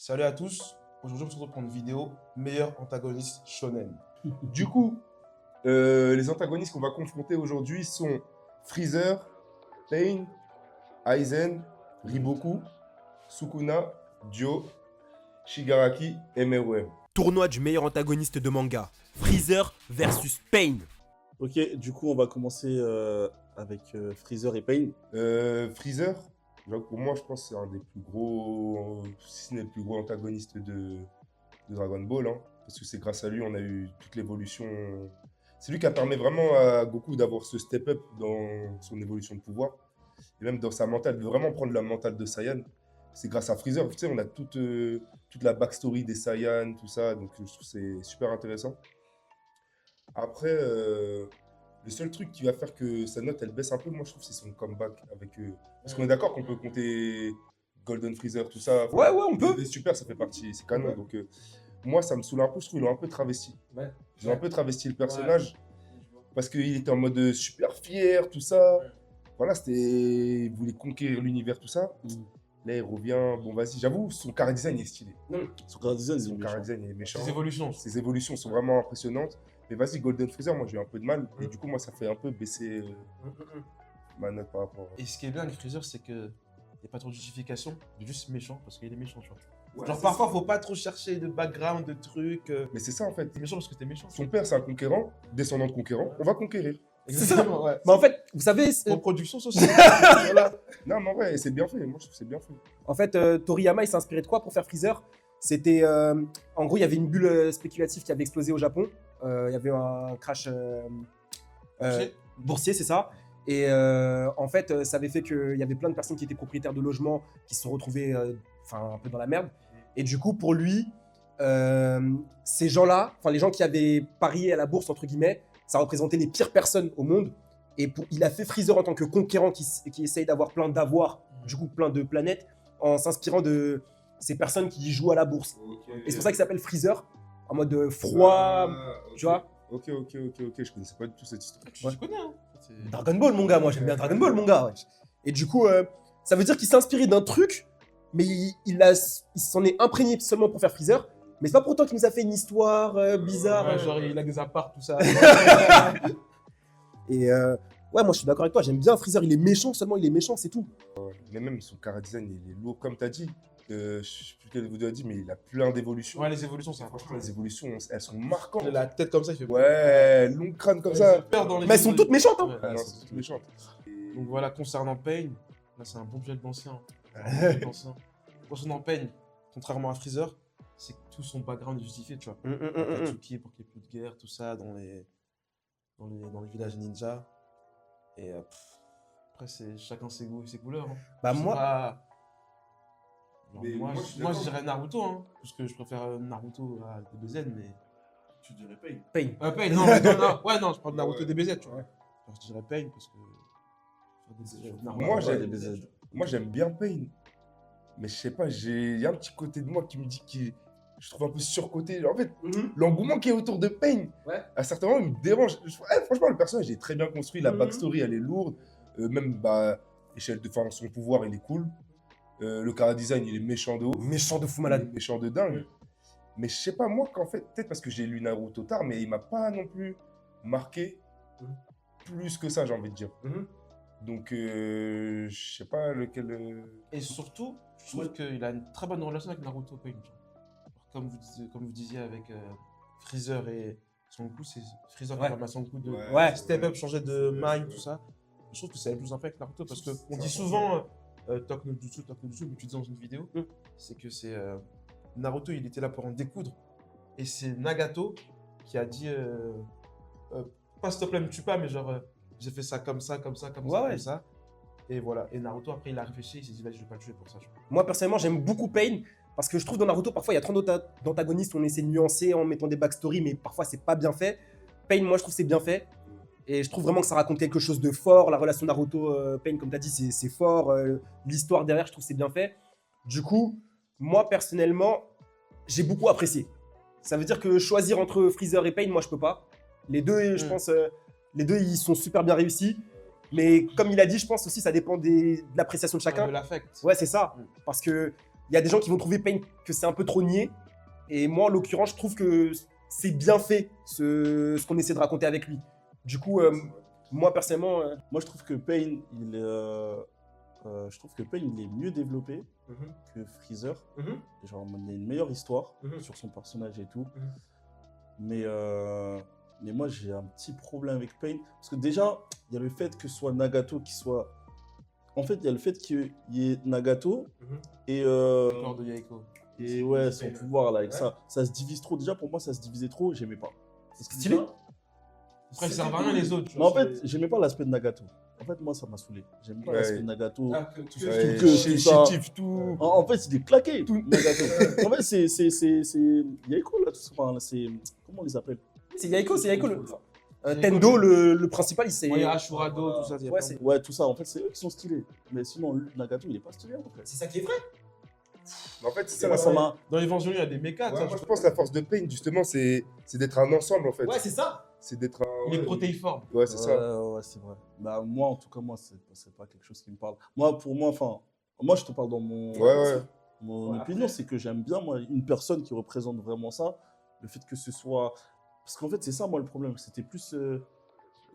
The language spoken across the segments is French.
Salut à tous, aujourd'hui on se retrouve pour une vidéo meilleur antagoniste shonen. Du coup, les antagonistes qu'on va confronter aujourd'hui sont Freezer, Pain, Aizen, Riboku, Sukuna, Dio, Shigaraki et Meruem. Tournoi du meilleur antagoniste de manga. Freezer versus Pain. Ok, du coup, on va commencer avec Freezer et Pain. Freezer, pour moi, je pense que c'est un des plus gros, si ce n'est le plus gros antagoniste de Dragon Ball. Hein, parce que c'est grâce à lui on a eu toute l'évolution. C'est lui qui a permis vraiment à Goku d'avoir ce step-up dans son évolution de pouvoir. Et même dans sa mentale, de vraiment prendre la mentale de Saiyan. C'est grâce à Freezer, tu sais, on a toute la backstory des Saiyans, tout ça. Donc je trouve que c'est super intéressant. Après, le seul truc qui va faire que sa note elle baisse un peu, moi je trouve, c'est son comeback avec. Parce qu'on est d'accord qu'on peut compter Golden Freezer, tout ça. Ouais, on peut. C'est super, ça fait partie, c'est canon. Ouais. Donc moi ça me saoule un peu, je trouve qu'ils l'ont un peu travesti. Ouais. Ils ont un peu travesti le personnage. Ouais. Parce qu'il était en mode super fier, tout ça. Ouais. Voilà, c'était. Il voulait conquérir l'univers, tout ça. Là, il revient. Bon, vas-y, j'avoue, son chara design est stylé. Son chara design, est méchant. Ses évolutions sont vraiment impressionnantes. Mais vas-y, Golden Freezer, moi j'ai eu un peu de mal. Et du coup, moi, ça fait un peu baisser ma note par rapport. Et ce qui est bien avec Freezer, c'est qu'il n'y a pas trop de justification. Il est juste méchant parce qu'il est méchant, tu vois. Ouais, genre parfois, faut pas trop chercher de background, de trucs. Mais c'est ça en fait. T'es méchant parce que t'es méchant. Son père, c'est un conquérant, descendant de conquérant. On va conquérir. Exactement, ouais. Mais en fait, vous savez. Reproduction sociale. Voilà. Non, mais en vrai, c'est bien fait. Moi, je trouve que c'est bien fait. En fait, Toriyama, il s'est inspiré de quoi pour faire Freezer? C'était. En gros, il y avait une bulle spéculative qui avait explosé au Japon. Il y avait un crash boursier, c'est ça. Et en fait, ça avait fait qu'il y avait plein de personnes qui étaient propriétaires de logements qui se sont retrouvés un peu dans la merde. Et du coup, pour lui, ces gens-là, les gens qui avaient parié à la bourse, entre guillemets, ça représentait les pires personnes au monde. Et il a fait Freezer en tant que conquérant qui essaye d'avoir plein d'avoirs, du coup plein de planètes, en s'inspirant de ces personnes qui jouent à la bourse. Okay. Et c'est pour ça qu'il s'appelle Freezer, en mode froid, okay. Tu vois. Ok, je connaissais pas du tout cette histoire. Tu connais, hein. Dragon Ball, mon gars, moi j'aime bien Dragon Ball, mon gars. Ouais. Et du coup, ça veut dire qu'il s'est inspiré d'un truc, mais il s'en est imprégné seulement pour faire Freezer. Mais c'est pas pour autant qu'il nous a fait une histoire bizarre. Ouais, genre il a des apparts, tout ça. Et ouais, moi je suis d'accord avec toi, j'aime bien Freezer, il est méchant, seulement il est méchant, c'est tout. Mais même son chara design, il est lourd, comme tu as dit. Je sais plus quelle vidéo a dit, mais il a plein d'évolutions. Ouais, les évolutions, c'est franchement, les évolutions, elles sont marquantes. Il a la tête comme ça, il fait. Ouais, long crâne comme ça. Mais elles sont toutes méchantes, hein. Ouais, non, elles sont toutes méchantes. Donc voilà, concernant Pain, là c'est un bon duel d'ancien. Concernant Pain, contrairement à Freezer, c'est que tout son background est justifié, tu vois. Katsuki pour qu'il n'y ait plus de guerre, tout ça, dans les villages ninja. Et après, c'est chacun ses goûts et ses couleurs. Hein. Bah moi... Moi, je dirais Naruto, hein, parce que je préfère Naruto à DBZ, mais... Tu dirais Pain. Pain, non, ouais, non, je parle de Naruto DBZ, tu vois. Ouais. Alors, je dirais Pain, parce que... Moi, j'aime bien Pain. Mais je sais pas, il y a un petit côté de moi qui me dit que je trouve un peu surcoté. En fait, l'engouement qui est autour de Pain, à certains moments, il me dérange. Franchement, le personnage est très bien construit, la backstory, elle est lourde. Même, échelle de son pouvoir, il est cool. Le chara design, il est méchant de ouf. Méchant de fou malade. Méchant de dingue. Mais je sais pas, moi, qu'en fait, peut-être parce que j'ai lu Naruto tard, mais il m'a pas non plus marqué plus que ça, j'ai envie de dire. Donc, je sais pas lequel... Et surtout, je trouve qu'il a une très bonne relation avec Naruto Pain. Comme vous disiez avec Freezer et Son Goku, c'est Freezer qui a Son Goku de step up, changer de mind, tout ça. Je trouve que c'est plus simple avec Naruto parce qu'on dit souvent Tok no Jutsu, mais tu dis dans une vidéo, c'est que c'est Naruto, il était là pour en découdre. Et c'est Nagato qui a dit pas s'il te plaît, me tue pas, mais genre j'ai fait ça comme ça. Et voilà. Et Naruto, après, il a réfléchi, il s'est dit, vas-y, je vais pas le tuer pour ça. Moi, personnellement, j'aime beaucoup Pain parce que je trouve dans Naruto, parfois, il y a trop d'antagonistes, on essaie de nuancer en mettant des backstories, mais parfois, c'est pas bien fait. Pain, moi, je trouve que c'est bien fait. Et je trouve vraiment que ça raconte quelque chose de fort. La relation Naruto-Pain, comme tu as dit, c'est fort. L'histoire derrière, je trouve que c'est bien fait. Du coup, moi, personnellement, j'ai beaucoup apprécié. Ça veut dire que choisir entre Freezer et Pain, moi, je peux pas. Les deux, je pense, les deux, ils sont super bien réussis. Mais comme il a dit, je pense aussi ça dépend de l'appréciation de chacun. De l'affect. Ouais, c'est ça. Parce que il y a des gens qui vont trouver Pain que c'est un peu trop niais. Et moi, en l'occurrence, je trouve que c'est bien fait ce qu'on essaie de raconter avec lui. Du coup, moi, personnellement... Moi, je trouve que Pain, il est mieux développé que Freezer. Genre, il y a une meilleure histoire sur son personnage et tout. Mais moi, j'ai un petit problème avec Pain. Parce que déjà, il y a le fait que ce soit Nagato qui soit... En fait, il y a le fait qu'il y ait Nagato et... Le corps de Yaiko. Et ouais, son pouvoir là, avec ça se divise trop. Déjà, pour moi, ça se divisait trop, j'aimais pas. C'est stylé. Après, ils servent à rien les autres. Mais en fait, j'aimais pas l'aspect de Nagato. En fait, moi, ça m'a saoulé. J'aime pas l'aspect de Nagato. Tout Chétif, tout. En fait, il est claqué, tout Nagato. En fait, c'est Yaiko là, tout ça. Enfin, c'est... Comment on les appelle? C'est Yaiko. Tendo, le principal, il s'est... Ouais, Ashurado, tout ça. Ouais, tout ça. En fait, c'est eux qui sont stylés. Mais sinon, Nagato, il est pas stylé en fait. C'est ça qui est vrai. En fait, c'est Moi, ça. ça m'a... Dans Evangelion, il y a des mechas. Ouais, moi, je pense que la force de Pain, justement, c'est d'être un ensemble, en fait. Ouais, c'est ça. C'est d'être un... Il est protéiforme. Ouais, c'est ça. Ouais, c'est vrai. Bah, moi, en tout cas, moi, c'est pas quelque chose qui me parle. Moi, pour moi, enfin... Moi, je te parle dans mon... Ouais. Mon Ouais, opinion, c'est que j'aime bien, moi, une personne qui représente vraiment ça. Le fait que ce soit... Parce qu'en fait, c'est ça, moi, le problème. C'était plus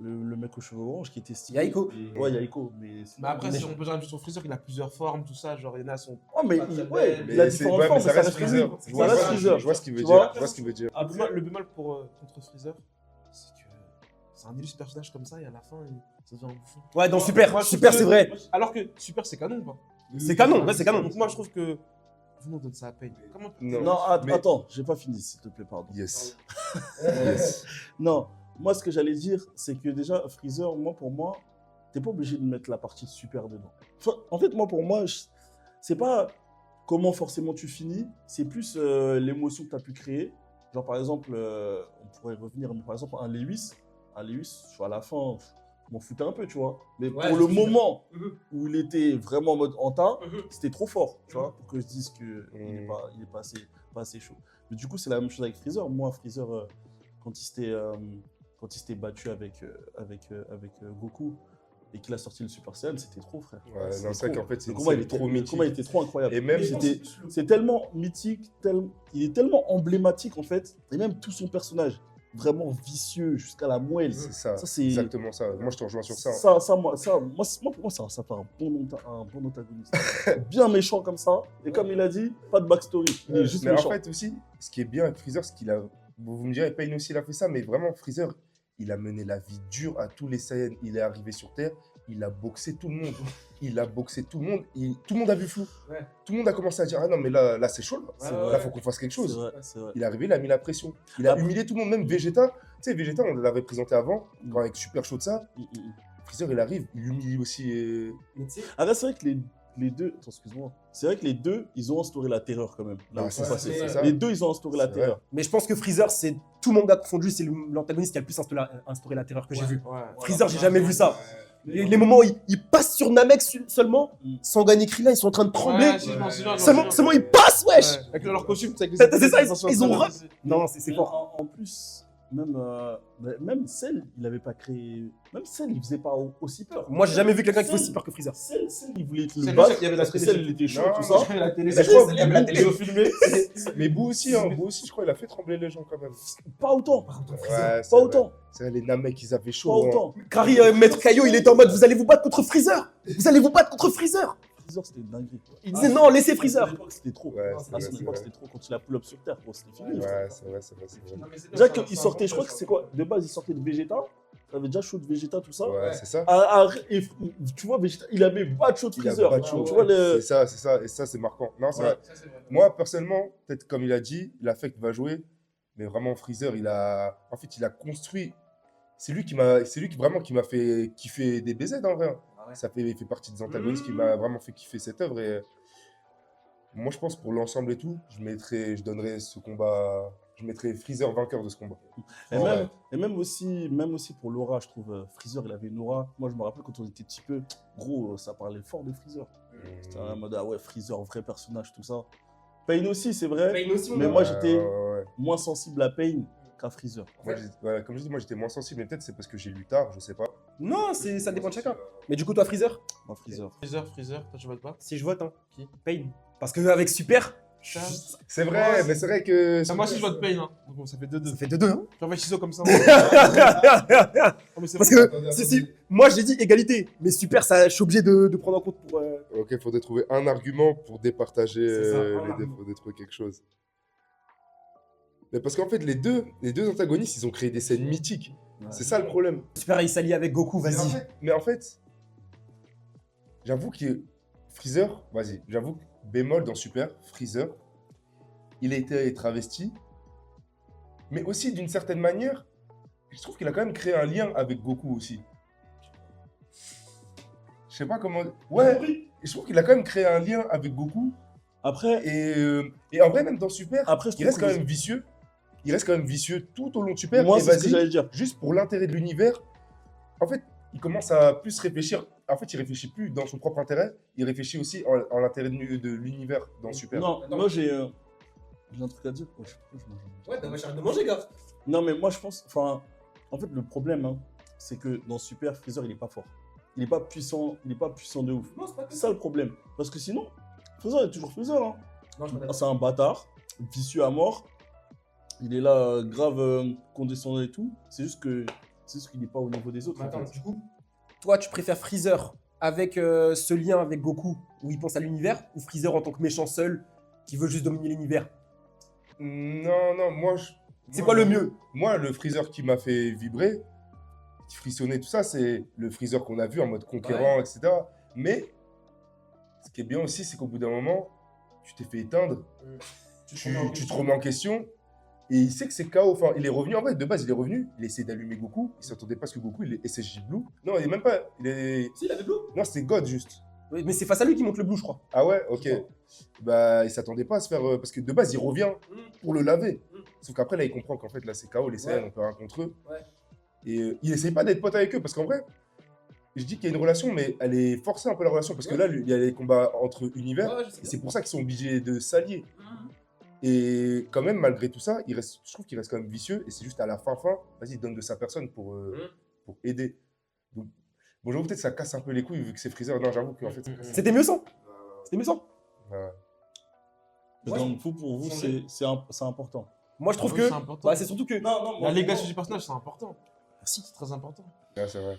le mec aux cheveux orange qui était stylé. Yaiko. Ouais, Yaiko. Mais après, si on peut dire sur Freezer, il a plusieurs formes, tout ça. Genre, il y en a son. Oh, mais ouais, il a différentes formes, mais ça reste Freezer. Freezer. Ça reste Freezer. Je vois ce qu'il veut Tu dire. vois Je vois ce qu'il veut dire. Le bémol contre Freezer, c'est que c'est un illustre personnage comme ça et à la fin, ça devient un bouffon. Ouais, dans Super, Moi, je Super, trouve c'est que- vrai. Alors que Super, c'est canon, quoi. C'est canon, ouais, c'est canon. Donc moi, je trouve que. Vous nous donnez ça à peine. Comment Non. Non, Mais- attends, j'ai pas fini, s'il te plaît, pardon. Yes. Yes. Non, moi, ce que j'allais dire, c'est que déjà, Freezer, pour moi, t'es pas obligé de mettre la partie super dedans. Enfin, en fait, moi, pour moi, c'est pas comment forcément tu finis, c'est plus l'émotion que tu as pu créer. Genre, par exemple, on pourrait revenir, mais par exemple, un Lewis, à la fin, je m'en foutais un peu, tu vois. Mais Ouais, pour le c'est moment Mhm. où il était vraiment en mode Anta, Mhm. c'était trop fort, tu vois, pour que je dise qu'il n'est pas assez chaud. Mais du coup, c'est la même chose avec Freezer. Moi, Freezer, quand il s'était battu avec Goku et qu'il a sorti le Super Saiyan, c'était trop, frère. Ouais, non, c'est vrai qu'en fait, c'est Le combat, il trop était, le mythique. combat, il était trop incroyable. Et même, c'est tellement mythique, il est tellement emblématique, en fait. Et même tout son personnage, vraiment vicieux jusqu'à la moelle. c'est ça. Ça, c'est Exactement ça. Moi, je te rejoins sur ça. Moi, pour moi, ça fait un bon antagoniste. Bien méchant comme ça. Et comme il a dit, pas de backstory. Il est juste Mais méchant. en fait aussi, ce qui est bien avec Freezer, c'est qu'il a... Vous me direz, Pain aussi, il a fait ça, mais vraiment, Freezer, il a mené la vie dure à tous les Saiyans. Il est arrivé sur Terre, il a boxé tout le monde. Il a boxé tout le monde. Tout le monde a vu flou. Ouais. Tout le monde a commencé à dire, ah non, mais là c'est chaud. Ouais, Là, faut qu'on fasse quelque chose. C'est vrai. Il est arrivé, il a mis la pression. Il a Après- humilié tout le monde, même Vegeta. Tu sais, Vegeta, on l'avait présenté avant, Mm. quand avec Super Chaud de ça. Freezer, il arrive, il humilie aussi. Mais tu sais, Après, c'est vrai que les deux, attends, excuse-moi. C'est vrai que les deux, ils ont instauré la terreur quand même. Là Ah, où ils sont c'est passés. ça. Les deux, ils ont instauré la C'est vrai. terreur. mais je pense que Freezer, c'est tout manga confondu, c'est l'antagoniste qui a le plus instauré la terreur que j'ai vu. Ouais. Freezer, j'ai jamais vu ça. Les moments où il passe sur Namek seulement, Mm. Sangohan et Krillin, ils sont en train de trembler. Ouais, si, je m'en souviens, Seulement ils passent, wesh. Ouais, avec leur costume, c'est C'est ça, ils ont Non, c'est fort. En plus, même Cell, il avait pas créé. Même Cell, il faisait pas aussi peur. Moi, j'ai jamais vu quelqu'un qui fait aussi peur que Freezer. Cell, il voulait le Cell, battre. il y avait la parce que télé. Cell, il était chaud, Non, tout moi, ça. la télé, Mais c'est je quoi crois- il y avait la télé au filmé. Mais Boo aussi, je crois, il a fait trembler les gens quand même. Pas autant. Ouais, Pas autant. C'est vrai, les Namek, ils avaient chaud. Pas hein. autant. Kari, Maître Kaio, il était en mode, vous allez vous battre contre Freezer. Vous allez vous battre contre Freezer. Freezer, c'était une dinguerie. Il disait non, laissez À Freezer. son époque, c'était trop. Ouais, À c'est son vrai, c'est époque, vrai. c'était trop. Quand il a pull-up sur Terre, gros, c'était fini. Ouais, c'est vrai, c'est vrai. Déjà qu'il sortait, je crois que c'est quoi? De base, il sortait de Vegeta. Il avait déjà chaud de Vegeta, tout ça. Ouais, c'est ça. Et tu vois, Vegeta, il avait pas de chaud de Il a Freezer. pas de chaud. Tu vois le. C'est ça. Et ça, c'est marquant. Non, c'est Ouais. vrai. Moi, personnellement, peut-être comme il a dit, l'affect va jouer. Mais vraiment, Freezer, il a construit. C'est lui vraiment qui m'a fait kiffer des BZ en vrai. Il fait partie des antagonistes qui m'a vraiment fait kiffer cette œuvre. Et moi, je pense pour l'ensemble et tout, je mettrais Freezer vainqueur de ce combat. Et même aussi pour l'aura, je trouve, Freezer, il avait une aura. Moi, je me rappelle quand on était petit peu, gros, ça parlait fort de Freezer. C'était un mode, ah ouais, Freezer, vrai personnage, tout ça. Pain aussi, c'est vrai. Mais moi, j'étais Ouais. moins sensible à Pain qu'à Freezer. Moi, comme je dis, moi j'étais moins sensible, mais peut-être c'est parce que j'ai lu tard, je sais pas. Non, ça dépend de chacun. Mais du coup, toi, Freezer, Moi, Freezer. Freezer, toi tu votes pas si je vote, hein. Qui Pain. Parce qu'avec Super, Ça, C'est vrai, mais c'est vrai que. moi aussi, je vote Pain. Hein. Donc, bon, ça fait 2-2. ça fait 2-2. Hein. J'envoie Chiso comme ça. Oh, mais c'est Parce vrai. que, si, moi j'ai dit égalité, mais Super, ça, je suis obligé de prendre en compte pour. Ok, il faudrait trouver un argument pour départager C'est ça, un les deux. argument. Faudrait trouver quelque chose. Mais parce qu'en fait, les deux antagonistes, ils ont créé des scènes mythiques. C'est ça le problème. Super, il s'allie avec Goku, vas-y. Mais en fait, j'avoue que Freezer, vas-y, j'avoue que bémol dans Super, Freezer, il a été travesti, mais aussi d'une certaine manière, je trouve qu'il a quand même créé un lien avec Goku aussi. Je sais pas comment. Ouais, je trouve qu'il a quand même créé un lien avec Goku. Après, Et en vrai, même dans Super, après je il trouve reste que quand même vicieux. Il reste quand même vicieux tout au long de Super. moi, et c'est ce que vas-y, j'allais dire. juste pour l'intérêt de l'univers, en fait, il commence à plus réfléchir. En fait, il réfléchit plus dans son propre intérêt, il réfléchit aussi en l'intérêt de l'univers dans Super. Non, moi j'ai un truc à dire. Ouais, je sais pas pourquoi je mange. Ouais, bah, j'arrête de manger, gars. Non, mais moi je pense. Enfin, en fait, le problème, hein, c'est que dans Super, Freezer, il est pas fort. Il est pas puissant de ouf. Non, c'est pas que C'est ça le problème. Parce que sinon, Freezer est toujours Freezer. Hein. Non, je suis pas d'accord. C'est un bâtard, vicieux à mort. Il est là, grave condescendant et tout. C'est juste qu'il n'est pas au niveau des autres. Mais en attends, fait. du coup, toi, tu préfères Freezer avec ce lien avec Goku où il pense à l'univers ou Freezer en tant que méchant seul qui veut juste dominer l'univers? Non, moi, C'est quoi le mieux? Moi, le Freezer qui m'a fait vibrer, qui frissonnait, tout ça, c'est le Freezer qu'on a vu en mode conquérant, etc. Mais ce qui est bien aussi, c'est qu'au bout d'un moment, tu t'es fait éteindre, tu te remets en question, et il sait que c'est KO. Enfin, il est revenu, en vrai, de base, il est revenu, il a essayé d'allumer Goku, il s'attendait pas à ce que Goku, il ait SSJ Blue. Non, il est même pas, il est... Si, il avait Blue. Non, c'est God, juste. Oui, mais c'est face à lui qui monte le Blue, je crois. Ah ouais, ok. Bah, il s'attendait pas à se faire... parce que de base, il revient pour le laver. Sauf qu'après, là, il comprend qu'en fait, là, c'est KO, les Saiyans, on peut rien contre eux. Ouais. Et il essaye pas d'être pote avec eux, parce qu'en vrai, je dis qu'il y a une relation, mais elle est forcée un peu la relation, parce que là, il y a les combats entre univers, et c'est pour ça qu'ils sont obligés de s'allier. Et quand même, malgré tout ça, je trouve qu'il reste quand même vicieux, et c'est juste à la fin, vas-y, il donne de sa personne pour aider. Donc, bon, j'avoue peut-être que ça casse un peu les couilles, vu que c'est Freezer. Non, j'avoue qu'en fait, ça casse. C'était mieux sans. C'était mieux sans. Ouais. Mais donc, pour vous, c'est important. Moi, je trouve Oui, que. c'est important. Bah, c'est surtout que. La legacy du personnage, c'est important. Merci. C'est très important. Ouais, c'est vrai.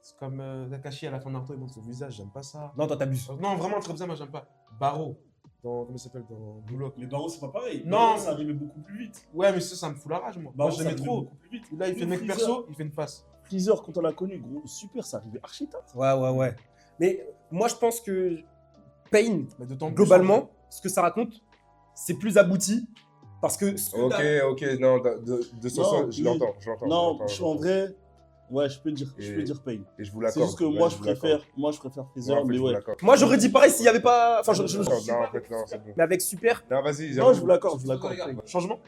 C'est comme Takashi à la fin de Naruto, il montre son visage, j'aime pas ça. Non, toi, t'abuses. Non, vraiment, très bizarre, moi, j'aime pas. Baro, comment il s'appelle dans Blue Lock. Mais Barreau, c'est pas pareil. Non. Barreau, ça arrivait beaucoup plus vite. Ouais, mais ça me fout la rage, moi. Barreau, Moi, ça j'aimais arrivait trop. beaucoup plus vite. Là, il fait mec Freezer- perso, il fait une face. Freezer, quand on l'a connu, gros, Super, ça arrivait archi tard. Ouais. Mais moi, je pense que Pain, Mais d'autant plus, globalement, ce que ça raconte, c'est plus abouti. Parce que. Ok, non, de ce Non, sens, je oui. l'entends. Non, en vrai, ouais, je peux dire Pain. Et je vous C'est l'accorde. juste que Ouais, moi, je je vous l'accorde. préfère Freezer, Ouais, en fait, mais je vous ouais. l'accorde. Moi, j'aurais dit pareil s'il n'y avait pas. Enfin, Non, en fait, non, c'est bon. Mais avec Super. Non, vas-y. Non, je vous l'accorde, Changement.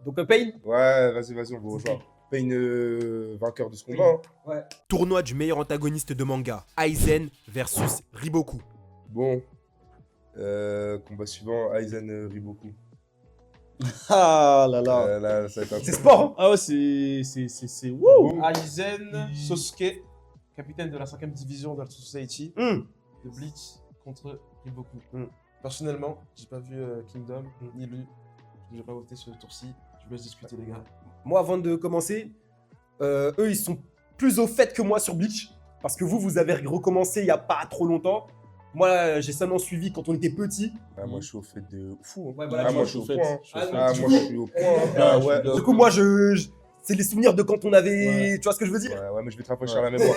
Donc, Pain. Ouais, vas-y, on vous rejoint. Pain vainqueur de ce combat. Hein. Tournoi du meilleur antagoniste de manga, Aizen versus Riboku. Bon. Combat suivant, Aizen Riboku. Ah là là. Là, ça va être un C'est truc. sport, hein. Ah ouais, c'est wouh. Boum. Aizen Sosuke, capitaine de la 5ème division de la Society, de Bleach contre Riboku. Personnellement, j'ai pas vu Kingdom, ni lu. Je vais pas voter ce tour-ci. Je vous laisse discuter, les gars. Moi, avant de commencer, eux, ils sont plus au fait que moi sur Bleach. Parce que vous avez recommencé il n'y a pas trop longtemps. Moi, j'ai seulement suivi quand on était petit. Ah, moi, je suis au fait de fou. Hein. Ouais, voilà, Ah, tu moi, vois, je suis au je suis au point. fait. Hein. Ah, Ah, du moi, coup- je suis au point. Hein. Ah, Ah, je ouais. suis Du coup, moi, c'est les souvenirs de quand on avait. Ouais. Tu vois ce que je veux dire? Ouais, mais je vais te rafraîchir la mémoire.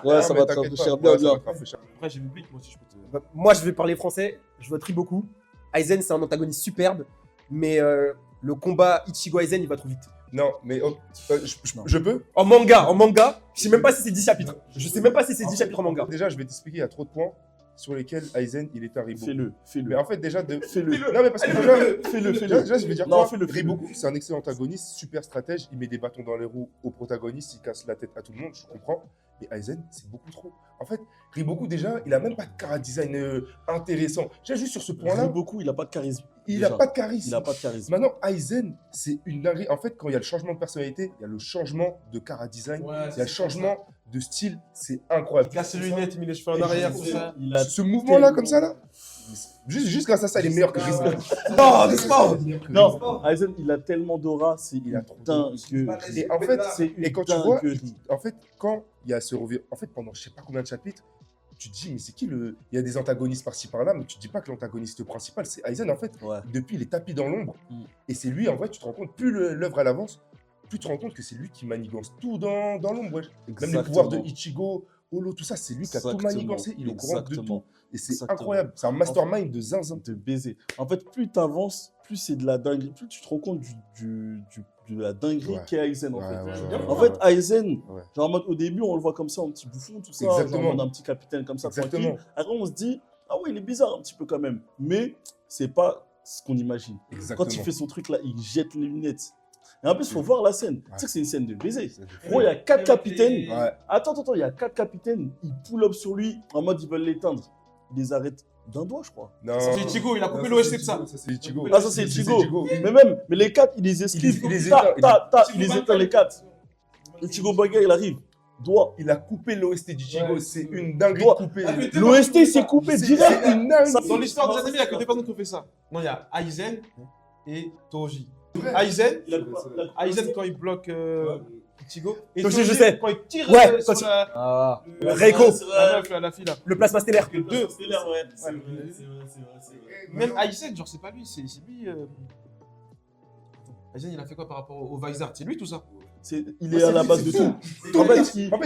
Ouais, ça mais va te t'inquiète rafraîchir pas. bien, Ouais, ça va bien. te rafraîchir. Après, j'ai vu Bleach, moi aussi, je peux te. Bah, moi, je vais parler français. Je vote Riboku. Aizen, c'est un antagoniste superbe. Mais le combat Ichigo Aizen, il va trop vite. Non, mais je peux. En manga, je sais même pas si c'est 10 chapitres. Je sais même pas si c'est 10 chapitres en manga. Déjà, je vais t'expliquer, il y a trop de points sur lesquels Aizen, il est un Riboku. Fais-le. Mais en fait, déjà, Fais-le. Non, mais parce que déjà, déjà, je vais dire Non, quoi fais-le. Riboku, c'est un excellent antagoniste, super stratège, il met des bâtons dans les roues au protagoniste, il casse la tête à tout le monde, je comprends. Mais Aizen, c'est beaucoup trop. En fait, Riboku, déjà, il a même pas de cara design intéressant. Déjà, juste sur ce point-là, Riboku, il a pas de charisme. il déjà. a pas de charisme. Il a pas de charisme. Maintenant, Aizen, c'est une dinguerie. En fait, quand il y a le changement de personnalité, il y a le changement de cara design, il y a le changement de style, c'est incroyable. Il casse ses lunettes, il met les cheveux en arrière, tout ça. Il a Ce mouvement-là, comme ça, là, juste grâce à ça, il est meilleur que Chris Paul. Non, n'est-ce pas? Non, Aizen, il a tellement d'aura, c'est Il a une trop dinguerie. Et en fait, C'est une et quand tu vois, dinguerie. en fait, quand il y a ce revers, en fait, pendant je sais pas combien de chapitres, tu te dis, mais c'est qui le. Il y a des antagonistes par-ci par-là, mais tu te dis pas que l'antagoniste principal, c'est Aizen. En fait, Ouais. depuis, il est tapis dans l'ombre. Mm. Et c'est lui, en vrai, tu te rends compte, plus l'œuvre elle avance, plus tu te rends compte que c'est lui qui manigance tout dans l'ombre. Ouais. Même les pouvoirs de Ichigo, Olo, tout ça, c'est lui qui a tout Exactement. manigancé. Il est au courant de Exactement. tout. Et c'est Exactement. incroyable. C'est un mastermind de zinzin. De baiser. En fait, plus tu avances, plus c'est de la dinguerie, plus tu te rends compte de la dinguerie Ouais. qu'est Aizen en Ouais, fait. ouais, ouais, En ouais, fait, Aizen, Ouais. genre en mode, au début, on le voit comme ça, un petit bouffon, tout ça, Exactement. genre en mode un petit capitaine comme ça, Exactement. tranquille. Après, on se dit, ah ouais, il est bizarre un petit peu quand même. Mais c'est pas ce qu'on imagine. Exactement. Quand il fait son truc là, il jette les lunettes. Et en plus, il faut voir la scène. Tu sais que c'est une scène de baiser. Gros, il y a 4 capitaines. Ouais. Attends, il y a 4 capitaines. Ils pull up sur lui en mode ils veulent l'éteindre. Ils les arrêtent d'un doigt, je crois. Non. C'est Ichigo, il a coupé l'OST de ça. C'est Ichigo. Ah, ça, c'est Ichigo. Mais les 4, ils les esquivent. Il les Ta, éteint. ta, ta, il les éteint les 4. Ichigo Banga, il arrive. Doigt. Il a coupé l'OST d'Ichigo. C'est une dinguerie Doigt. coupée. L'OST s'est coupé direct. C'est une dinguerie. Dans l'histoire des animés, il n'y a que deux personnes qui ont fait ça. Non, il y a Aizen et Toji. Aizen, quand il bloque Ichigo. Et Toji, Toji, je sais. quand il tire Ouais, sur quand la... Ah. le- Reiko. La meuf, là, la fille là. Le plasma stellaire. Que deux. C'est vrai. Même Aizen, genre, c'est pas lui, c'est lui. Aizen, il a fait quoi par rapport au Vizard? C'est lui tout ça? Il est à la base de tout. En fait,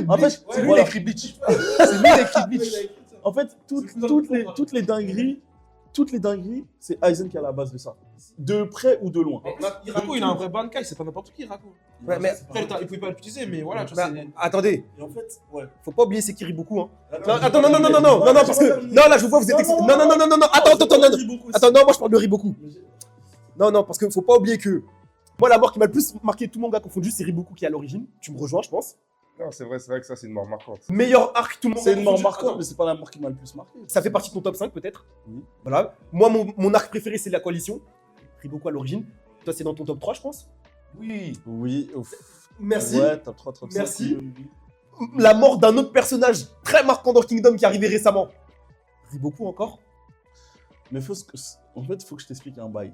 En fait, c'est lui l'écrit Bleach. C'est lui l'écrit Bleach. En fait, toutes les dingueries, c'est Aizen qui est à la base de ça. De près ou de loin. Hirako, il a un vrai Bankai, c'est pas n'importe qui, Hirako. Ouais, mais Après, il pouvait pas l'utiliser, mais voilà, tu vois, bah, c'est. attendez, Et en fait, ouais. faut pas oublier Sekiri beaucoup. Hein. Non, attends, non, parce que. Non, là, je vous vois, vous êtes. Non, attends, non, moi, je parle de Riboku. Non, parce que faut pas oublier que. Moi, la mort qui m'a le plus marqué tout manga confondu, c'est Riboku qui est à l'origine. Tu me rejoins, je pense. Non, c'est vrai que ça, c'est une mort marquante. Meilleur arc, tout le monde. C'est une mort marquante, mais c'est pas la mort qui m'a le plus marqué. Ça fait partie de ton top 5, peut-être. Oui. Voilà. Moi, mon arc préféré, c'est la coalition. Riboku à l'origine. Toi, c'est dans ton top 3, je pense. Oui. Oui. Merci. Ouais, top 3, top 5. Merci. La mort d'un autre personnage très marquant dans Kingdom qui est arrivé récemment. Riboku encore. Mais en fait, il faut que je t'explique un bail.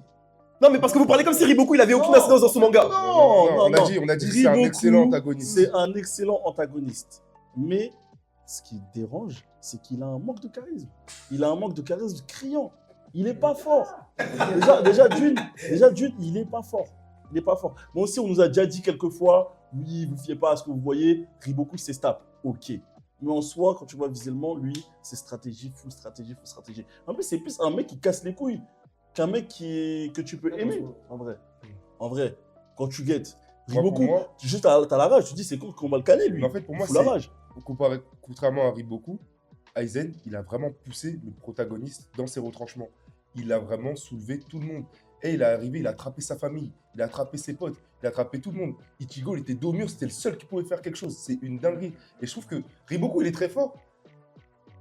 Non, mais parce que vous parlez comme si Riboku il avait aucune incidence dans son manga. On a dit c'est un Riboku, excellent antagoniste. C'est un excellent antagoniste. Mais ce qui dérange, c'est qu'il a un manque de charisme. Il a un manque de charisme criant. Il est pas fort. Déjà d'une, il est pas fort. Il est pas fort. Bon, aussi, on nous a déjà dit quelques fois, oui, vous fiez pas à ce que vous voyez. Riboku, c'est stable. Ok. Mais en soi, quand tu vois visuellement, lui, c'est stratégie, full stratégie. En plus, c'est plus un mec qui casse les couilles qu'un mec que tu peux aimer, en vrai. En vrai, quand tu guettes. Moi, pour Riboku, moi- juste t'as la rage, tu dis c'est con qu'on va le canner, lui. Mais en fait, pour moi, Il fout la c'est- rage. Contrairement à Riboku, Aizen, il a vraiment poussé le protagoniste dans ses retranchements. Il a vraiment soulevé tout le monde. Et il est arrivé, il a attrapé sa famille, il a attrapé ses potes, il a attrapé tout le monde. Ichigo, il était dos au mur, c'était le seul qui pouvait faire quelque chose. C'est une dinguerie. Et je trouve que Riboku, il est très fort.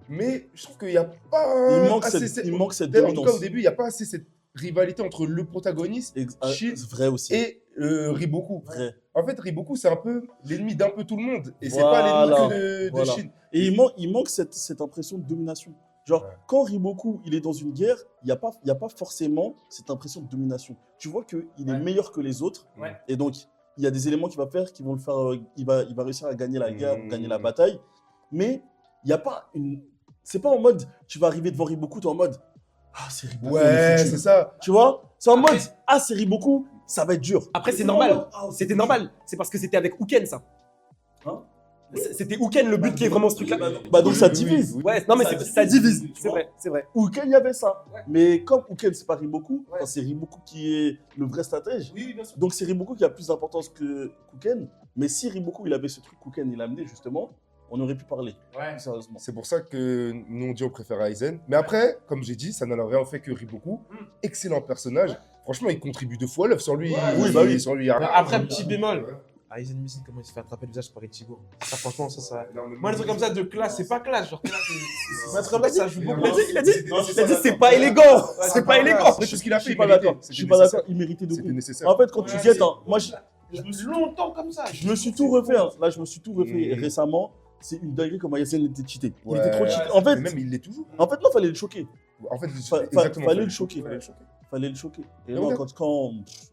Mais je trouve qu'il n'y a pas. Il manque assez cette En tout cas, dominance. au début, il n'y a pas assez cette rivalité entre le protagoniste Shin C'est vrai aussi. et Riboku. Vrai. En fait, Riboku, c'est un peu l'ennemi d'un peu tout le monde. Et c'est Voilà. pas l'ennemi que de Voilà. Shin. Et il manque cette impression de domination. Genre, Ouais. quand Riboku il est dans une guerre, il n'y a pas forcément cette impression de domination. Tu vois qu'il est meilleur que les autres. Ouais. Et donc, il y a des éléments qu'il va faire qui vont le faire. Il va réussir à gagner la guerre, Mmh. gagner la bataille. Mais il n'y a pas une. C'est pas en mode, tu vas arriver devant Riboku, tu es en mode, ah, c'est Riboku. on est Ouais, foutu. c'est ça. Tu vois? C'est en mode, ah, c'est Riboku, ça va être dur. Après, c'est normal. C'était normal. C'est parce que c'était avec Uken, ça. Hein? C'était Uken le but qui est vraiment ce truc-là. Bah, donc ça divise. Ouais, non, mais ça divise. C'est vrai, c'est vrai. Uken, il y avait ça. Mais comme Uken, c'est pas Riboku, enfin, c'est Riboku qui est le vrai stratège. Donc c'est Riboku qui a plus d'importance que Uken. Mais si Riboku, il avait ce truc qu'Uken, il a amené justement, on aurait pu parler. Sérieusement. C'est pour ça que nous, on dit on préfère Aizen. Mais après, comme j'ai dit, ça n'en a rien fait que Riboku. Excellent personnage. Franchement, il contribue 2 fois l'œuvre. Sans lui, oui, bah oui. sans lui, il y a rien. Après, petit bémol. Aizen Missing, comment il se fait attraper le visage par Ichigo. Ça, franchement, ça. Moi, les trucs comme ça de classe, c'est pas classe. Genre, classe, c'est. Un truc comme ça, ça joue beaucoup. Il a dit, c'est pas élégant. C'est pas élégant. C'est tout ce qu'il a Je fait. suis pas d'accord. Je suis pas d'accord. Il méritait de C'était ouf. nécessaire. En fait, quand tu guettes, hein, moi, Longtemps comme ça. je me suis tout refait. Hein. Là, je me suis tout refait récemment. c'est une dinguerie comment Aizen était cheaté. Il Ouais. était trop cheaté. En fait, Mais même il l'est toujours. non, fallait le choquer. En fait, Fallait fallait le choquer. Fallait le choquer. Fallait le choquer. Et Mais non, regarde.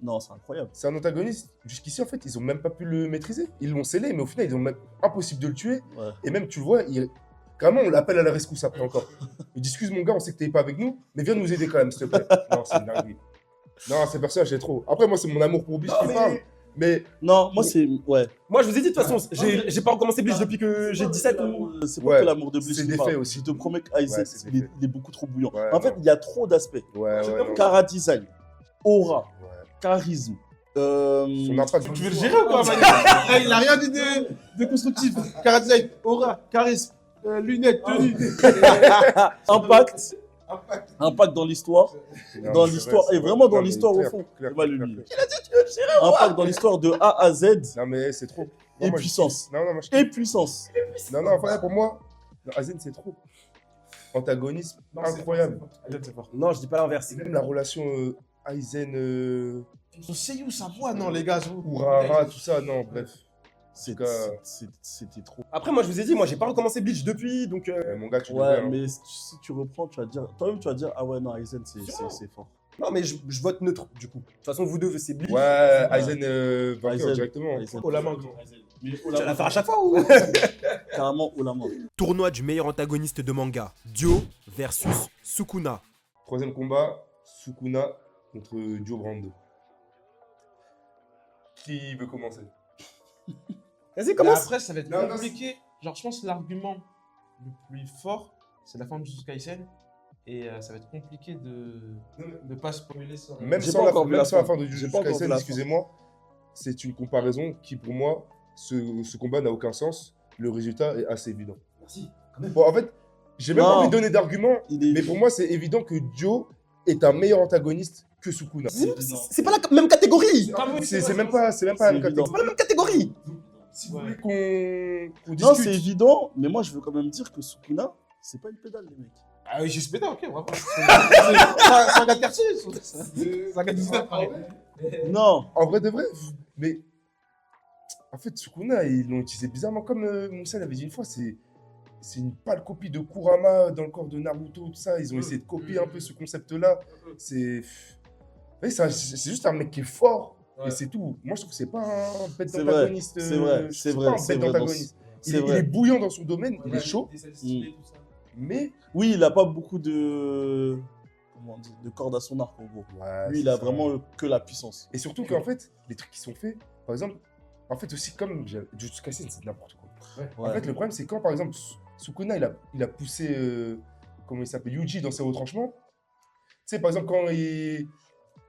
non, c'est incroyable. C'est un antagoniste. Jusqu'ici, en fait, ils ont même pas pu le maîtriser. Ils l'ont scellé, mais au final, ils ont même impossible de le tuer. Ouais. Et même, tu le vois, carrément, on l'appelle à la rescousse après encore. Il dit, excuse mon gars, on sait que t'es pas avec nous, mais viens nous aider quand même, s'il te plaît. Non, c'est une dinguerie. Non, ces personnages, c'est trop. Après, moi, c'est mon amour pour Bleach qui parle. Mais Non, moi, c'est. Ouais. Moi, je vous ai dit, de toute façon, j'ai pas recommencé Bleach depuis que j'ai 17 ou. C'est pas Ouais, que l'amour de Bleach c'est qui des parle. faits aussi. Je te promets qu'Aizen, Ouais, c'est des faits. il est beaucoup trop bouillant. Ouais, En fait, ouais. il y a trop d'aspects. ouais, non. Cara design, aura, Ouais. charisme. Son impact. Tu veux le gérer ou quoi, Manu? Il a rien dit de constructif. Karadesign, aura, charisme, lunettes, tenue. Impact dans l'histoire. Non, Dans mais c'est l'histoire, vrai, et c'est vraiment vrai. dans Non, mais l'histoire au clair, fond. clair, C'est mal clair, lui. clair. Impact dans l'histoire de A à Z Non, mais c'est trop. et Moi, je- puissance. Non, non, moi, je Et puissance. Non, non, enfin, pour moi, Aizen, c'est trop. Antagonisme incroyable. C'est fort. Non, je dis pas l'inverse. Et même la relation Aizen, Son Seiyu, sa voix, non, les gars. Urara, tout ça, non, bref. C'était trop. Après, moi, je vous ai dit, moi, j'ai pas recommencé Bleach depuis, donc. Mon gars, tu devrais, Ouais, hein. mais si tu reprends, tu vas dire. Toi-même, tu vas dire, ah ouais, non, Aizen, c'est fort. Non, mais je vote neutre, du coup. De toute façon, vous deux, c'est Bleach. Ouais, Aizen vainqueur Aizen. directement. Aizen. Oh la main, gros. Mais Tu vas la faire à chaque fois ou Carrément, haut la main. Tournoi du meilleur antagoniste de manga. Dio versus Sukuna. Troisième combat, Sukuna contre Dio Brando. Qui veut commencer? Vas-y, Mais commence. après, ça va être Non, non, compliqué. Genre, je pense que l'argument le plus fort, c'est la fin de Jujutsu Kaisen. Et ça va être compliqué de ne pas spoiler ça. Même J'ai sans pas la, encore vu même la sans la fin. fin de J'ai Jujutsu pas encore vu Kaisen, la fin. excusez-moi, c'est une comparaison qui, pour moi, ce combat n'a aucun sens. Le résultat est assez évident. Merci. Bon, en fait, j'ai même Non. pas envie de donner d'arguments, Il est. mais pour moi, c'est évident que Dio est un meilleur antagoniste que Sukuna. C'est pas la même catégorie. C'est même pas la C'est même évident. catégorie. C'est pas la même catégorie. Si vous Ouais. voulez qu'on Non, c'est discute, évident, mais moi, je veux quand même dire que Sukuna, c'est pas une pédale, les mecs. Ah oui, j'ai ce pétard, ok, bravo. C'est un gars de quartier. C'est un gars de 19, pareil. Non. en vrai de vrai, mais en fait, Sukuna, ils l'ont utilisé bizarrement, comme Moussa l'avait dit une fois, c'est une pâle copie de Kurama dans le corps de Naruto, tout ça. Ils ont essayé de copier un peu ce concept-là. C'est. Ouais, c'est juste un mec qui est fort. Ouais. Et c'est tout. Moi, je trouve que c'est pas un bête C'est d'antagoniste. vrai, c'est vrai, je c'est trouve vrai, pas un c'est bête vrai dans d'antagoniste. C'est Il est vrai. bouillant dans son domaine, il est chaud, mais. Oui, il a pas beaucoup de. Comment on dit, de cordes à son arc, en gros. Ouais, Lui, il c'est a ça. vraiment que la puissance. Et surtout qu'en fait, les trucs qui sont faits, par exemple, en fait, aussi comme Jujutsu Kaisen, c'est n'importe quoi. En Ouais. fait, le problème, c'est quand, par exemple, Sukuna, il a poussé, comment il s'appelle, Yuji dans ses retranchements. Tu sais, par exemple,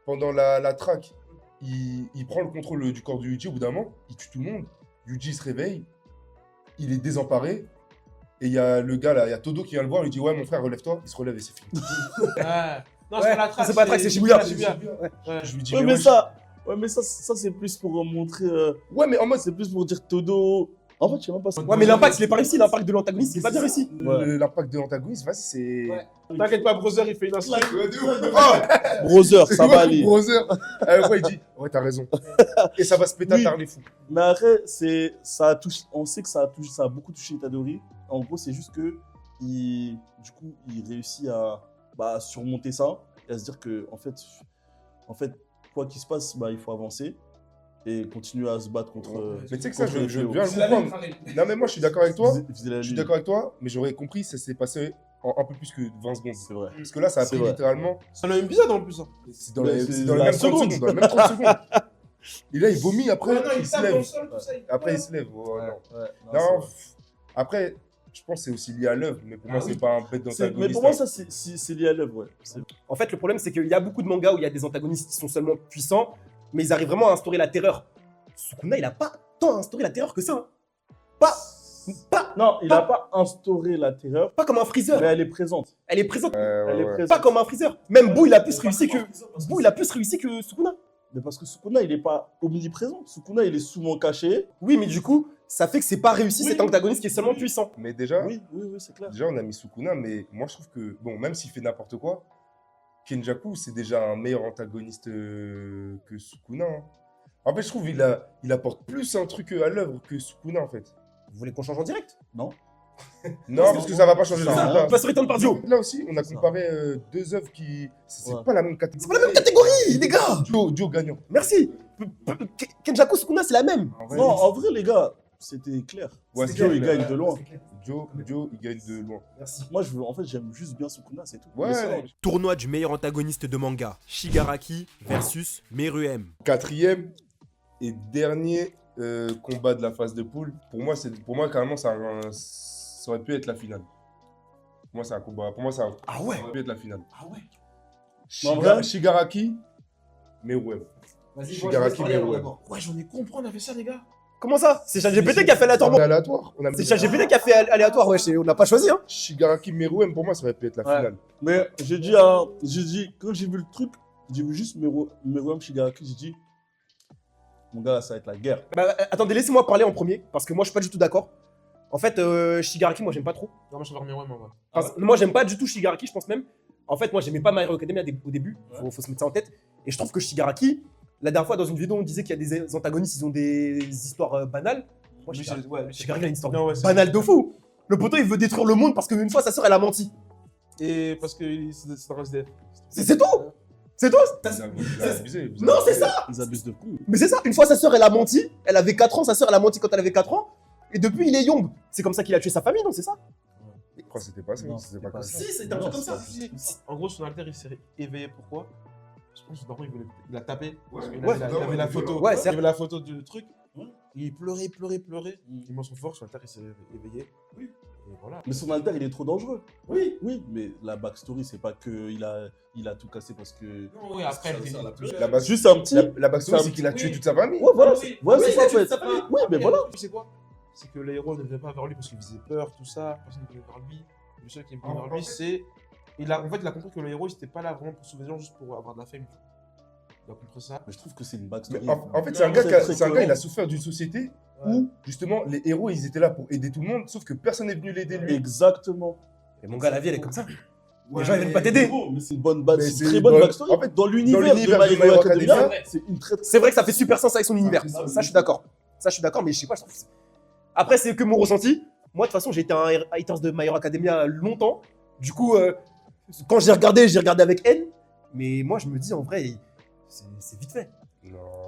pendant la traque, il prend le contrôle du corps de Yuji, au bout d'un moment, il tue tout le monde. Yuji se réveille, il est désemparé. Et il y a le gars là, il y a Todo qui vient le voir, il lui dit ouais mon frère relève-toi, il se relève et c'est fini. Ouais. Non, Ouais, c'est pas la trace. c'est pas la trace, c'est Shibuya. Ouais. Je lui dis Ouais, mais wesh. ça, c'est plus pour montrer. Ouais mais en mode C'est plus pour dire Todo. En fait, je sais même pas si. Ouais, mais l'impact, il est pas réussi. L'impact de l'antagoniste, il est pas bien réussi. Ouais. l'impact de l'antagoniste, vas-y c'est. Ouais. T'inquiète pas, Brother, il fait une instru. Brother, ça va aller. Brother. Ouais, il dit ouais t'as raison. Et ça va se péter à Oui. tard les fous. Mais après, ça a touché, on sait que ça a beaucoup touché Itadori. En gros, c'est juste que il réussit à surmonter ça et à se dire que en fait, quoi qu'il se passe, il faut avancer et continuer à se battre contre. Mais tu sais que ça, contre le je fléau. viens le comprendre. Non mais moi je suis d'accord avec toi. Viser la Je suis ligne. d'accord avec toi, mais j'aurais compris ça s'est passé en un peu plus que 20 secondes. C'est vrai. Parce que là, ça a C'est pris vrai. littéralement. C'est le même épisode en plus. Hein. C'est dans Mais les, c'est c'est dans les la mêmes 30 seconde. secondes. Dans les mêmes 30 secondes. Et là, il vomit après, il se lève. sol, tout ça. Après, il se lève. Oh, non. Ouais, Non, c'est vrai. après, je pense que c'est aussi lié à l'œuvre, mais pour moi, c'est pas un bête d'antagoniste. Mais pour moi, ça, c'est lié à l'œuvre, ouais. En fait, le problème, c'est qu'il y a beaucoup de mangas où il y a des antagonistes qui sont seulement puissants, mais ils arrivent vraiment à instaurer la terreur. Sukuna, il a pas tant instauré la terreur que ça. Hein. Non, il n'a pas instauré la terreur, Pas comme un Freezer. mais elle est présente. Elle est présente. Elle est ouais. présente. Pas comme un Freezer. Même Boo, il a plus réussi que Sukuna. Mais parce que Sukuna, il n'est pas omniprésent. Sukuna, il est souvent caché. Oui, mais du coup, ça fait que c'est pas réussi cet antagoniste qui est seulement puissant. Mais déjà, Oui, c'est clair. déjà, on a mis Sukuna, mais moi, je trouve que, bon, même s'il fait n'importe quoi, Kenjaku, c'est déjà un meilleur antagoniste que Sukuna. Hein. En fait, je trouve qu'il apporte plus un truc à l'œuvre que Sukuna, en fait. Vous voulez qu'on change en direct? Non. Non, parce que ça va pas changer le Ça, résultat. Pas sur Ethan Pardio. Là aussi, on a Ça. comparé deux œuvres qui. C'est Ouais. pas la même catégorie. C'est pas la même catégorie, les gars. Duo gagnant. Merci. Kenjaku Sukuna, c'est la même. En vrai, Non, en vrai, les gars, c'était clair. Ouais, Joe, c'était il clair. gagne de loin. Joe, il gagne de loin. Merci. Moi, en fait, j'aime juste bien Sukuna, c'est tout. Ouais. Mais ça, Tournoi du meilleur antagoniste de manga. Shigaraki versus Meruem. Quatrième et dernier combat de la phase de poule. Pour moi carrément, ça aurait pu être la finale. Pour moi, c'est un combat. Pour moi, ça Ah ouais. aurait pu être la finale. Ah ouais. En vrai Shigaraki, Meruem. Vas-y, Shigaraki, Meruem. Ouais, j'en ai compris, on a fait ça, les gars. Comment ça? C'est ChatGPT qui a fait aléatoirement. C'est aléatoire. On a C'est ChatGPT qui a fait aléatoire, ouais. On n'a pas choisi, hein. Shigaraki, Meruem, pour moi, ça aurait pu être la Ouais. finale. Mais j'ai dit, quand j'ai vu le truc, j'ai vu juste Meruem Shigaraki, j'ai dit, mon gars, ça va être la guerre. Bah, attendez, laissez-moi parler en premier, parce que moi, je suis pas du tout d'accord. En fait, Shigaraki, moi, j'aime pas trop. Non, moi, je préfère Meruem, moi. Moi, j'aime pas du tout Shigaraki, je pense même. En fait, moi, j'aimais pas My Hero Academia au début. Faut se mettre ça en tête. Et je trouve que Shigaraki, la dernière fois, dans une vidéo, on disait qu'il y a des antagonistes, ils ont des histoires banales. Moi, Shigaraki a une histoire Non, ouais, c'est- banale de fou. Le poteau, il veut détruire le monde parce qu'une fois, sa sœur, elle a menti. Et parce que c'est un SDF. C'est tout. C'est tout. Il a abusé. Non, c'est ça. Ils abusent de fou. Mais c'est ça. Une fois, sa sœur, elle a menti. Elle avait 4 ans. Sa sœur, elle a menti quand elle avait 4 ans. Et depuis, il est Yomb. C'est comme ça qu'il a tué sa famille, non? C'est ça? Je crois que c'était pas ça. Non, C'était pas comme ça. Si, c'est un truc comme ça. En gros, son alter, il s'est éveillé. Pourquoi? Je pense que d'abord, il a tapé. Parce qu'il Ouais, avait, il avait la photo. Ouais, il avait la photo du truc. Ouais. Il pleurait. Mm. Il m'en sont fort, son alter, il s'est éveillé. Oui. Et voilà. Mais son alter, il est trop dangereux. Oui. Oui, mais la backstory, c'est pas qu'il a tout cassé parce que. Non, oui, après, il était La base- Juste un petit. La backstory, c'est c'est un qu'il a petit- tué oui. toute sa famille. Ouais, voilà. Oui. Ouais, Oui, c'est il ça, a en tué fait. sa famille. Ouais, mais voilà. Tu sais quoi? C'est que le héros ne venait pas vers lui parce qu'il faisait peur, tout ça. Personne ne venait vers lui. Le seul qui est venu vers lui, c'est. En fait, il a compris que le héros, il n'était pas là vraiment pour sauver les gens, juste pour avoir de la fame. Il a compris ça. Mais je trouve que c'est une Mais backstory. en fait, c'est un gars, Très, très il a cohérente. souffert d'une société où, justement, les héros, ils étaient là pour aider tout le monde, sauf que personne n'est venu l'aider lui. Exactement. Et mon gars, la vie, elle est comme ça. Ouais, Les gens, ils viennent mais- pas t'aider. Mais c'est une bonne Mais c'est c'est une très une bonne bonne- backstory. en fait, dans l'univers de l'univers My Hero Academia, c'est une très. C'est vrai que ça fait super sens avec son univers. Ça, je suis d'accord. Ça, je suis d'accord, mais je sais pas. Après, c'est que mon ressenti. Moi, de toute façon, j'ai été un haters de My Hero Academia longtemps. Du coup, quand j'ai regardé avec haine. Mais moi, je me dis, en vrai, c'est vite fait.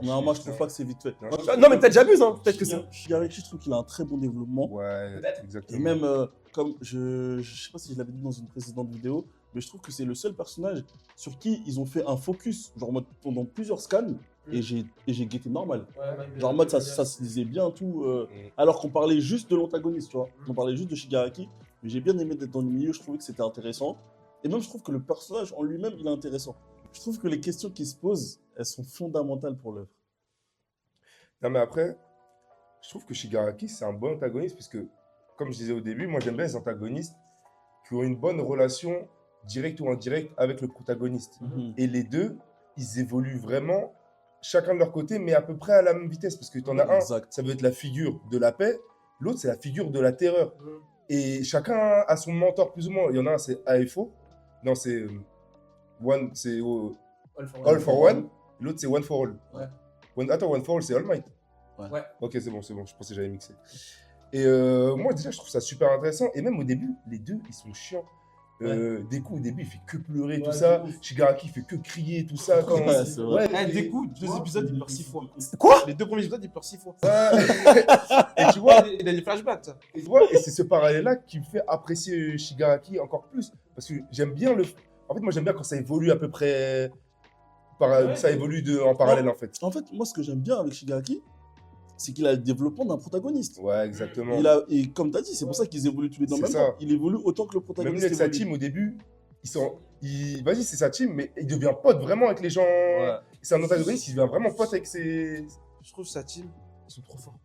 Non, moi je trouve pas que c'est vite fait. Non, Moi, Non, mais peut-être j'abuse, hein. Peut-être que c'est. Shigaraki, je trouve qu'il a un très bon développement. Ouais, Peut-être. exactement. Et même, comme je sais pas si je l'avais dit dans une précédente vidéo, mais je trouve que c'est le seul personnage sur qui ils ont fait un focus, genre en mode, pendant plusieurs scans, et j'ai guetté normal. Genre en mode, ça se disait bien tout, alors qu'on parlait juste de l'antagoniste, tu vois. On parlait juste de Shigaraki, mais j'ai bien aimé d'être dans le milieu, je trouvais que c'était intéressant. Et même, je trouve que le personnage en lui-même, il est intéressant. Je trouve que les questions qui se posent, elles sont fondamentales pour l'œuvre. Non, mais après, je trouve que Shigaraki, c'est un bon antagoniste, parce que, comme je disais au début, moi j'aime bien les antagonistes qui ont une bonne relation directe ou indirecte avec le protagoniste. Et les deux, ils évoluent vraiment, chacun de leur côté, mais à peu près à la même vitesse, parce que tu en as un, Exact. ça veut être la figure de la paix, l'autre, c'est la figure de la terreur. Et chacun a son mentor plus ou moins. Il y en a un, c'est AFO. Non, c'est All for One. L'autre, c'est One for All. Ouais. Attends, One for All, c'est All Might. Ouais. Ok, c'est bon. Je pensais que j'avais mixé. Et moi, déjà, je trouve ça super intéressant. Et même au début, les deux, ils sont chiants. Deku, au début, il fait que pleurer, tout ça. Shigaraki, il fait que crier, tout ça. Quand... Ouais, c'est vrai. Eh, des coups, 2 épisodes, il pleure 6 fois. Quoi? Les 2 premiers épisodes, il pleure 6 fois. Et tu vois, Il a des flashbacks, ça. et c'est ce parallèle-là qui me fait apprécier Shigaraki encore plus. Parce que j'aime bien le. En fait, moi, j'aime bien quand ça évolue à peu près. Ça évolue en parallèle, en fait. En fait, moi, ce que j'aime bien avec Shigaraki, c'est qu'il a le développement d'un protagoniste. Ouais, exactement. Et comme tu as dit, c'est pour ça qu'ils évoluent tous les deux en C'est même ça. temps. Il évolue autant que le Même protagoniste lui, avec sa évolue. team, au début, vas-y, c'est sa team, mais il devient pote vraiment avec les gens. Ouais. C'est un antagoniste, il devient vraiment pote avec ses. Je trouve sa team, ils sont trop forts.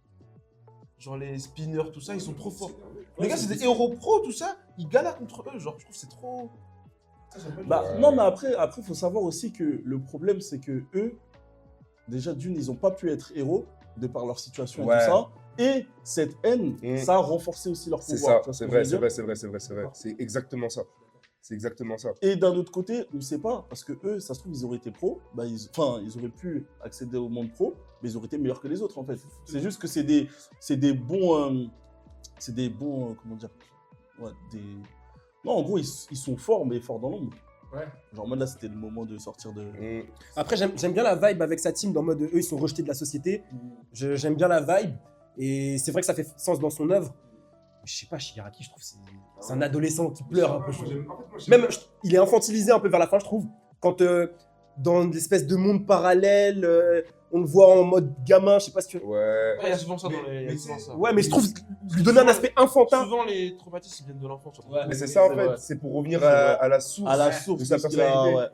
Genre les spinners, tout ça, ils sont trop forts. Les gars, c'est des héros pro, tout ça, ils galèrent contre eux. Genre, je trouve que c'est trop. Non, mais après, faut savoir aussi que le problème, c'est que eux, déjà d'une, ils n'ont pas pu être héros de par leur situation Ouais. et tout ça. Et cette haine, Mm. ça a renforcé aussi leur C'est pouvoir. ça, Tu vois ce c'est que vrai, je c'est veux dire vrai, c'est vrai. C'est exactement ça. C'est exactement ça. Et d'un autre côté, on ne sait pas, parce que eux, ça se trouve, ils auraient été pros, bah, ils auraient pu accéder au monde pro, mais ils auraient été meilleurs que les autres, en fait. C'est juste que c'est des bons c'est des bons, comment dire, ouais, des... Non, en gros, ils sont forts, mais forts dans l'ombre. Ouais. Genre, moi, là, c'était le moment de sortir de... Après, j'aime bien la vibe avec sa team, dans le mode eux, ils sont rejetés de la société. J'aime bien la vibe. Et c'est vrai que ça fait sens dans son œuvre. Mais je sais pas, Shigaraki, je trouve c'est un adolescent qui pleure un peu. Même, il est infantilisé un peu vers la fin, je trouve. Quand dans l'espèce de monde parallèle, on le voit en mode gamin, je sais pas si tu... Ouais. Il y a souvent ça dans les. il y a souvent ça. Ouais, mais je trouve lui donner un aspect enfantin. Souvent, les traumatismes viennent de l'enfance. surtout. Ouais. Mais c'est ça en C'est fait, vrai. c'est pour revenir C'est vrai. à la source À la source de sa de ce qu'il a, personnalité. ouais.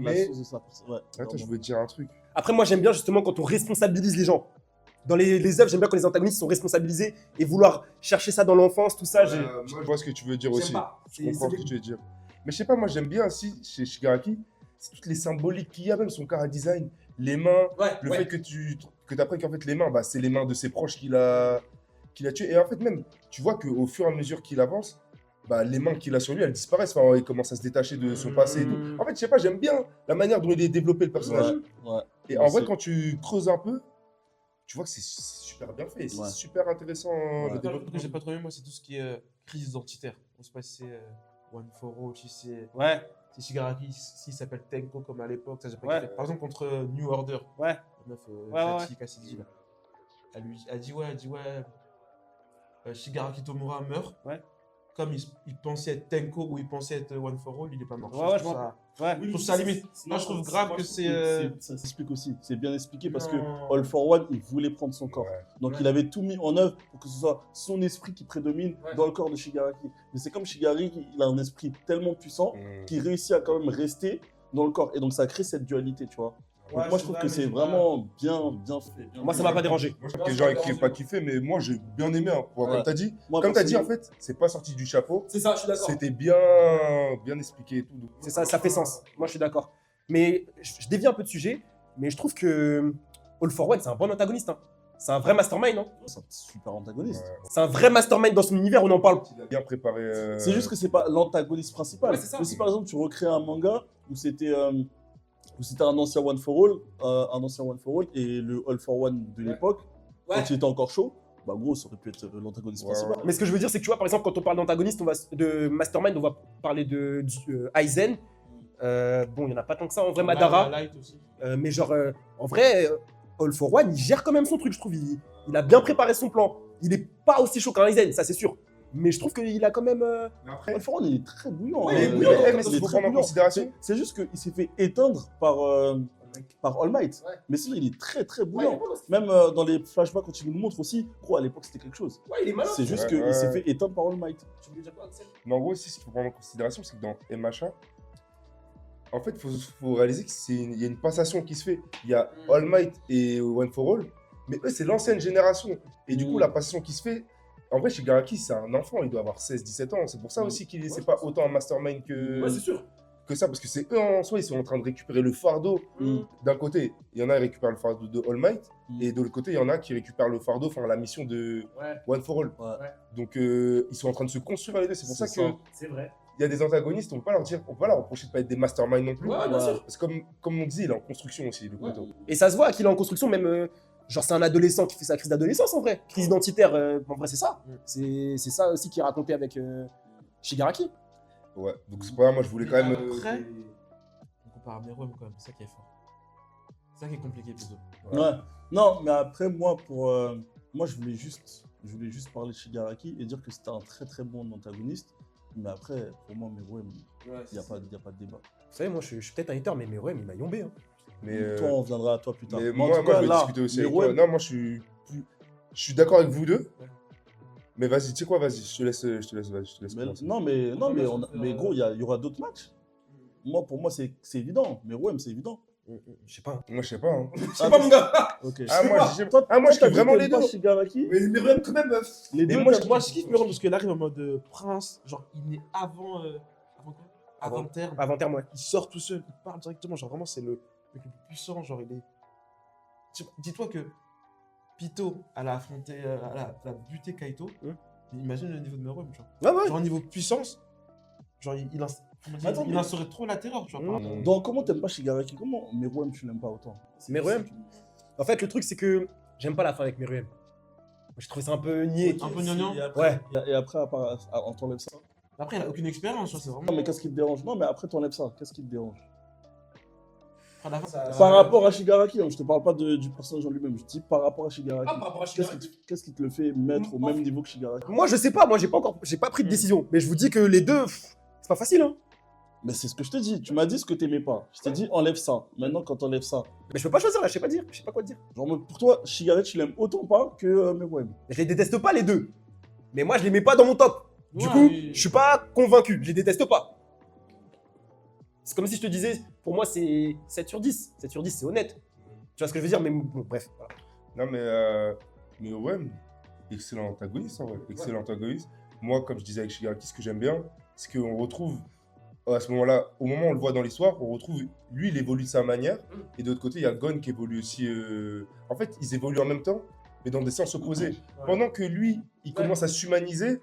La Mais source de sa personnalité. Ouais. attends, je veux te dire un truc. Après, moi, j'aime bien justement quand on responsabilise les gens. Dans les œuvres, j'aime bien quand les antagonistes sont responsabilisés et vouloir chercher ça dans l'enfance, tout ça. Moi, je vois ce que tu veux dire j'aime aussi. pas. Je comprends ce que tu veux dire. Mais je sais pas, moi j'aime bien aussi chez Shigaraki, c'est toutes les symboliques qu'il y a, même son cara design, les mains, le fait que tu apprennes qu'en fait les mains, bah, c'est les mains de ses proches qu'il a tués. Et en fait, même, tu vois qu'au fur et à mesure qu'il avance, bah, les mains qu'il a sur lui, elles disparaissent. Enfin, il commence à se détacher de son passé et tout. En fait, je sais pas, j'aime bien la manière dont il est développé le personnage. Ouais. Et en vrai, quand tu creuses un peu, tu vois que c'est super bien fait. C'est Ouais. super intéressant. Ouais. le Le développement. truc que j'ai pas trop aimé, moi, c'est tout ce qui est crise identitaire. On se passe, c'est One for All, si c'est. Ouais, Si Shigaraki, s'il s'appelle Tenko comme à l'époque, ça j'ai pas Ouais. kiffé. Par exemple, contre New Order, ouais. la meuf Ouais, Chachi Cassidy, là. Elle dit ouais, Shigaraki Tomura meurt. Ouais. Comme il pensait être Tenko ou il pensait être One for All, il est pas mort. Ouais, Je trouve ça- Ouais. je trouve ça limite. Moi, je trouve grave que c'est. Ça s'explique aussi. C'est bien expliqué parce que Non. All for One, il voulait prendre son corps. Ouais. Donc Ouais. il avait tout mis en œuvre pour que ce soit son esprit qui prédomine Ouais. dans le corps de Shigaraki. Mais c'est comme Shigaraki, il a un esprit tellement puissant qui réussit à quand même rester dans le corps. Et donc ça crée cette dualité, tu vois. Donc Ouais, moi c'est je trouve vrai, que mais c'est c'est pas- vraiment bien fait. Moi, ça m'a pas dérangé. Moi, je sais que les gens qui n'ont pas kiffé, mais moi, j'ai bien aimé. Hein. Ouais. Comme tu as dit, Moi, en personnellement- fait, c'est pas sorti du chapeau. C'est ça, je suis d'accord. C'était bien expliqué et tout. Donc, C'est ça, ça fait sens. Moi, je suis d'accord. Mais je dévie un peu de sujet, mais je trouve que All for One, c'est un bon antagoniste. Hein. C'est un vrai mastermind. Hein. C'est un super antagoniste. ouais. C'est un vrai mastermind dans son univers, on en parle. Il a bien préparé. C'est juste que c'est pas l'antagoniste principal. Ouais, c'est ça. Mais si par exemple tu recrées un manga où c'était un ancien One for All, et le All for One de l'époque, Ouais. quand il était encore chaud, bah gros, ça aurait pu être l'antagoniste Ouais, principal. Mais ce que je veux dire, c'est que tu vois, par exemple, quand on parle d'antagoniste, de mastermind, on va parler de Aizen. Bon, il n'y en a pas tant que ça en vrai, Madara. Light aussi. Mais genre, en vrai, All for One, il gère quand même son truc, je trouve. Il a bien préparé son plan. Il est pas aussi chaud qu'un Aizen, ça c'est sûr. Mais je trouve qu'il a quand même. Mais après, All for One, il est très bouillant. Ouais, hein. il est bouillant, Il est mais très il faut prendre en bouillant. considération. C'est juste qu'il s'est fait éteindre par All Might. Ouais. Mais sinon, il est très bouillant. Même dans les flashbacks, quand il nous le montre aussi, gros, à l'époque, c'était quelque chose. Ouais, il est malin. C'est juste Ouais, qu'il ouais. s'est fait éteindre par All Might. Tu veux dire quoi, Axel? mais en gros, aussi, ce qu'il faut prendre en considération, c'est que dans MHA, en fait, il faut réaliser qu'il y a une passation qui se fait. Il y a All Might et One for All, mais eux, c'est l'ancienne génération. Et du coup, la passation qui se fait, en vrai, Shigaraki, c'est un enfant, il doit avoir 16-17 ans. C'est pour ça aussi qu'il c'est pas autant un mastermind Ouais, c'est sûr. que ça, parce que c'est eux en soi, ils sont en train de récupérer le fardeau. D'un côté, il y en a qui récupèrent le fardeau de All Might, et de l'autre côté, il y en a qui récupèrent le fardeau, enfin la mission de Ouais, One for All. Ouais. Donc, ils sont en train de se construire les deux. C'est pour ça C'est que ça. c'est vrai. il y a des antagonistes, on peut pas leur dire, on peut pas leur reprocher de pas être des masterminds non plus. Ouais, bien sûr. Parce que comme on disait, il est en construction aussi, le couteau. Et ça se voit qu'il est en construction, même. Genre, c'est un adolescent qui fait sa crise d'adolescence en vrai. Crise identitaire, en vrai, c'est ça. C'est ça aussi qui est raconté avec Shigaraki. Ouais, donc c'est pas moi, je voulais quand même. Après, on compare à Meruem quand même, c'est ça qui est fort. C'est ça qui est compliqué plutôt. Ouais. Non, mais après, moi, moi je voulais juste parler de Shigaraki et dire que c'était un très bon antagoniste. Mais après, pour moi, Meruem, il n'y a pas de débat. Vous savez, moi, je suis peut-être un hater, mais Meruem, il m'a yombé. Hein. Mais, Toi, on viendra à toi plus tard. mais en moi, tout cas, je vais là, discuter aussi avec toi. Meruem, Non, moi, je suis d'accord avec vous deux. Ouais. Mais vas-y, tu sais quoi, vas-y, je te laisse mais- commencer. non, mais Ouais, mais gros, il y aura d'autres matchs. Pour moi, c'est évident. Meruem, c'est évident. Je sais pas. Moi, je sais pas. Hein. Je sais pas, mon gars. Ok. Ah, moi, je sais Toi, Ah, moi, je t'as kiffe dit vraiment que les t'aimes deux. pas Shigaraki. Mais Meruem, quand même. Les Et deux, moi, t'as- moi, je kiffe Meruem parce qu'il arrive en mode prince. Genre, il est avant. Avant quoi Avant terme. Avant-terme, ouais. Il sort tout seul, il parle directement. Genre, vraiment, c'est le mec le plus puissant. Genre, il est. Dis-toi que Pito, elle a affronté. Elle a buté Kaito. Mais imagine le niveau de Meruem, genre. Ouais, ouais. Genre, niveau puissance, genre, comment dire, Attends, il mais- instaurait trop la terreur, tu vois. par rapport- Donc, comment t'aimes pas Shigaraki? Comment Meruem, tu l'aimes pas autant? Meruem En fait, le truc, c'est que j'aime pas la fin avec Meruem. J'ai trouvé ça un peu niais. Un peu gnangnan. Ouais. Et après, on t'enlève ça. Après, il a aucune expérience, c'est vraiment. Non, mais qu'est-ce qui te dérange? Non, mais après, t'enlèves ça. Qu'est-ce qui te dérange? Après, à la fin, Par rapport à Shigaraki, hein, je te parle pas du personnage en lui-même, je dis par rapport à Shigaraki. Ah, par rapport à Shigaraki. Qu'est-ce qui te le fait mettre au même niveau que Shigaraki? Moi, je sais pas. Moi, j'ai pas pris de décision. Mais je vous dis que les deux, c'est pas facile, hein. Mais c'est ce que je te dis. Tu m'as dit ce que t'aimais pas. Je t'ai dit enlève ça. Maintenant, quand t'enlèves ça, Mais je peux pas choisir là. Je sais pas dire. Je sais pas quoi dire. genre pour toi, Shigaraki, tu l'aimes autant pas que Meruem. Je les déteste pas les deux. Mais moi, je les mets pas dans mon top. Du Ouais, coup, oui. je suis pas convaincu. Je les déteste pas. C'est comme si je te disais, pour moi, c'est 7 sur 10. 7 sur 10, c'est honnête. Tu vois ce que je veux dire? Mais bon, bref. Voilà. Non, mais ouais, excellent antagoniste en vrai. Excellent antagoniste. Moi, comme je disais avec Shigaraki, ce que j'aime bien, c'est qu'on retrouve à ce moment-là, au moment où on le voit dans l'histoire, on retrouve lui, il évolue de sa manière. Et de l'autre côté, il y a Gon qui évolue aussi. En fait, ils évoluent en même temps, mais dans des sens opposés. Pendant que lui, il commence à s'humaniser,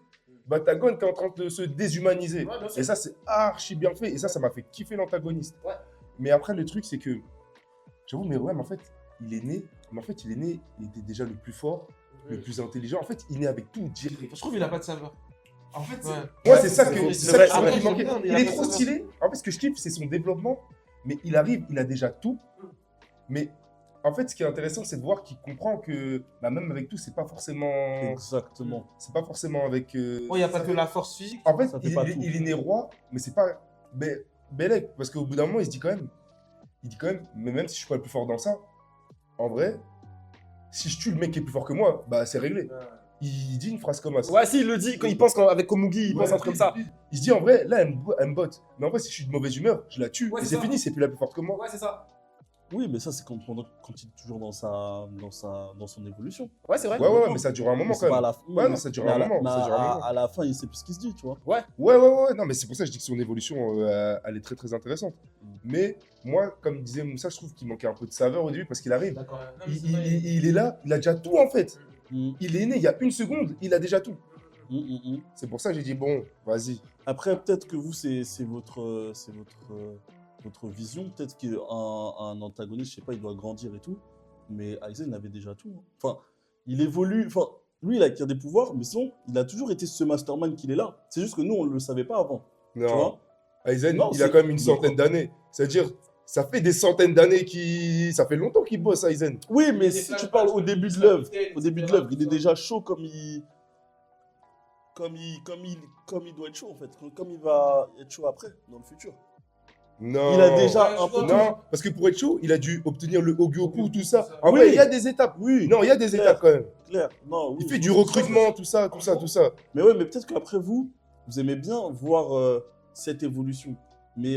bah, t'as Gon qui est en train de se déshumaniser. Et ça, c'est archi bien fait. Et ça m'a fait kiffer l'antagoniste. Ouais. Mais après, le truc, c'est que, j'avoue, mais ouais, mais en fait, il est né, il était déjà le plus fort, le plus intelligent. En fait, il est né avec tout direct. Je trouve qu'il a pas de saveur. En fait, Ouais. moi, c'est ça c'est que vrai, c'est c'est vrai, ça c'est qui vrai. me manquait. Bien, mais Il il a est pas trop de stylé. En fait, ce que je kiffe, c'est son développement. Mais il arrive, il a déjà tout. Mais en fait, ce qui est intéressant, c'est de voir qu'il comprend que bah, même avec tout, c'est pas forcément. Exactement. C'est pas forcément avec. Oh, il n'y a pas que la force physique. En fait, Ça fait pas tout. il est né roi, mais c'est pas. Bellec, parce qu'au bout d'un moment, il dit quand même, mais même si je suis pas le plus fort dans ça, en vrai, si je tue le mec qui est plus fort que moi, bah c'est réglé. Il dit une phrase comme ça. Ouais, si, il le dit. Quand il pense qu'avec Komugi, il pense un truc comme ça. Il se dit en vrai, là, elle me botte. Mais en vrai, si je suis de mauvaise humeur, je la tue. Ouais, et c'est c'est ça. fini, c'est plus la plus forte que moi. Ouais, c'est ça. Oui, mais ça, c'est quand il est toujours dans son évolution. Ouais, c'est vrai. Ouais, mais ça dure un moment Mais quand c'est pas à même. la fin. Ouais, non, ça dure un moment. Mais Ça dure un moment. à la fin, il sait plus ce qu'il se dit, tu vois. Ouais, non, mais c'est pour ça que je dis que son évolution, elle est très très intéressante. Mais moi, comme disait Moussa, je trouve qu'il manquait un peu de saveur au début parce qu'il arrive. D'accord. Il est là, il a déjà tout en fait. Il est né il y a une seconde, il a déjà tout. C'est pour ça que j'ai dit, bon, vas-y. Après, peut-être que vous, c'est votre vision. Peut-être qu'un antagoniste, je sais pas, il doit grandir et tout. Mais Aizen avait déjà tout. Hein. Enfin, il évolue. Enfin, lui, il acquiert des pouvoirs, mais sinon, il a toujours été ce mastermind qu'il est là. C'est juste que nous, on ne le savait pas avant. Tu Non, vois. Aizen, Non, il a c'est- quand même une centaine d'années. C'est-à-dire, ça fait des centaines d'années ça fait longtemps qu'il bosse, Aizen. Oui, mais si tu parles au début de l'œuvre, il est déjà chaud comme il doit être chaud en fait, comme il va être chaud après, dans le futur. Non. Il a déjà un peu tout. Non, parce que pour être chaud, il a dû obtenir le Hogyoku, tout ça. ça. En Oui. vrai, il y a des étapes. Oui, Non, il y a des Claire. étapes quand même. clair. Non, oui, Il fait je du pense que recrutement, tout ça. Mais ouais, mais peut-être qu'après vous aimez bien voir cette évolution. Mais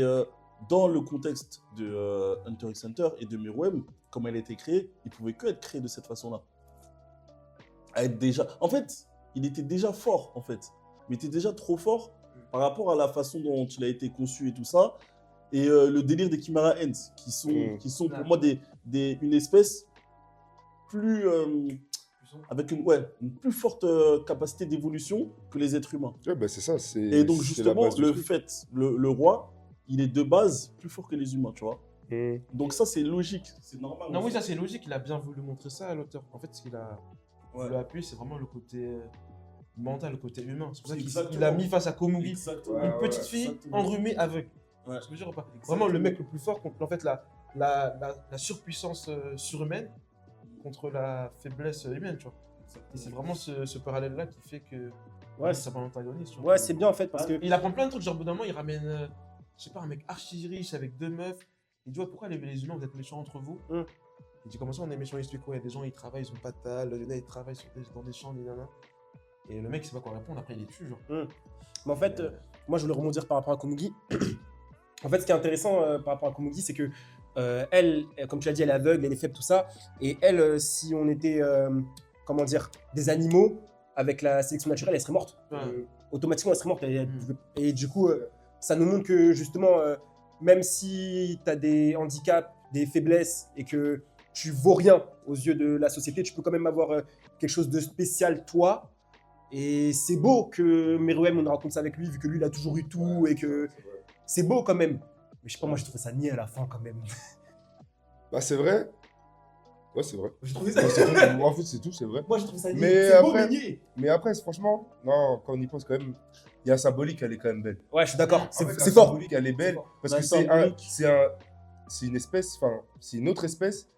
dans le contexte de Hunter x Hunter et de Meruem, comme elle a été créée, il pouvait que être créé de cette façon-là. À être déjà... En fait, il était déjà fort, en fait. Mais il était déjà trop fort par rapport à la façon dont il a été conçu et tout ça. Et le délire des Chimera Ants, qui sont pour moi une espèce plus... avec une plus forte capacité d'évolution que les êtres humains. Ouais, bah, c'est ça. Et donc c'est la justement, base du le truc. fait, le roi, il est de base plus fort que les humains, tu vois. Donc ça, c'est logique, c'est normal. Non, en oui, fait. ça c'est logique. Il a bien voulu montrer ça à l'auteur. En fait, ce qu'il a voulu appuyer, c'est vraiment le côté mental, le côté humain. C'est pour ça qu'il Exactement. il a mis face à Komugi Exactement. Ouais, une petite fille exactement. enrhumée aveugle. Ouais. Tu veux dire ou pas? Vraiment le mec le plus fort contre en fait la surpuissance surhumaine contre la faiblesse humaine, tu vois. Et c'est vraiment ce parallèle-là qui fait que Ouais, c'est pas un antagoniste. tu vois. Ouais, c'est bien en fait parce que. Il apprend plein de trucs, genre au bout d'un moment, il ramène, je sais pas, un mec archi riche avec 2 meufs. Il dit, ouais, pourquoi les humains, vous êtes méchants entre vous? Il dit, comment ça, on est méchants, il explique quoi? Il y a des gens, ils travaillent, ils ont pas de tal, il y en a, ils travaillent dans des champs, nanana. Et le mec, il sait pas quoi répondre, après, il les tue, genre. Mais en fait, moi, je voulais rebondir par rapport à Komugi. En fait, ce qui est intéressant par rapport à Komugi, c'est que elle, comme tu l'as dit, elle est aveugle, elle est faible, tout ça. Et elle, si on était, comment dire, des animaux, avec la sélection naturelle, elle serait morte. Ouais. Automatiquement, elle serait morte. Et du coup, ça nous montre que justement, même si tu as des handicaps, des faiblesses, et que tu vaux rien aux yeux de la société, tu peux quand même avoir quelque chose de spécial, toi. Et c'est beau que Meruem, on raconte ça avec lui, vu que lui, il a toujours eu tout, et que c'est beau quand même. Mais je sais pas, moi, je trouve ça niais à la fin quand même. Bah, c'est vrai. Ouais, c'est vrai. J'ai trouvé ça. Ouais, c'est tout. En fait, c'est tout, c'est vrai. Moi, je trouve ça niais. Mais C'est beau, après- mais niais. Mais après, franchement, non, quand on y pense quand même, il y a la symbolique, elle est quand même belle. Ouais, je suis d'accord. En C'est fait, c'est la fort. symbolique, elle est belle parce La que symbolique. c'est une espèce, enfin, c'est une autre espèce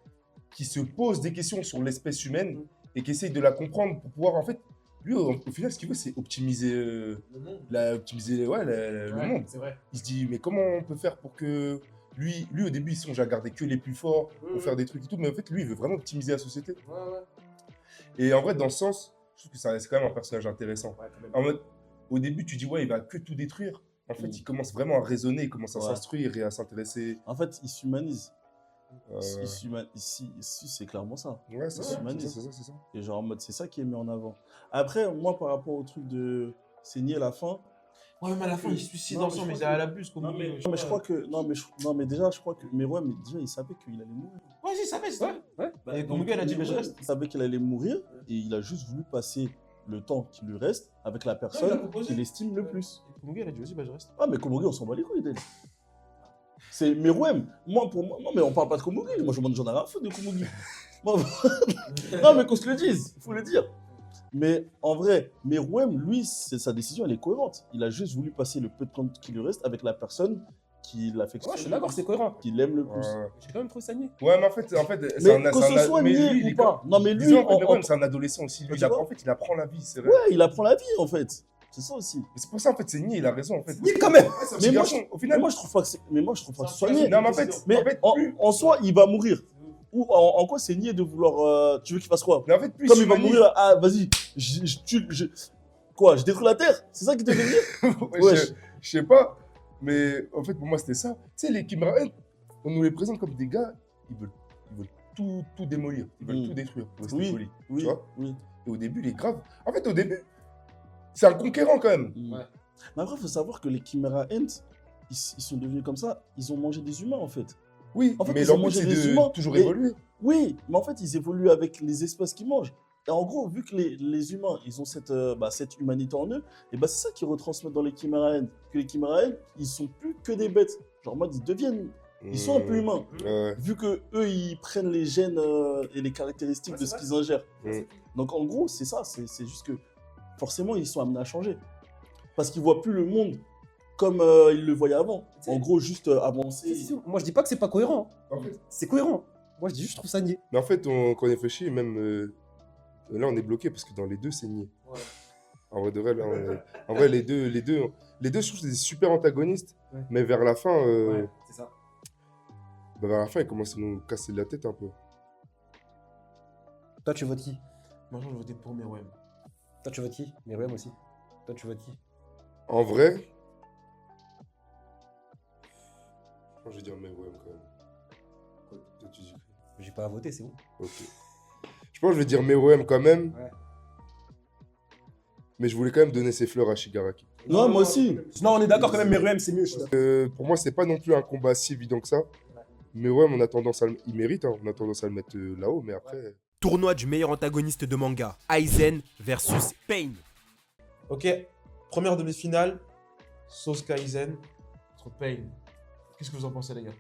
qui se pose des questions sur l'espèce humaine et qui essaye de la comprendre pour pouvoir, en fait, lui, au final, ce qu'il veut, c'est optimiser, le monde. C'est vrai. Il se dit, mais comment on peut faire pour que lui au début, il songe à garder que les plus forts pour faire des trucs et tout, mais en fait, lui, il veut vraiment optimiser la société. Et en vrai, dans ce sens, je trouve que c'est quand même un personnage intéressant. Ouais, quand même. En mode, au début, tu dis, ouais, il va que tout détruire. En fait, il commence vraiment à raisonner, il commence à Ouais. s'instruire et à s'intéresser. En fait, il s'humanise. euh, Ici, c'est clairement ça. Ouais, c'est Ouais, ça, humaniste. c'est ça. Et genre en mode, c'est ça qui est mis en avant. Après, moi, par rapport au truc de saigner à la fin. Ouais, même à la fin, il se suicide Non, ensemble, mais mais je à l'abus. Non, mais je crois que. Non, mais déjà, je crois que. Mais ouais, mais déjà, il savait qu'il allait mourir. Ouais, si, ça fait, c'est Ouais, ouais. Et donc, Komugi, elle a dit, mais je reste. Il savait qu'il allait mourir et il a juste voulu passer le temps qui lui reste avec la il a personne proposé. qu'il estime le plus. Komugi, elle a dit, vas-y, bah, je reste. Ah, mais Komugi, on s'en bat les couilles d'elle. C'est Merouem. Moi, pour moi, non, mais on parle pas de Komugi. Moi, j'en ai rien à foutre de Komugi. Moi, non, mais qu'on se le dise, il faut le dire. Mais en vrai, Merouem, lui, sa décision, elle est cohérente. Il a juste voulu passer le peu de temps qui lui reste avec la personne qui l'affectionne. Ouais, je suis d'accord, c'est cohérent. Qui l'aime le plus. J'ai quand même trouvé ça niais. Ouais, mais en fait, c'est Mais que ce soit mais niais lui, il ou est pas. Non, mais lui, disons, en fait, en- Merouem, c'est un adolescent aussi. Lui, Tu vois en fait, il apprend la vie, c'est vrai. ouais, il apprend la vie, en fait. C'est ça aussi. Mais c'est pour ça, en fait, c'est niais, il a raison, en fait. Niais quand même. Ouais, c'est un Mais petit moi, garçon. Au Mais final, moi, je trouve pas que c'est. Mais moi, je trouve pas que ce soit C'est un niais. non, mais en fait, Mais plus- en soi, il va mourir. Ou en quoi c'est niais de vouloir. Tu veux qu'il fasse quoi? mais en fait, plus Comme il va s'humanise- mourir, ah, vas-y, quoi, je détruis la terre? C'est ça qui te fait dire? Ouais, Wesh. je sais pas, mais en fait, pour moi, c'était ça. Tu sais, les Kimraen, on nous les présente comme des gars, ils veulent tout démolir, ils veulent tout détruire pour rester Oui, polis. oui, Tu vois oui. Et au début, il est grave. En fait, au début, c'est un conquérant quand même. Mm. Ouais. Mais après, il faut savoir que les Chimera Ant, ils sont devenus comme ça, ils ont mangé des humains en fait. Oui, En fait, mais ils ont leur but, mangé c'est des de humains, toujours et- évoluer. Oui, mais en fait, ils évoluent avec les espèces qu'ils mangent. Et en gros, vu que les humains, ils ont cette humanité en eux, et bah, c'est ça qu'ils retransmettent dans les Chimera Ant. Que les Chimera Ant, ils sont plus que des bêtes. Genre, en mode, ils sont un peu humains. Ouais. Vu que eux, ils prennent les gènes et les caractéristiques de ce qu'ils ingèrent. Mm. Donc, en gros, c'est ça. C'est juste que forcément, ils sont amenés à changer. Parce qu'ils voient plus le monde comme ils le voyaient avant. En gros, juste avancer. Moi, je dis pas que c'est pas cohérent. En fait, C'est cohérent. Moi, je dis juste, je trouve ça niais. mais en fait, quand on réfléchit, même là, on est bloqué parce que dans les deux, c'est niais. Ouais. En vrai, de vrai, là, en vrai, les deux, je trouve que c'est des super antagonistes, Ouais. mais vers la fin, c'est ça. vers la fin, ils commencent à nous casser la tête un peu. Toi, tu votes qui? Moi, je votais pour Merouem. Toi, tu votes qui? Merouem aussi. Toi, tu votes qui? En vrai, je vais dire Merouem quand même. Toi, tu dis quoi? J'ai pas à voter, c'est bon. Ok. Je pense que je vais dire Merouem quand même. Ouais. Mais je voulais quand même donner ses fleurs à Shigaraki. Non, moi aussi. Non, on est d'accord quand même, Merouem, c'est mieux. Je suis d'accord. Pour moi, c'est pas non plus un combat si évident que ça. Merouem, on a tendance à il mérite, hein, on a tendance à le mettre là-haut, mais après. Tournoi du meilleur antagoniste de manga. Aizen versus Pain. Ok, première demi-finale, Sauce Kaizen contre Pain. Qu'est-ce que vous en pensez, les gars?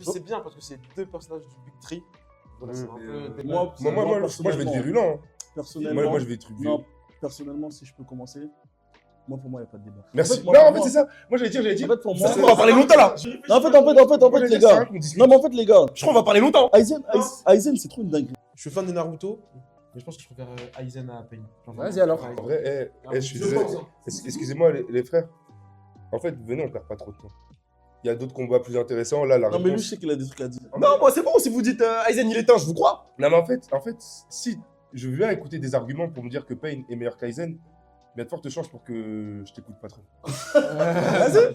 C'est bien parce que c'est deux personnages du Big Tree. Voilà, c'est un peu. Moi, Moi, je vais être virulent. Hein. personnellement, Moi, je vais être virulent. non, personnellement, si je peux commencer, moi, pour moi, il n'y a pas de débat. Merci. En fait, moi, non, pour en fait, moi- c'est ça. Moi, j'allais dire. En fait, pour moi, Ça, On va parler longtemps là. Non, en fait, les gars. Non, mais en fait, les gars, Je crois qu'on va parler longtemps. Aizen, c'est trop une dinguerie. Je suis fan de Naruto, mais je pense que je préfère Aizen à Pain. Genre, Vas-y, alors. En vrai, je suis Je désolé. pense, hein. Excusez-moi, les frères. En fait, venez, on perd pas trop de temps. Il y a d'autres combats plus intéressants. Là, la Non, mais lui, réponse. je sais qu'il a des trucs à dire. Non, moi, c'est bon. Si vous dites Aizen, il est éteint, je vous crois. Non, mais en fait, si je veux bien écouter des arguments pour me dire que Pain est meilleur qu'Aizen, il y a de fortes chances pour que je t'écoute pas trop. Vas-y.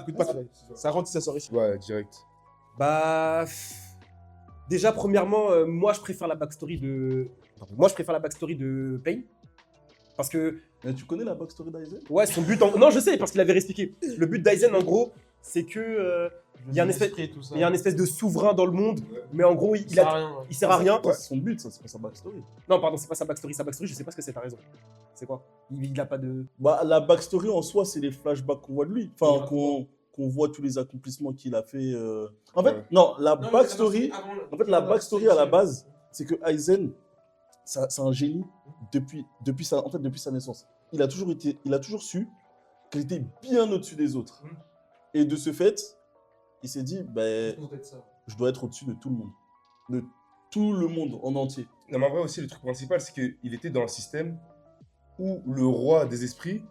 Écoute pas, ça rentre si ça sort ici. Ouais, direct. Bah. Déjà, premièrement, moi, je préfère la backstory de. Moi, je préfère la backstory de Pain. Parce que, Mais tu connais la backstory d'Aizen? ouais, son but en. Non, je sais, parce qu'il avait expliqué. Le but d'Aizen, en gros, c'est que. Il y a un espèce- Il y a un espèce de souverain dans le monde, mais en gros, il sert à rien. Ça, c'est son but, ça, c'est pas sa backstory. Non, pardon, c'est pas sa backstory. Sa backstory, je sais pas ce que c'est, t'as raison. C'est quoi? Il a pas de. Bah, la backstory en soi, c'est les flashbacks qu'on voit de lui. Enfin, qu'on qu'on voit tous les accomplissements qu'il a fait. En fait, Ouais. non, la backstory à la base, c'est que Aizen, c'est un génie depuis sa naissance. Il a toujours su qu'il était bien au-dessus des autres. Et de ce fait, il s'est dit, je dois être au-dessus de tout le monde. De tout le monde en entier. Non, mais en vrai aussi, le truc principal, c'est qu'il était dans un système où le roi des esprits,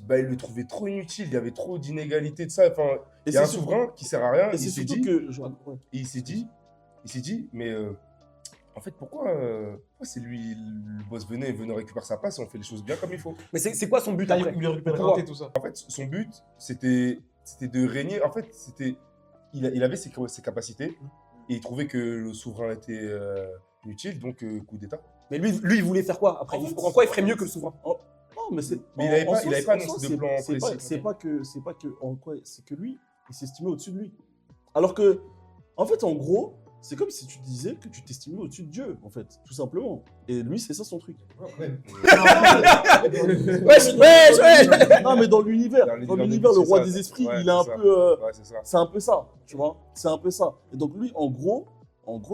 bah, il le trouvait trop inutile. Il y avait trop d'inégalités de ça. Enfin, Et il y a un c'est surtout- souverain qui sert à rien. Et c'est surtout que... ouais. Et il s'est dit, mais en fait, pourquoi c'est lui, le boss venait récupérer sa place et on fait les choses bien comme il faut. Mais c'est quoi son but Là, après? il lui récupère Pourquoi tout ça. En fait, son but, c'était de régner. En fait, il avait ses capacités et il trouvait que le souverain était inutile, donc coup d'état. Mais lui, il voulait faire quoi après? En fait, En quoi il ferait mieux que le souverain? Non, mais c'est. Mais il avait pas- soi, il avait pas en annoncé soi, de plan c'est précis. c'est pas que en quoi, c'est que lui, il s'estimait au-dessus de lui. Alors que, en fait, en gros, c'est comme si tu disais que tu t'estimais au-dessus de Dieu, en fait, tout simplement. Et lui, c'est ça son truc. Wesh. Non, mais dans l'univers, Dans le c'est roi ça. des esprits, Ouais, il est un c'est ça. peu. Ouais, c'est ça. C'est un peu ça, tu vois. C'est un peu ça. Et donc lui, en gros,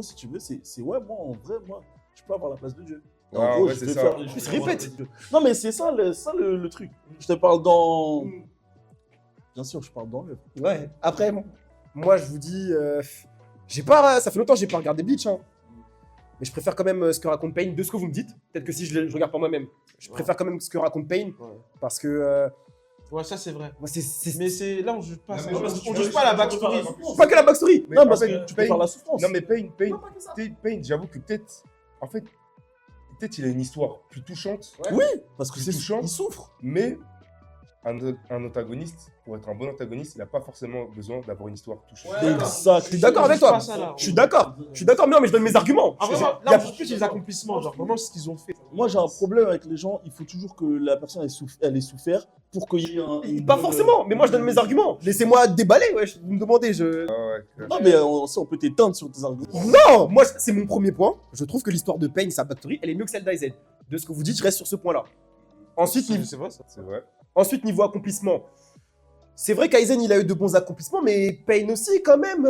si tu veux, c'est ouais, moi, en vrai, moi, je peux avoir la place de Dieu. Et Ouais, en gros, vrai, je c'est vais ça. faire les Il choses se pour répète. la place de Dieu. Non, mais c'est ça, le truc. Je te parle dans. Bien sûr, je parle dans l'œuvre. Ouais. Après, moi, je vous dis, ça fait longtemps que j'ai pas regardé Bleach, hein. Mais je préfère quand même ce que raconte Pain de ce que vous me dites. Peut-être que si je regarde par moi-même, je préfère quand même ce que raconte Pain parce que Ouais, ça c'est vrai. moi, c'est Mais c'est là on juge pas. Non, ça. mais On juge pas la backstory. pas que la backstory. Mais Non, en parce fait, que tu peux Pain- faire la souffrance. Non, mais Pain, j'avoue que peut-être il a une histoire plus touchante, Oui, parce que Plus c'est touchant. il souffre. mais un antagoniste, pour être un bon antagoniste, il n'a pas forcément besoin d'avoir une histoire touchante. Exact. Je suis d'accord avec toi. Pas ça, là. Je suis d'accord, mais non, mais je donne mes arguments. Ah, vraiment, Y a- là on juge plus les accomplissements, genre vraiment ce qu'ils ont fait. Moi, j'ai un problème avec les gens. Il faut toujours que la personne elle ait souffert pour qu'il y ait un. Pas forcément, mais moi je donne mes arguments. Laissez-moi déballer, ouais, vous me demandez. Ah ouais, Non, mais on peut t'éteindre sur tes arguments. Non, moi c'est mon premier point. Je trouve que l'histoire de Pain, sa backstory, elle est mieux que celle d'Aizen. De ce que vous dites, je reste sur ce point-là. Ensuite, C'est vrai ça. c'est vrai. Ensuite, niveau accomplissement, c'est vrai qu'Aizen, il a eu de bons accomplissements, mais Pain aussi, quand même,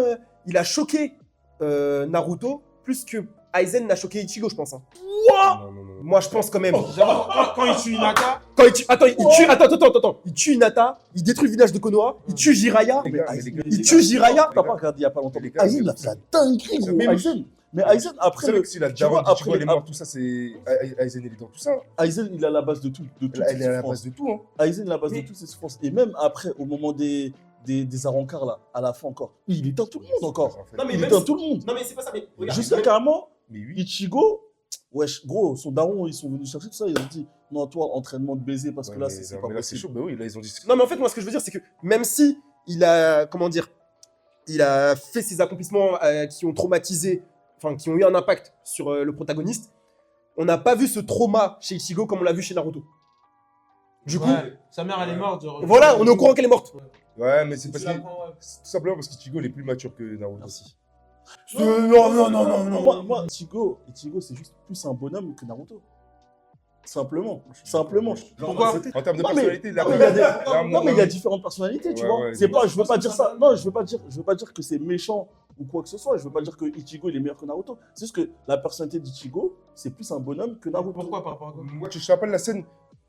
il a choqué Naruto plus que Aizen n'a choqué Ichigo, je pense. Hein. Non. Moi, je pense quand même. Quand il tue Hinata, Quand il tue... Attends, il tue Hinata, il détruit le village de Konoha, il tue Jiraiya, Les gars, mais les gars, il tue Jiraiya. T'as pas regardé il y a pas longtemps. Les gars, Aizen, il a fait la dinguerie, gros. Mais- Aizen. Mais Aizen, Vous après, savez que si la tu vois, daronne d'Ichigo, après, elle est morte, tout ça, c'est Aizen, il est dans tout ça. Aizen, il a la base de tout. De toutes Elle ses est à la souffrances. base de tout. Hein. Aizen, il a la base de toutes ses souffrances. Et même après, au moment des Arancars, là, à la fin encore, il éteint tout le monde encore. En fait. Non, mais Il même éteint si- tout le monde. Non, mais c'est pas ça, mais Je sais carrément, Mais oui. Ichigo, wesh, gros, son daron, ils sont venus chercher tout ça. Ils ont dit, non, toi, entraînement de baiser, parce que là, c'est pas mais là, c'est possible. chaud. Bah oui, là, ils ont dit. Non, mais en fait, moi, ce que je veux dire, c'est que même si il a, comment dire, il a fait ses accomplissements qui ont traumatisé, enfin, qui ont eu un impact sur le protagoniste, on n'a pas vu ce trauma chez Ichigo comme on l'a vu chez Naruto. Du coup, ouais, sa mère elle est morte. genre- voilà, on est au courant qu'elle est morte. Ouais, mais c'est parce Tu que. l'apprends, ouais. C'est tout simplement parce qu'Ichigo, il est plus mature que Naruto. Merci. Non. Moi, Ichigo, c'est juste plus un bonhomme que Naruto. Simplement. Pourquoi En termes de Non, mais- personnalité, là, non, mais il y a des- là, Non, mais il y a différentes personnalités, tu Ouais, vois. ouais, C'est pas, ouais. je veux pas dire ça. Non, je veux pas dire que c'est méchant ou quoi que ce soit. Je veux pas dire que Ichigo il est meilleur que Naruto. C'est juste que la personnalité d'Ichigo, c'est plus un bonhomme que Naruto. Pourquoi par rapport à quoi Moi, je te rappelle la scène,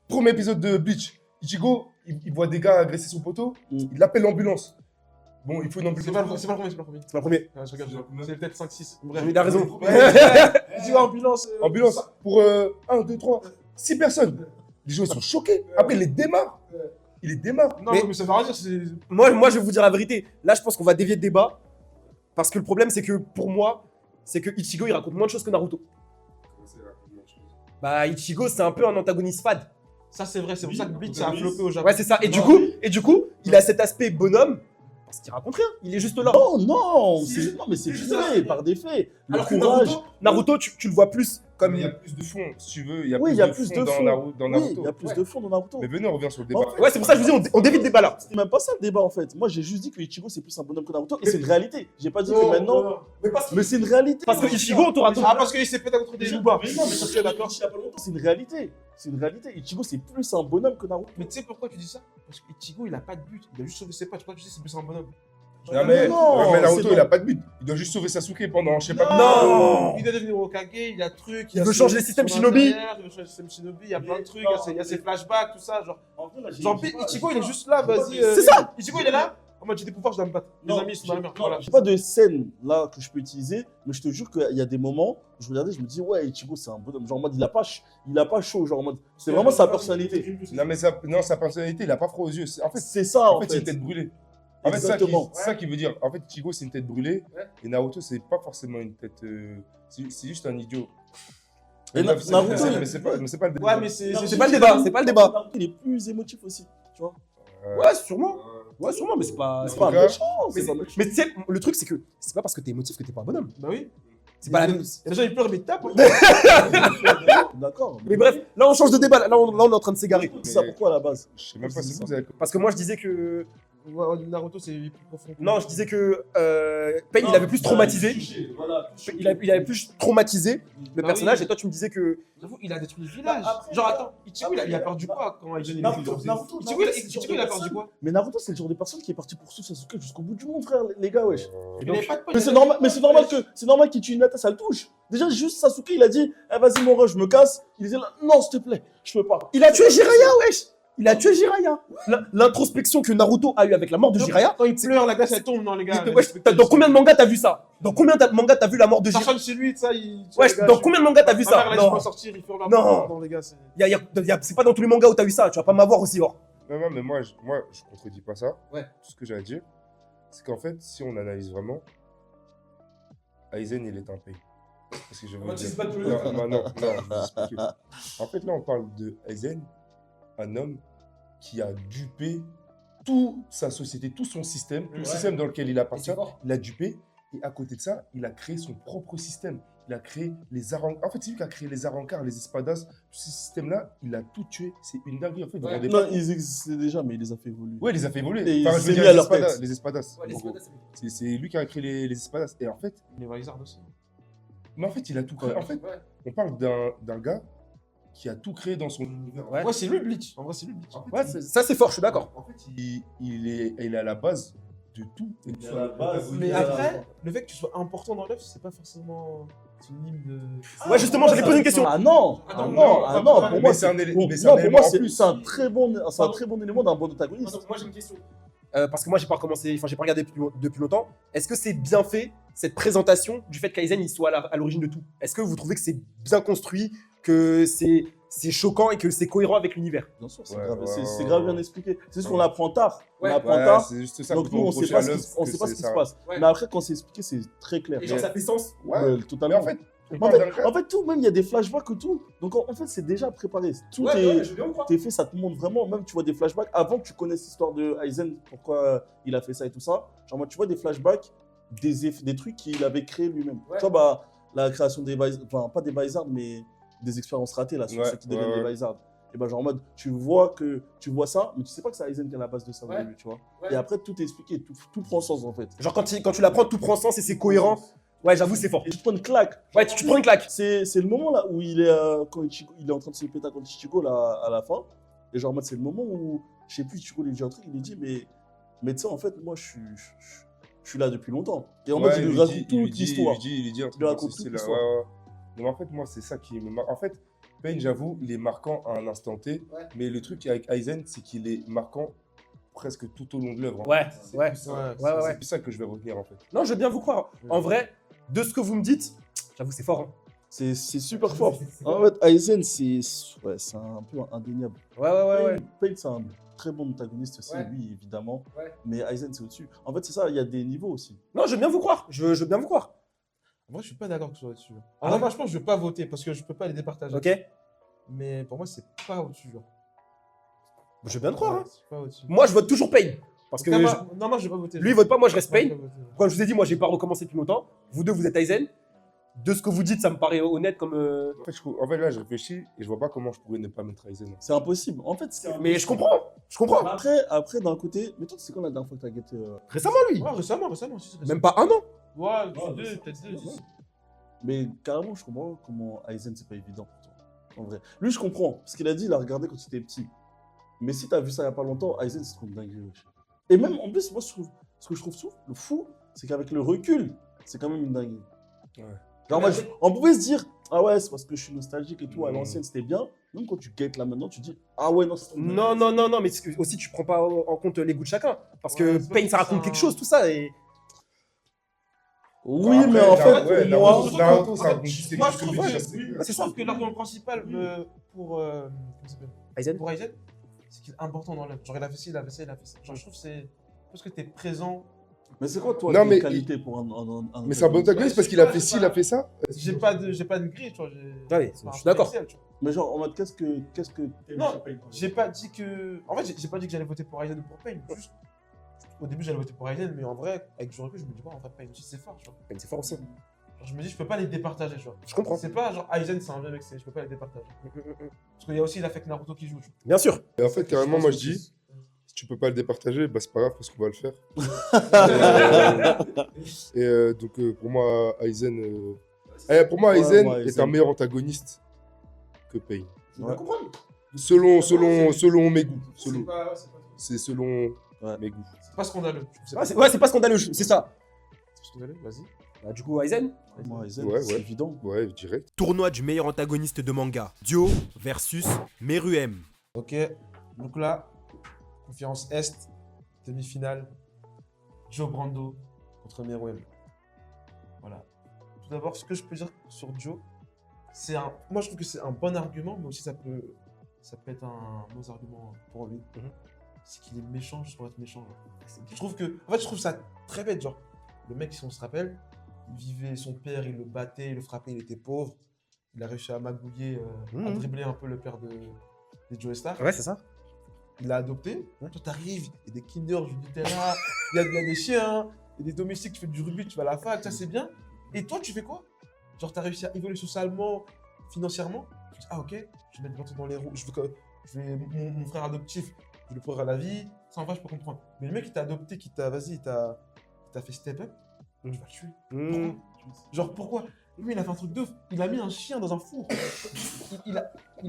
premier épisode de Bleach. Ichigo, il voit des gars agresser son poteau, il appelle l'ambulance. Bon, il faut une ambulance. C'est pas le premier. C'est pas le premier. Ouais, je regarde, c'est peut-être 5-6. Bref. Il a raison. Dis ambulance. Ambulance pour 1, 2, 3, 6 personnes. Les gens ils sont choqués. Après, il les démarre. Non, mais ça veut rien dire. C'est. Moi, je vais vous dire la vérité. Là, je pense qu'on va dévier de débat. Parce que le problème, c'est que pour moi, c'est que Ichigo, il raconte moins de choses que Naruto. Bah, Ichigo, c'est un peu un antagoniste fade. Ça c'est vrai. C'est pour ça que Bleach ça a floppé au Japon. Ouais, c'est ça. Et du coup, il a cet aspect bonhomme. Parce qu'il raconte rien. Il est juste là. Oh non, non, mais c'est fait par des faits. Le Alors que courage. Naruto, tu le vois plus comme. Mais il y a plus de fond, si tu veux. Oui, il y a plus de fond. Dans Oui, Naruto. il y a plus de fond dans Naruto. Mais venez, on revient sur le débat. Ouais, c'est pour ça que je vous dis, on dévie de débat là. C'est même pas ça le débat en fait. Moi, j'ai juste dit que Ichigo c'est plus un bonhomme que Naruto et c'est une réalité. J'ai pas dit que maintenant. Mais c'est une réalité. Parce que Ichigo, on t'aura Ah, parce qu'il s'est pété contre des loups. C'est une réalité. C'est une réalité. Ichigo, c'est plus un bonhomme que Naruto. Mais tu sais pourquoi tu dis ça? Parce que Ichigo, il a pas de but. Il a juste sauvé ses potes. Pourquoi tu dis que c'est plus un bonhomme? Non, mais Naruto, c'est il a bon. pas de but. Il doit juste sauver Sasuke pendant je sais pas Non. Il doit devenir Hokage, il a truc. Il veut changer les systèmes Shinobi. Il veut changer le système Shinobi, il y a plein de trucs. Il y a ses flashbacks, tout ça. Genre, En vrai, là, j'ai- genre j'ai pas- Ichigo, j'ai il est pas- juste là, vas-y. C'est ça. Ichigo, il est là. En mode, j'ai des pouvoirs, je dois me battre. Mes Non, amis, ils sont dans la merde. non, Voilà. j'ai pas de scène là que je peux utiliser, mais je te jure qu'il y a des moments où je regardais, je me dis, ouais, Ichigo, c'est un bonhomme. Genre en mode, il a pas chaud. Genre en mode, c'est vraiment sa personnalité. Non, mais sa personnalité, il a pas froid aux yeux. En fait, C'est ça, en fait, c'est une tête brûlée. En fait, Exactement. c'est ça qui veut dire. En fait, Ichigo, c'est une tête brûlée. Et Naruto, c'est pas forcément une tête. C'est juste un idiot. Et Bref, Naruto, mais c'est pas le débat. Ouais, mais c'est C'est pas le débat, c'est pas le débat. Naruto, il est plus émotif aussi, tu vois. Ouais, sûrement. Ouais, sûrement, mais c'est pas. C'est pas un cas, méchant, Mais, c'est pas un méchant. mais tu sais, le truc, c'est que c'est pas parce que t'es émotif que t'es pas un bonhomme. Bah oui. C'est pas la même. Il y a des gens, ils pleurent, mais ils tapent. D'accord. Mais bref, là, on change de débat. Là, on est en train de s'égarer. C'est ça pourquoi à la base? Je sais même pas si vous avez. Parce que moi, je disais que. Ouais, Naruto, c'est plus profond. Non, je disais que Pain, il avait plus traumatisé. Il avait plus traumatisé le Bah personnage, oui. et toi, tu me disais que. J'avoue, il a détruit le village. Après, Genre, attends, Ichigo, après, il a perdu quoi quand Aizen est Naruto, venu? Naruto, Ichigo, il a perdu quoi? Mais Naruto, c'est le genre de personne qui est parti pour suivre Sasuke jusqu'au bout du monde, frère, les gars, wesh. Il avait pas de pote. Mais c'est normal qu'il tue Hinata, ça le touche. Déjà, juste Sasuke, il a dit, eh, vas-y, mon ref, je me casse. Il disait, là, non, s'il te plaît, je peux pas. Il a tué Jiraiya, wesh! Il a tué Jiraiya! L'introspection que Naruto a eu avec la mort de Jiraiya. Quand il pleure, la glace, elle tombe, non, les gars. Wesh, dans combien de mangas t'as vu ça? Dans combien de mangas t'as vu la mort de Ça Jiraiya? sonne chez lui, ça, il. Wesh, dans combien de mangas t'as vu ça? Non. Non, Sortir, il fait leur Non. Non, les gars, c'est. c'est pas dans tous les mangas où t'as vu ça, tu vas pas m'avoir aussi, oh. Non, mais moi, je contredis pas ça. Ouais. Tout ce que j'ai à dire, c'est qu'en fait, si on analyse vraiment, Aizen, il est un pain. Parce que je veux dire. Non, je vais expliquer. En fait, là, on parle de Aizen, un homme qui a dupé toute sa société, tout son système, tout le système dans lequel il appartient. Il a dupé. Et à côté de ça, il a créé son propre système. Il a créé les Arancars. En fait, c'est lui qui a créé les Arancars, les Espadas. Tous ces systèmes-là, il a tout tué. C'est une dinguerie. En fait, vous vous rendez Non, pas compte. ils existaient déjà, mais il les a fait évoluer. Ouais, il les a fait évoluer. Et Enfin, il je veux s'est dire, mis à leur tête. Les Espadas. En gros. C'est lui qui a créé les Espadas. Et en fait, Les Vizards aussi. mais en fait, il a tout créé. En fait, on parle d'un gars qui a tout créé dans son univers. Ouais. Ouais, c'est lui, Bleach. En vrai, c'est lui, Bleach. En fait, Ouais, ça c'est fort, je suis d'accord. En fait, il est à la base de tout. Et Il est à la base. Mais Il après, le fait que tu sois important dans l'œuvre, c'est pas forcément synonyme de. Ouais, justement, j'allais poser une question. Ah non, Ah non, pour mais moi, c'est un élément. pour Mais c'est un moi, élément en c'est plus. un très bon élément d'un bon antagoniste. Moi j'ai une question. Parce que moi j'ai pas regardé depuis longtemps. Est-ce que c'est bien fait cette présentation du fait qu'Aizen il soit à l'origine de tout? Est-ce que vous trouvez que c'est bien construit, que c'est choquant et que c'est cohérent avec l'univers? Bien sûr, c'est Ouais, grave, ouais, c'est ouais, grave ouais. bien expliqué. C'est juste qu'on apprend tard. On Ouais, apprend tard. c'est juste ça. Donc qu'on nous, on reproche sait pas à ce l'œuvre, qui que se c'est ça. passe. Ouais. Mais après, quand c'est expliqué, c'est très clair. Et genre ça fait sens? Ouais. Ouais, Mais totalement. en fait, on En parle d'un fait, gars. en fait, tout, même il y a des flashbacks et tout. Donc en fait, c'est déjà préparé. Tout est, je veux bien vous croire. t'es fait, ça te montre vraiment. Même tu vois des flashbacks avant que tu connaisses l'histoire de Aizen, pourquoi il a fait ça et tout ça. Genre, moi, tu vois des flashbacks, des trucs qu'il avait créés lui-même. Ouais. Tu vois, bah, la création des Vizards, enfin, pas des Vizards, mais des expériences ratées là, sur Ouais, ceux qui deviennent ouais, des Vizards. Et bah, genre en mode, tu vois ça, mais tu sais pas que c'est Aizen qui est à la base de ça au Ouais. début, tu vois. Ouais. Et après, tout est expliqué, tout prend sens en fait. Genre quand tu l'apprends, tout prend sens et c'est cohérent. Ouais, j'avoue, c'est fort. Et tu te prends une claque. Ouais, tu te prends une claque. C'est le moment là où il est, quand Ichigo, il est en train de se péter contre Ichigo là, à la fin. Et genre, en mode, c'est le moment où, je sais plus, Ichigo lui dit un truc, il lui dit, mais tu sais, en fait, moi, je suis là depuis longtemps. Et en mode, il lui raconte toute l'histoire. Il lui dit un truc lui raconte comme ça, toute c'est là, l'histoire. ouais, ouais. Mais en fait, moi, c'est ça qui me marque. En fait, Pain, j'avoue, il est marquant à un instant T. Ouais. Mais le truc avec Aizen, c'est qu'il est marquant presque tout au long de l'œuvre. hein. Ouais, C'est ouais. plus ça- Ouais, c'est- ouais, ouais. C'est plus ça que je vais retenir, en fait. Non, je veux bien vous croire. En vrai, de ce que vous me dites, j'avoue, c'est fort. Hein. C'est super fort. En fait, Aizen, c'est un peu indéniable. Ouais. Pain, c'est un très bon antagoniste aussi, Ouais. oui, évidemment. Ouais. Mais Aizen, c'est au-dessus. En fait, c'est ça, il y a des niveaux aussi. Non, je veux bien vous croire. Je veux bien vous croire. Moi, je suis pas d'accord que ce soit au-dessus. Ah Alors, ouais moi, je pense que je vais pas voter parce que je peux pas les départager. Ok? Mais pour moi, c'est pas au-dessus. genre. Je veux bien te croire. Hein. C'est pas au-dessus. Moi, je vote toujours Pain. Parce que Non, moi, je vais pas voter. lui, il vote pas, moi, je reste Moi, je Pain. vais pas voter. Comme je vous ai dit, moi, j'ai pas recommencé depuis longtemps. Vous deux, vous êtes Aizen. De ce que vous dites, ça me paraît honnête comme. En fait, là, je réfléchis et je vois pas comment je pourrais ne pas mettre Aizen. C'est impossible. En fait, Mais je comprends. Je comprends. Après d'un côté, mais toi, c'est quand la dernière fois que t'as guetté Récemment, lui. Ouais, récemment, aussi. Même pas un an. Ouais, peut-être deux. Mais carrément, je comprends comment Aizen, c'est pas évident pour toi. En vrai. Lui, je comprends. Parce qu'il a dit, il a regardé quand il était petit. Mais si t'as vu ça il y a pas longtemps, Aizen, c'est trop une dinguerie. Wesh. Et même, en plus, moi, ce que je trouve le fou, c'est qu'avec le recul, c'est quand même une dinguerie. Ouais. Genre, on pouvait se dire, ah ouais, c'est parce que je suis nostalgique et tout, à l'ancienne, c'était bien. Même quand tu guettes là maintenant, tu dis, ah ouais, non, c'est Non, mais aussi, tu prends pas en compte les goûts de chacun. Parce que Ouais, c'est Pain, ça pas raconte ça. quelque chose, tout ça. Et... Oui, Après, mais en fait, ouais, pour moi, Naruto, ça raconte juste Moi, quelque je chose trouve de que, chassé. je trouve que l'argument principal pour, comment ça s'appelle Aizen pour Aizen, c'est qu'il est important dans l'œuvre. Genre, il a fait ci, il a fait ça, il a fait ça. Genre, je trouve que c'est parce que t'es présent. mais c'est quoi, toi, Non, les mais qualités pour un Mais c'est un bon antagoniste parce qu'il a fait ci, il a fait ça. J'ai pas de grille, tu vois. Ah oui, c'est pas je suis un d'accord. Excel, tu vois. Mais genre, en mode, qu'est-ce que Non, j'ai pas dit que. En fait, j'ai pas dit que j'allais voter pour Aizen ou pour Pain. Juste, au début, j'allais voter pour Aizen, mais en vrai, avec du recul, je me dis, en vrai, Pain aussi, c'est fort, tu vois. Pain, c'est fort aussi. Genre, je me dis, je peux pas les départager, tu vois. Je comprends. C'est pas genre Aizen, c'est un vieux mec, je peux pas les départager. Parce qu'il y a aussi l'effet Naruto qui joue, tu vois. Bien sûr. Et en fait, carrément, pense moi je aussi. dis, si tu peux pas le départager, bah c'est pas grave parce qu'on va le faire. Donc pour moi, Aizen, Ouais, Aizen moi, est Aizen. un meilleur antagoniste que Pain. Ouais. Selon mes goûts. C'est selon Ouais. mes goûts. C'est pas scandaleux. Je trouve que Ouais, c'est pas scandaleux, c'est ça. c'est pas scandaleux, vas-y. Bah, du coup, Aizen Moi, Aizen, Ouais, c'est ouais. évident. Ouais, direct. Tournoi du meilleur antagoniste de manga. Dio versus Meruem. Ok, donc là, conférence Est, demi-finale, Joe Brando contre Meruem. Voilà. Tout d'abord, ce que je peux dire sur Joe, moi je trouve que c'est un bon argument, mais aussi ça peut être un mauvais argument pour lui. C'est qu'il est méchant juste pour être méchant. Genre. Je trouve ça très bête, genre. Le mec, si on se rappelle, il vivait, son père, il le battait, il le frappait, il était pauvre. Il a réussi à magouiller, à dribbler un peu le père de Joe Star. Ouais, c'est ça. Il l'a adopté. Toi, t'arrives, il y a des Kinder, du Nutella, il y a des chiens, il y a des domestiques, tu fais du rugby, tu vas à la fac, ça c'est bien. Et toi, tu fais quoi? Genre, t'as réussi à évoluer socialement, financièrement. Tu dis, ah ok, je vais mettre bientôt dans les roues, mon frère adoptif, je vais le prendre à la vie. Ça, en vrai, je peux comprendre. Mais le mec qui t'a adopté, il t'a fait step up, tu vas le tuer. Pourquoi? Genre, pourquoi? Lui, il a fait un truc de ouf. Il a mis un chien dans un four. il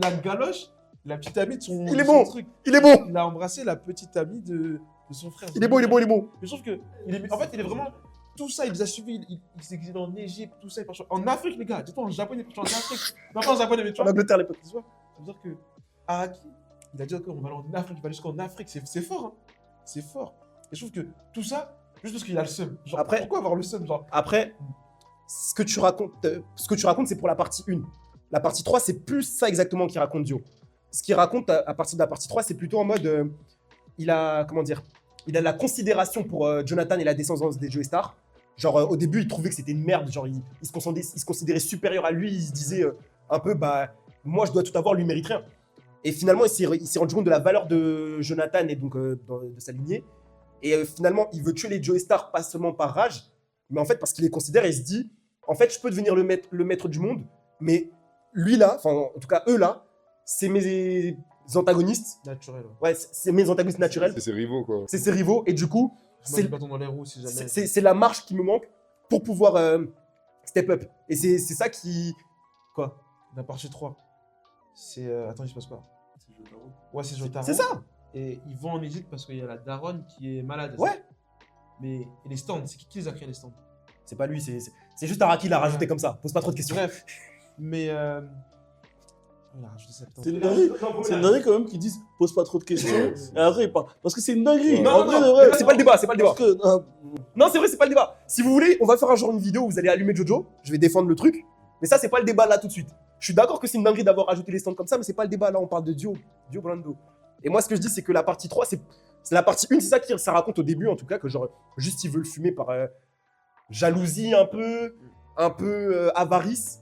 a galoche la petite amie de son, Il est de son bon. truc. Il est bon. Il a embrassé la petite amie de son frère. Il est bon. Mais je trouve que, en fait, il est vraiment. Tout ça, il les a suivis. Il s'est exilé en Égypte, tout ça. En Afrique, les gars. Dis-toi, en japonais, il est parti en Afrique. Non, pas en japonais, mais tu En vois. Angleterre, les potes. Tu vois, ça veut dire que Araki, il a dit ok, on va aller en Afrique, il va aller jusqu'en Afrique. C'est fort, hein. C'est fort. Et je trouve que tout ça, juste parce qu'il a le seum. Genre, Après- pourquoi avoir le seum? Genre, Après, ce que tu racontes, c'est pour la partie 1. La partie 3, c'est plus ça exactement qu'il raconte Dio. Ce qu'il raconte à partir de la partie 3, c'est plutôt en mode. Il a la considération pour Jonathan et la descendance des Joe Star. Genre, au début, il trouvait que c'était une merde. Genre, il se considérait supérieur à lui. Il se disait un peu, bah, moi, je dois tout avoir, lui mérite rien. Et finalement, il s'est rendu compte de la valeur de Jonathan et donc de sa lignée. Et finalement, il veut tuer les Joe Star, pas seulement par rage, mais en fait, parce qu'il les considère et il se dit, en fait, je peux devenir le maître du monde, mais lui là, enfin, en tout cas, eux là, c'est mes antagonistes. naturel. Ouais, c'est mes antagonistes naturels. C'est ses rivaux, quoi. C'est ses rivaux. Et du coup, C'est le bâton dans les roues si jamais. c'est la marche qui me manque pour pouvoir step up. Et c'est ça qui... Quoi? La partie 3. C'est. Attends, il se passe quoi? Ouais, c'est Jotaro. C'est ça. Et ils vont en Égypte parce qu'il y a la daronne qui est malade. Ouais. Mais et les stands, c'est qui les a créés les stands? C'est pas lui, c'est juste Araki qui l'a rajouté comme ça. Pose pas trop de questions. Bref. Mais. On a rajouté ça, putain. C'est une dinguerie. C'est une dinguerie quand même qu'ils disent pose pas trop de questions. Et après, ils parlent. Parce que c'est une dinguerie. Non, En non, vrai, non, de vrai. c'est pas le débat, c'est pas le débat. Parce que, Non, c'est vrai, c'est pas le débat. Si vous voulez, on va faire un genre une vidéo où vous allez allumer Jojo. Je vais défendre le truc. Mais ça, c'est pas le débat là tout de suite. Je suis d'accord que c'est une dinguerie d'avoir rajouté les stands comme ça, mais c'est pas le débat là. On parle de Dio Brando. Et moi, ce que je dis, c'est que la partie 3, c'est la partie 1, c'est ça qui ça raconte au début, en tout cas, que genre, juste il veut le fumer par jalousie un peu avarice.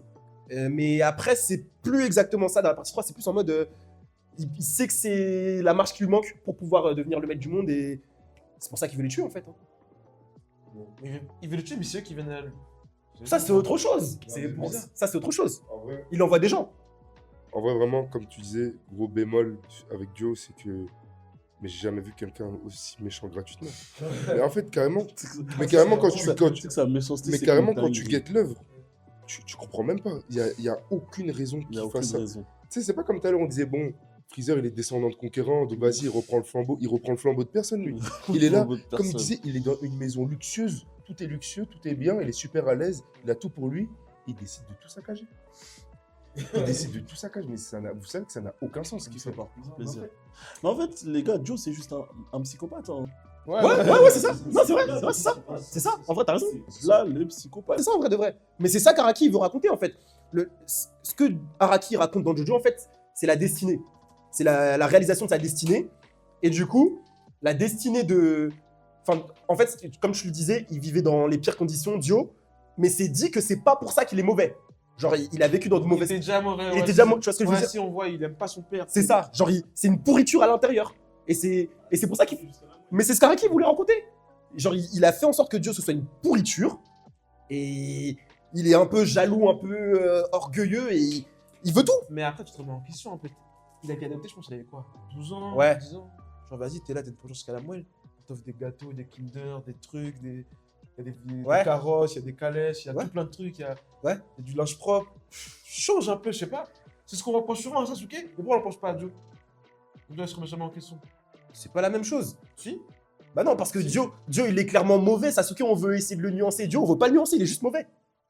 Mais après, c'est plus exactement ça. Dans la partie 3, c'est plus en mode. Il sait que c'est la marche qui lui manque pour pouvoir devenir le maître du monde et c'est pour ça qu'il veut les tuer en fait. Hein. Il veut le tuer, mais c'est eux qui viennent à lui. Ça, c'est autre chose. Ça, c'est autre chose. Il envoie des gens. En vrai, vraiment, comme tu disais, gros bémol avec Joe, c'est que. Mais j'ai jamais vu quelqu'un aussi méchant gratuitement. Mais en fait, carrément. Mais carrément, quand tu. Mais carrément, quand tu guettes l'œuvre, tu comprends même pas. Il y a aucune raison Il n'y a qu'il aucune fasse ça. raison. sais, c'est pas comme tout à l'heure, on disait, bon, Freezer, il est descendant de conquérant, donc vas-y, il reprend le flambeau de personne, lui. Il est là, comme il disait, il est dans une maison luxueuse, tout est luxueux, tout est bien, il est super à l'aise, il a tout pour lui, il décide de tout saccager. Il décide de tout saccager, mais vous savez que ça n'a aucun sens ce qu'il fait. Par plaisir. Mais en fait, les gars, Joe, c'est juste un psychopathe. Hein. Ouais, c'est ça. Non, c'est vrai, c'est ça. C'est ça, en vrai, t'as raison. Là, le psychopathe. C'est ça, en vrai de vrai. Mais c'est ça qu'Araki veut raconter, en fait. Ce que Araki raconte dans Jojo, en fait, c'est la destinée. C'est la réalisation de sa destinée. Et du coup, la destinée de... Enfin, en fait, comme je le disais, il vivait dans les pires conditions, Dio. Mais c'est dit que c'est pas pour ça qu'il est mauvais. Genre, il a vécu dans de mauvaises... Il était déjà mauvais. Il était déjà mauvais, tu vois ce que je veux dire? Si on voit, il aime pas son père. C'est ça. Genre, c'est une pourriture à l'intérieur. Et c'est pour ça qu'il... Mais c'est ce qu'Araki voulait raconter. Genre, il a fait en sorte que Dio ce soit une pourriture. Et il est un peu jaloux, un peu orgueilleux et il veut tout. Mais après, tu te remets en question un peu. Il a été adopté, je pense qu'il avait quoi, 12 ans, Ouais. 10 ans. Genre, vas-y, t'es là, t'es une proche jusqu'à la moelle. On t'offre des gâteaux, des Kinder, des trucs, il y a des Ouais. carrosses, il y a des calèches, il y a Ouais. tout plein de trucs, il y a Ouais. du linge propre. Change un peu, je sais pas. C'est ce qu'on reproche souvent à Sasuke. Et pourquoi on ne reproche pas à Joe? Joe, il se remet jamais en question. C'est pas la même chose. Si. Bah non, parce que Dio, il est clairement mauvais. Sasuke, on veut essayer de le nuancer. Dio, on veut pas le nuancer, il est juste mauvais.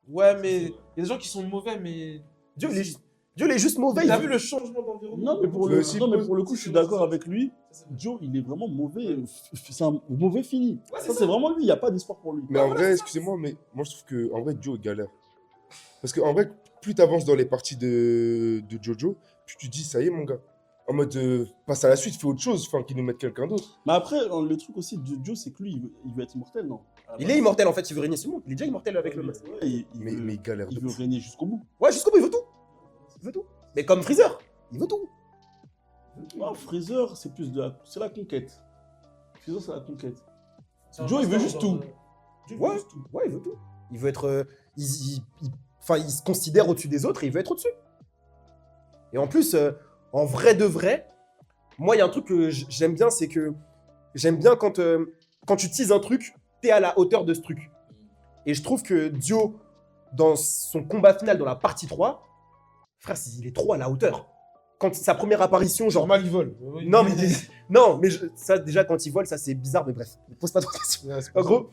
Ouais, mais il y a des gens qui sont mauvais, mais. Dio, il est juste mauvais. T'as vu le changement d'environnement? Non, mais pour le coup, je suis d'accord avec lui. Joe, il est vraiment mauvais. C'est un mauvais fini. Ça, c'est vraiment lui. Il n'y a pas d'espoir pour lui. Mais en vrai, excusez-moi, mais moi je trouve que en vrai Joe il galère. Parce qu'en vrai, plus tu avances dans les parties de Jojo, plus tu dis ça y est mon gars. En mode passe à la suite, fais autre chose, enfin qu'ils nous mettent quelqu'un d'autre. Mais après, le truc aussi de Joe, c'est que lui, il veut être immortel, non? Il est immortel en fait, il veut régner sur le monde. Il est déjà immortel avec le masque. Ouais, Mais il galère de il veut fou. régner jusqu'au bout. Ouais, jusqu'au bout, il veut tout. Il veut tout. Mais comme Freezer, il veut tout. Non, Freezer, c'est plus c'est la conquête. Freezer, c'est la conquête. Joe, il veut juste tout. Ouais, il veut tout. Il veut être. Enfin, il se considère au-dessus des autres et il veut être au-dessus. Et en plus, en vrai de vrai, moi, il y a un truc que j'aime bien, c'est que j'aime bien quand tu teases un truc, t'es à la hauteur de ce truc. Et je trouve que Dio, dans son combat final, dans la partie 3, frère, il est trop à la hauteur. Quand sa première apparition, genre. Normal, il vole. Non, mais ça, déjà, quand il vole, ça, c'est bizarre, mais bref. Ne pose pas trop de questions. Ouais, c'est En pas gros,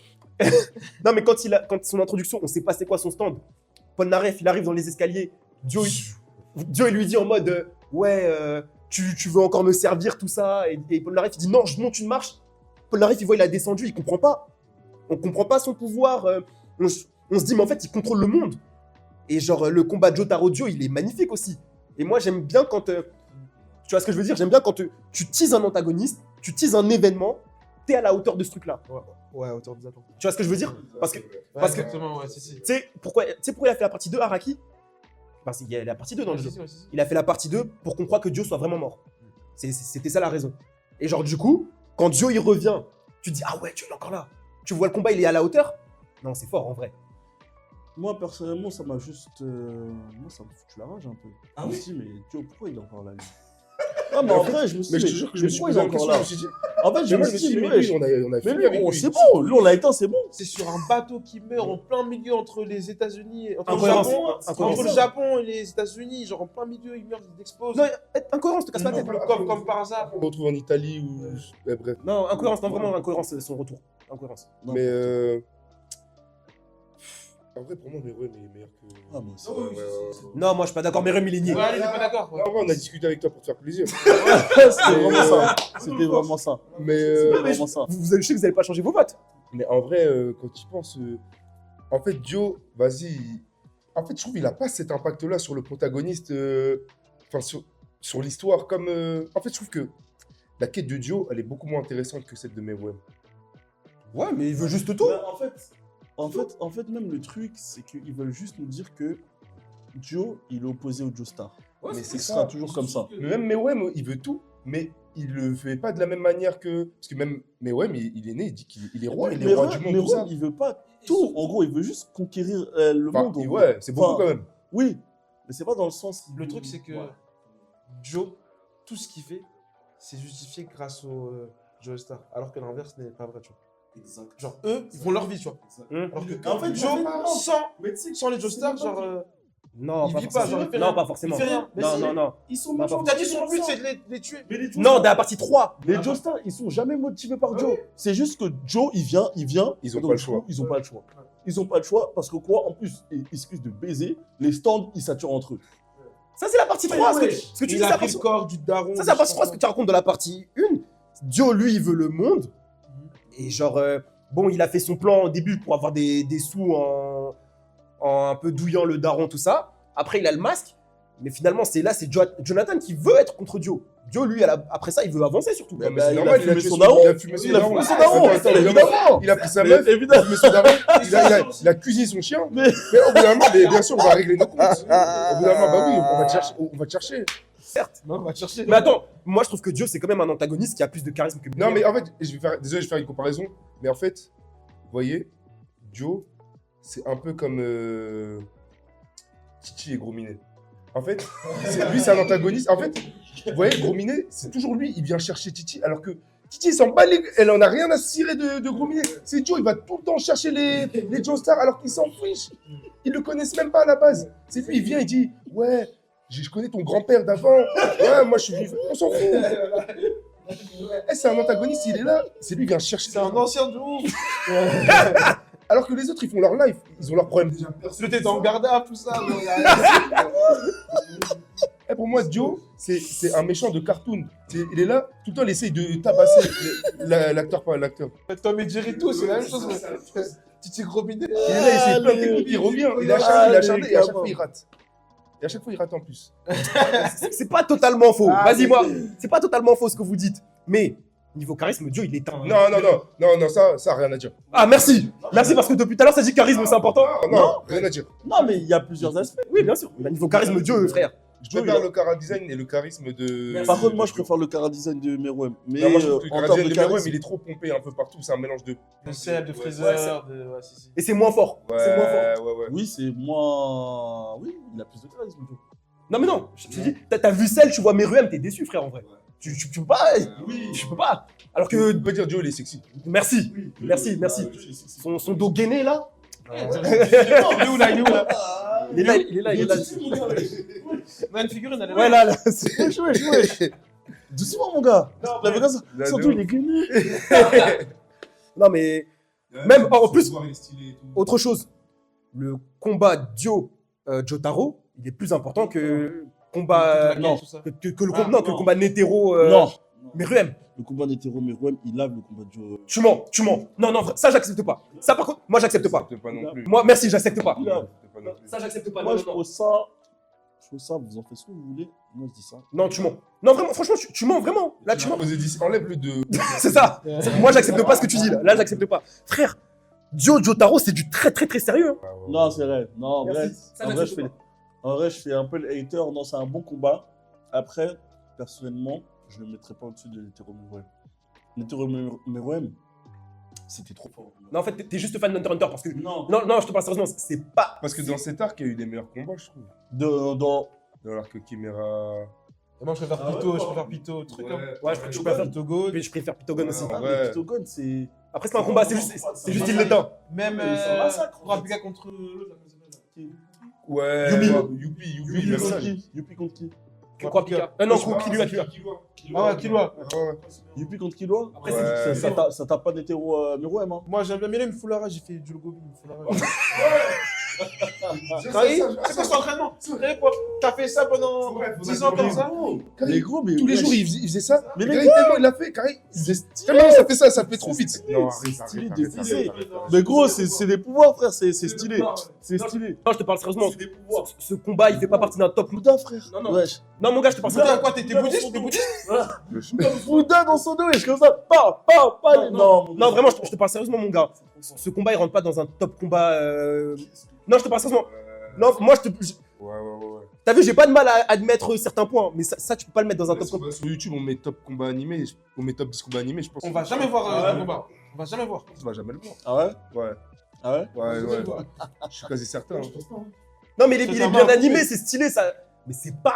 non, mais quand son introduction, on sait pas c'est quoi son stand. Paul Naref, il arrive dans les escaliers. Dio, il lui dit en mode ouais, tu veux encore me servir, tout ça. Et Paul Naref, il dit non, je monte une marche. Paul Naref, il voit, il a descendu, il comprend pas. On comprend pas son pouvoir. On se dit, mais en fait, il contrôle le monde. Et genre, le combat de Jotaro Dio, il est magnifique aussi. Et moi, j'aime bien quand. Tu vois ce que je veux dire? J'aime bien quand tu teases un antagoniste, tu teases un événement, t'es à la hauteur de ce truc-là. Ouais, hauteur des attentes. Tu vois ce que je veux dire? Parce que. Parce que. Exactement, ouais, si. Tu sais pourquoi il a fait la partie 2, Araki? Parce qu'il y a la partie 2 dans le jeu. Il a fait la partie 2 pour qu'on croie que Dio soit vraiment mort. C'était ça la raison. Et genre, du coup, quand Dio il revient, tu te dis, ah ouais, Dio il est encore là. Tu vois le combat, il est à la hauteur? Non, c'est fort en vrai. Moi, personnellement, ça m'a juste. Moi, ça me foutu la rage un peu. Ah je me oui? suis dit, mais Joe, pourquoi il est encore là, lui? Ah, mais en vrai, je me suis Mais dit. je te jure que je me suis pourquoi posé il est la question, encore là? je me suis dit, En fait, je mais me moi je me suis suis dit, dit, mais mais lui, on a mais fini lui, avec lui. c'est bon, lui, on l'a éteint, c'est bon. C'est sur un bateau qui meurt en plein milieu entre les États-Unis, entre le Japon et les États-Unis, genre en plein milieu, il meurt, il explose. Non, incohérence, te casse pas la tête. Comme par hasard. On retrouve en Italie ou. Ouais, bref. Non, incohérence, non, vraiment incohérence, son retour. Incohérence. Non, Mais. En vrai, pour moi, Meruem est meilleur que. Ah, mais c'est Non, moi je suis pas d'accord, mais Rem il est nié. Ouais, il est pas d'accord. En vrai, on a discuté avec toi pour te faire plaisir. C'était vraiment ça. C'était vraiment ça. Mais. C'était vraiment ça. Je sais que vous allez pas changer vos votes. Mais en vrai, quand tu penses. En fait, Dio, vas-y. En fait, je trouve qu'il n'a pas cet impact-là sur le protagoniste. Enfin, sur l'histoire. Comme. En fait, je trouve que la quête de Dio, elle est beaucoup moins intéressante que celle de Meruem. Ouais, mais il veut juste tout. Mais en fait, même le truc, c'est qu'ils veulent juste nous dire que Joe, il est opposé au Joestar. Ouais, mais c'est ce ça. sera toujours comme ça. Mais même Meruem, il veut tout, mais il le fait pas de la même manière que. Parce que même Meruem, il est né, il dit qu'il est roi, il est roi du monde, Mais tout ça. il veut pas tout. En gros, il veut juste conquérir le Enfin, monde. en gros. ouais, c'est beaucoup Enfin, quand même. Oui, mais c'est pas dans le sens. Le truc, c'est que Ouais. Joe, tout ce qu'il fait, c'est justifié grâce au Joestar. Alors que l'inverse n'est pas vrai, tu vois. Exact. Genre, eux, ils font leur vie, tu vois. Alors que En fait, Joe, non. sans les Joestar, genre. Non, Il pas vit pas, forcément. genre, il fait Non, rien. pas forcément. Il fait rien. Mais Non, si. non, non. Ils sont Non, méchants. T'as dit son but, c'est de les tuer. Mais les Joe Non, Stars- de la partie 3. les Joe Stars, ils sont jamais motivés par Joe. C'est juste que Joe, il vient. Ils ont Donc, pas le du coup, choix. Ils ont pas le choix. Ils ont pas le choix parce que quoi, en plus, excuse de baiser, les stands, ils saturent entre eux. Ça, c'est la partie 3. Ce que tu dis, Il c'est a la pris partie le corps du daron. Ça, c'est la partie 3. Ce que tu racontes de la partie 1. Dio, lui, il veut le monde. Et genre, bon, il a fait son plan au début pour avoir des sous en un peu douillant le daron, tout ça. Après, il a le masque. Mais finalement, c'est Jonathan qui veut être contre Dio. Dio, lui, après ça, il veut avancer surtout. Mais Bah, c'est il normal, a fumé son daron. Il a fumé son Il a daron. fumé son daron. Attends, Évidemment. il a pris sa Mais meuf, évidemment. il a fumé son daron, il a cuisiné son chien. Mais au bout d'un moment, mais bien sûr, on va régler nos comptes. Au bout d'un moment, bah oui, on va te chercher. Certes. Non, on va te chercher. Mais attends, moi, je trouve que Dio, c'est quand même un antagoniste qui a plus de charisme que Non, mais en fait, désolé, je vais faire une comparaison, mais en fait, vous voyez, Joe, c'est un peu comme Titi et Gros Minet. En fait, lui, c'est un antagoniste. En fait, vous voyez, Gros Minet, c'est toujours lui, il vient chercher Titi, alors que Titi, elle en a rien à cirer de Gros Minet. C'est Joe, il va tout le temps chercher les Joe Stars, alors qu'ils s'en fichent. Ils le connaissent même pas à la base. C'est lui, il vient, il dit, ouais, je connais ton grand-père d'avant. Ouais, moi, je suis venu. On s'en fout. C'est un antagoniste, il est là. C'est lui qui vient chercher. C'est un ancien de ouf. Alors que les autres, ils font leur life. Ils ont leurs problèmes déjà. Le t'es en garde à tout ça. Pour moi, Dio, c'est un méchant de cartoon. Il est là, tout le temps, il essaye de tabasser l'acteur, pas l'acteur. Tom et Jerry, tout, c'est la même chose. Titi Gros Minet. Il est là, il essaye plein de techniques, il revient. Il est acharné, et à chaque fois, il rate. Et à chaque fois, il rate en plus. c'est pas totalement faux. Ah, Vas-y, moi. C'est pas totalement faux ce que vous dites. Mais niveau charisme, Dio, il est un. Non, ça, rien à dire. Ah, merci. Merci parce que depuis tout à l'heure, ça dit charisme, c'est important. Non, rien à dire. Non, mais il y a plusieurs aspects. Oui, bien sûr. Mais niveau charisme, Dio, frère. Je préfère le cara design et le charisme de. Par contre, moi, je préfère le cara design de Meruem. Mais Non, moi, je trouve que le en cara termes design de de Meruem, charisme, il est trop pompé un peu partout. C'est un mélange de. De Seb, de Ouais, Freezer, de. Ouais, si. Et c'est moins fort. C'est moins fort. Ouais. oui, c'est moins. Oui, il a plus de charisme. Joe. Non, mais non. Je te dis, t'as vu celle, tu vois Meruem, t'es déçu, frère, en vrai. Tu peux pas. Oui. Tu peux pas. Alors que. On peut dire Dio, il est sexy. Merci. Merci. Son dos gainé, là. Il est où là? Il est là. On a une figurine, elle est là. Ouais, là. Wesh. Doucement, mon gars. La vraie, surtout, il est gainé. Non, mais. Même, en plus, autre chose. Le combat Dio-Jotaro, il est plus important que le combat. Non. Que le combat Netero. Non. Meruem. Le combat d'Hétéro Meruem, il lave le combat de Joe. Tu mens. Non, frère, ça, j'accepte pas. Ça, par contre, moi, j'accepte pas. Pas non plus. Moi, merci, j'accepte pas. Il a- Pas non plus. Ça, j'accepte pas. Moi, Non, je non, trouve ça, vous en faites ce que vous voulez. Moi, je dis ça. non, tu mens. Non, vraiment, franchement, tu mens, vraiment. Là, tu mens. Enlève le de. C'est ça. Moi, j'accepte pas ce que tu dis là. Là, j'accepte pas. Frère, Jotaro, c'est du très, très, très sérieux. hein. Non, c'est vrai. Non, en vrai, Merci. Ça, en vrai, j'accepte je fais un peu le hater. Non, c'est un bon combat. Après, personnellement, je ne le mettrais pas au-dessus de l'Hétéro Meruem. L'Hétéro Meruem, c'était trop fort. Non, en fait, t'es juste fan d'Hunter x Hunter parce que. Non. Non, je te parle sérieusement, c'est pas. Parce que dans cet arc, il y a eu des meilleurs combats, je trouve. Dans Dans l'arc Chimera. Moi, je préfère Pito, truc. hein. Ouais, je préfère Pito je préfère Pitogon aussi. Ouais. mais Pitogon, c'est. Après, c'est pas un combat, c'est juste il l'éteint. Même Ils sont massacres. Kurapika contre l'autre. Ouais. Yupi. Yupi, merci. Yupi contre qui Kurapika. Non, Killua. Ah ouais, Killua. Yupi contre Killua Après, Ouais. Ça tape pas d'Hétéro Meruem, hein. Moi, j'aime bien Mélène Foulara, j'ai fait du Gobi, Foulara. C'est C'est quoi cet entraînement? T'as fait ça pendant 10 ans comme ça? Mais gros, mais. Tous les wesh. jours, il faisait ça. Mais Mais les tellement il l'a fait, carré. C'est stylé. Tellement ça fait ça, ça fait trop vite. Non, C'est stylé de viser. Mais gros, c'est des pouvoirs, frère. C'est stylé. C'est stylé. Non, je te parle sérieusement. Ce combat, il fait pas partie d'un top. Bouddha, frère. Non. Wesh. Non, mon gars, je te parle Putain, sérieusement. quoi, t'es bouddhiste? T'es bouddhiste? Bouddha dans son dos, wesh, comme ça. Pas. Non, Non, vraiment, je te parle sérieusement, mon gars. Ce combat, il rentre pas dans un top combat. Non, je te parle sérieusement. Non, moi, Ouais. T'as vu, j'ai pas de mal à admettre certains points, mais ça, tu peux pas le mettre dans un top combat. Sur YouTube, on met top combat animé, on met top 10 combats animés, je pense. On va jamais voir le combat. On va jamais voir. On va jamais le voir. Ah ouais Ouais. Ah ouais Ouais. Je suis quasi certain. Non, mais il C'est est ça, bien moi, animé, oui. c'est stylé, ça. Mais c'est pas.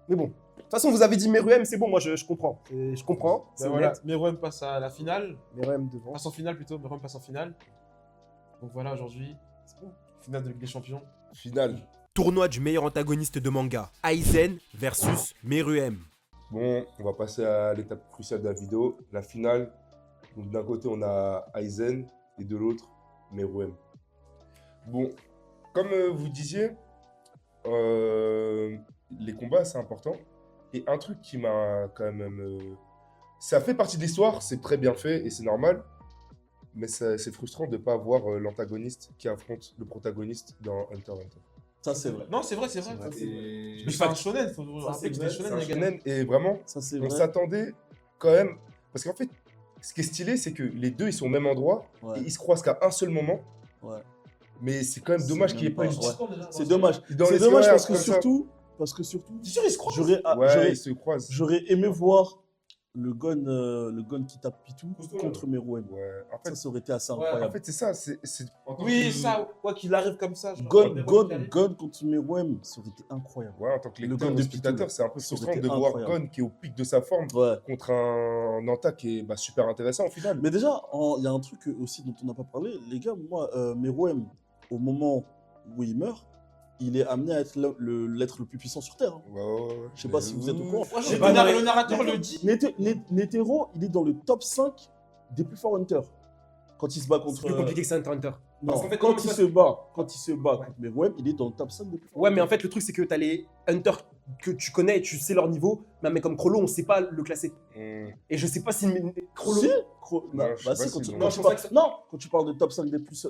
Mais bon. De toute façon, vous avez dit Meruem, c'est bon, moi je comprends. Je comprends. C'est Ben voilà, honnête. Meruem passe à la finale. Meruem devant. Passe en finale plutôt, Meruem passe en finale. Donc voilà, aujourd'hui, finale de Ligue des Champions. Finale. Tournoi du meilleur antagoniste de manga. Aizen versus Meruem. Bon, on va passer à l'étape cruciale de la vidéo, la finale. Donc d'un côté, on a Aizen et de l'autre, Meruem. Bon, comme vous disiez, les combats, c'est important. Et un truc qui m'a quand même... ça fait partie de l'histoire, c'est très bien fait et c'est normal. Mais c'est frustrant de ne pas voir l'antagoniste qui affronte le protagoniste dans Hunter x Hunter. Ça, c'est vrai. Non, c'est vrai, c'est vrai. Ça, c'est vrai. Mais c'est un shonen, faut vous Ça, rappeler que c'est c'était vrai, shonen, C'est un les gars. shonen et vraiment, Ça, c'est on vrai. s'attendait quand même... Parce qu'en fait, ce qui est stylé, c'est que les deux, ils sont au même endroit Ouais. et ils se croisent qu'à un seul moment. Ouais. Mais c'est quand même C'est dommage qu'il n'y ait même pas pas- une... ouais. C'est dommage. Dans C'est les dommage scénarios, parce que comme ça. surtout, T'es sûr, ils se croient j'aurais Ouais, ils se croisent. j'aurais aimé voir le gun qui tape Pitou contre Meruem. Ouais, en fait, Ça aurait été assez en incroyable. fait c'est ça. Oui, ça, quoi qu'il arrive comme ça. genre, Gun contre Meruem, ça aurait été incroyable. Ouais, en tant que Le lecteur gun ou de spectateur, Pitou, c'est un peu ça aurait frustrant été de voir incroyable. Gon qui est au pic de sa forme Ouais. contre un Nanta qui est super intéressant au final. Mais déjà, il y a un truc aussi dont on n'a pas parlé. Les gars, moi, Meruem, au moment où il meurt, il est amené à être l'être le plus puissant sur Terre. Hein. Ouais. Je sais pas si vous êtes au courant. Ouais, Je sais le pas, le narrateur le dit. Netero, il est dans le top 5 des plus forts hunters. Quand il se bat C'est contre. plus compliqué que ça, Hunter x Hunter. Non, Parce qu'en fait, quand non, il mais se bat contre Meruem, il est dans le top 5 des plus forts. Ouais, mais en fait, le truc, c'est que t'as les Hunters que tu connais et tu sais leur niveau. Mais un mec comme Crollo, on sait pas le classer. Et je sais pas si Crollo. Si Non, Non, je sais bah pas si, quand si tu, non. quand Non, tu je parles... pensais que- non, quand tu parles de top 5 des plus.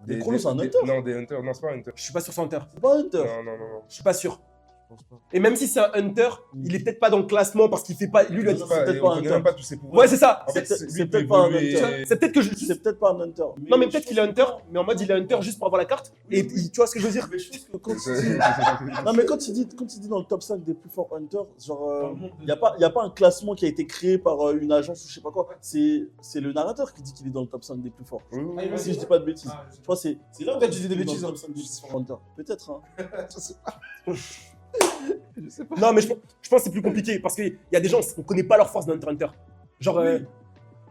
Des Crollo, c'est un hunter. Non, des Hunters. Non, c'est pas un Hunter. Je suis pas sûr que c'est un Hunter. C'est pas un hunter. Non. Je suis pas sûr. Je pense pas. Et même si c'est un Hunter, il est peut-être pas dans le classement parce qu'il fait pas. Lui, il a dit. C'est peut-être on pas un connaît Hunter. même pas tous ses pouvoirs. Ouais, c'est ça. En fait, c'est lui, c'est il peut peut-être pas un évoluer- hunter. C'est peut-être que je. C'est peut-être pas un hunter. Non, mais peut-être qu'il est Hunter, mais en mode il est Hunter juste pour avoir la carte. Et tu vois ce que je veux dire? Mais je pense que quand il dit... Non, mais quand il dit dans le top 5 des plus forts hunters, genre, il n'y a pas un classement qui a été créé par une agence ou je sais pas quoi. C'est le narrateur qui dit qu'il est dans le top 5 des plus forts. Oui. Si je dis pas de bêtises. Je crois que c'est là où Peut-être que je dis des il est dans bêtises, le hein. top 5 des plus forts hunters. Peut-être, hein. Non, mais je pense que c'est plus compliqué parce qu'il y a des gens, on connaît pas leur force dans Hunter x Hunter. Genre,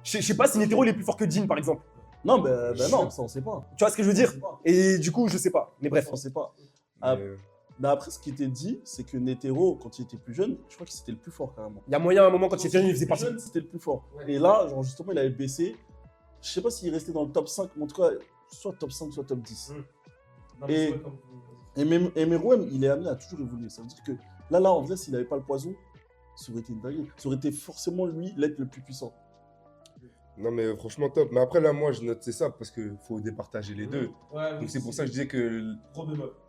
je sais pas si Netero il est plus fort que Jin par exemple. Non, non, ça on sait pas. Tu vois ce que je veux dire? Et du coup, je sais pas. Mais bref. On sait pas. Ah, mais après, ce qui était dit, c'est que Netero, quand il était plus jeune, je crois que c'était le plus fort carrément. Il y a moyen à un moment quand il était jeune, il faisait partie. Jeune, c'était le plus fort. Et là, genre justement, il avait baissé. Je sais pas s'il restait dans le top 5, mais en tout cas, soit top 5, soit top 10. Et Meruem, il est amené à toujours évoluer. Ça veut dire que là, en vrai, s'il n'avait pas le poison, ça aurait été une dinguerie. Ça aurait été forcément lui l'être le plus puissant. Non, mais franchement, top. Mais après, là, moi, je note c'est ça parce qu'il faut départager les deux. Donc, c'est pour ça que je disais que,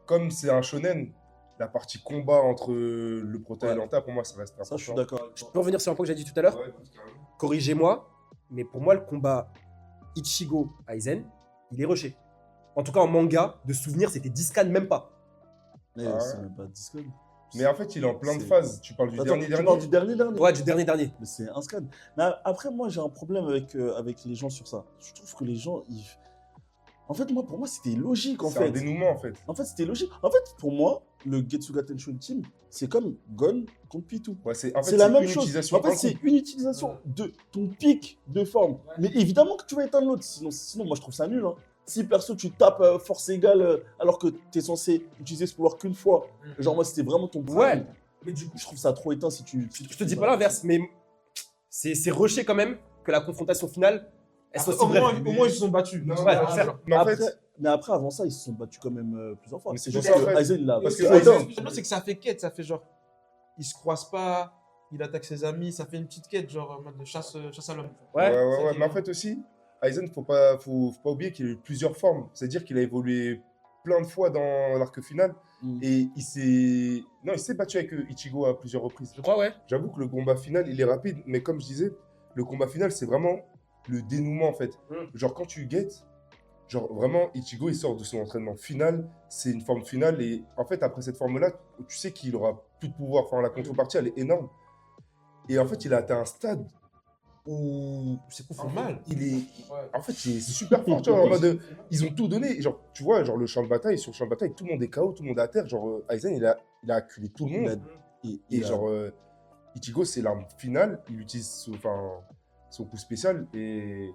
comme c'est un shonen, la partie combat entre le prota et l'anta, pour moi, ça reste important. Ça, je suis d'accord avec Je toi. peux revenir sur un point que j'ai dit tout à l'heure. Ouais, carrément. Corrigez-moi, mais pour moi, le combat Ichigo Aizen, il est rushé. En tout cas, en manga, de souvenir, c'était 10 scans, même pas. Mais Ah c'est ouais. même pas Discord. Mais en fait, il est en plein de C'est- phases. Tu parles du Attends, dernier tu parles du dernier Ouais, du dernier. Mais c'est un scan. Mais après, moi, j'ai un problème avec les gens sur ça. Je trouve que les gens, ils... En fait, pour moi, c'était logique, en C'est fait. un dénouement, en fait. En fait, c'était logique. En fait, pour moi, le Getsuga Tensho Team, c'est comme Gon contre Pitou. Ouais, en fait, C'est la même une chose. utilisation En fait, d'un c'est coup. une utilisation de ton pic de forme. Mais évidemment que tu vas éteindre l'autre. Sinon, moi, je trouve ça nul. Hein. Si perso, tu tapes force égale alors que tu es censé utiliser ce pouvoir qu'une fois. Genre, moi, c'était vraiment ton pouvoir. Ouais. Mais du coup, Je trouve ça trop éteint si tu. je te dis pas l'inverse, mais c'est rushé quand même que la confrontation finale, elle soit aussi brève. Au moins, ils se sont battus. Non, Ouais, non, certes. mais en Après, fait, mais après, avant ça, ils se sont battus quand même plusieurs fois. Mais C'est c'est juste pour ça, en que fait. Aizen, il a. Parce que Ce Aizen- que j'aime bien, c'est que ça fait quête, ça fait genre. Ils se croisent pas, il attaque ses amis, ça fait une petite quête, genre en mode de chasse à l'homme. Ouais. ouais. qui- Mais en fait aussi, Aizen, faut pas oublier qu'il a eu plusieurs formes. C'est-à-dire qu'il a évolué plein de fois dans l'arc final. Mm. Et il s'est battu avec Ichigo à plusieurs reprises. Je crois, ouais. J'avoue que le combat final, il est rapide. Mais comme je disais, le combat final, c'est vraiment le dénouement, en fait. Genre, quand tu guettes, genre, vraiment, Ichigo, il sort de son entraînement final. C'est une forme finale. Et en fait, après cette forme-là, tu sais qu'il aura plus de pouvoir. Enfin, la contrepartie, elle est énorme. Et en fait, il a atteint un stade où Ses coups font mal. il est... En fait, il est super fort, tu vois, en mode... Ils ont tout donné. Genre, tu vois, genre, le champ de bataille, sur le champ de bataille, tout le monde est KO, tout le monde est à terre. Genre, Aizen, il a acculé tout le Il a- monde. il Et a- genre, Ichigo, c'est l'arme finale. Il utilise son coup spécial et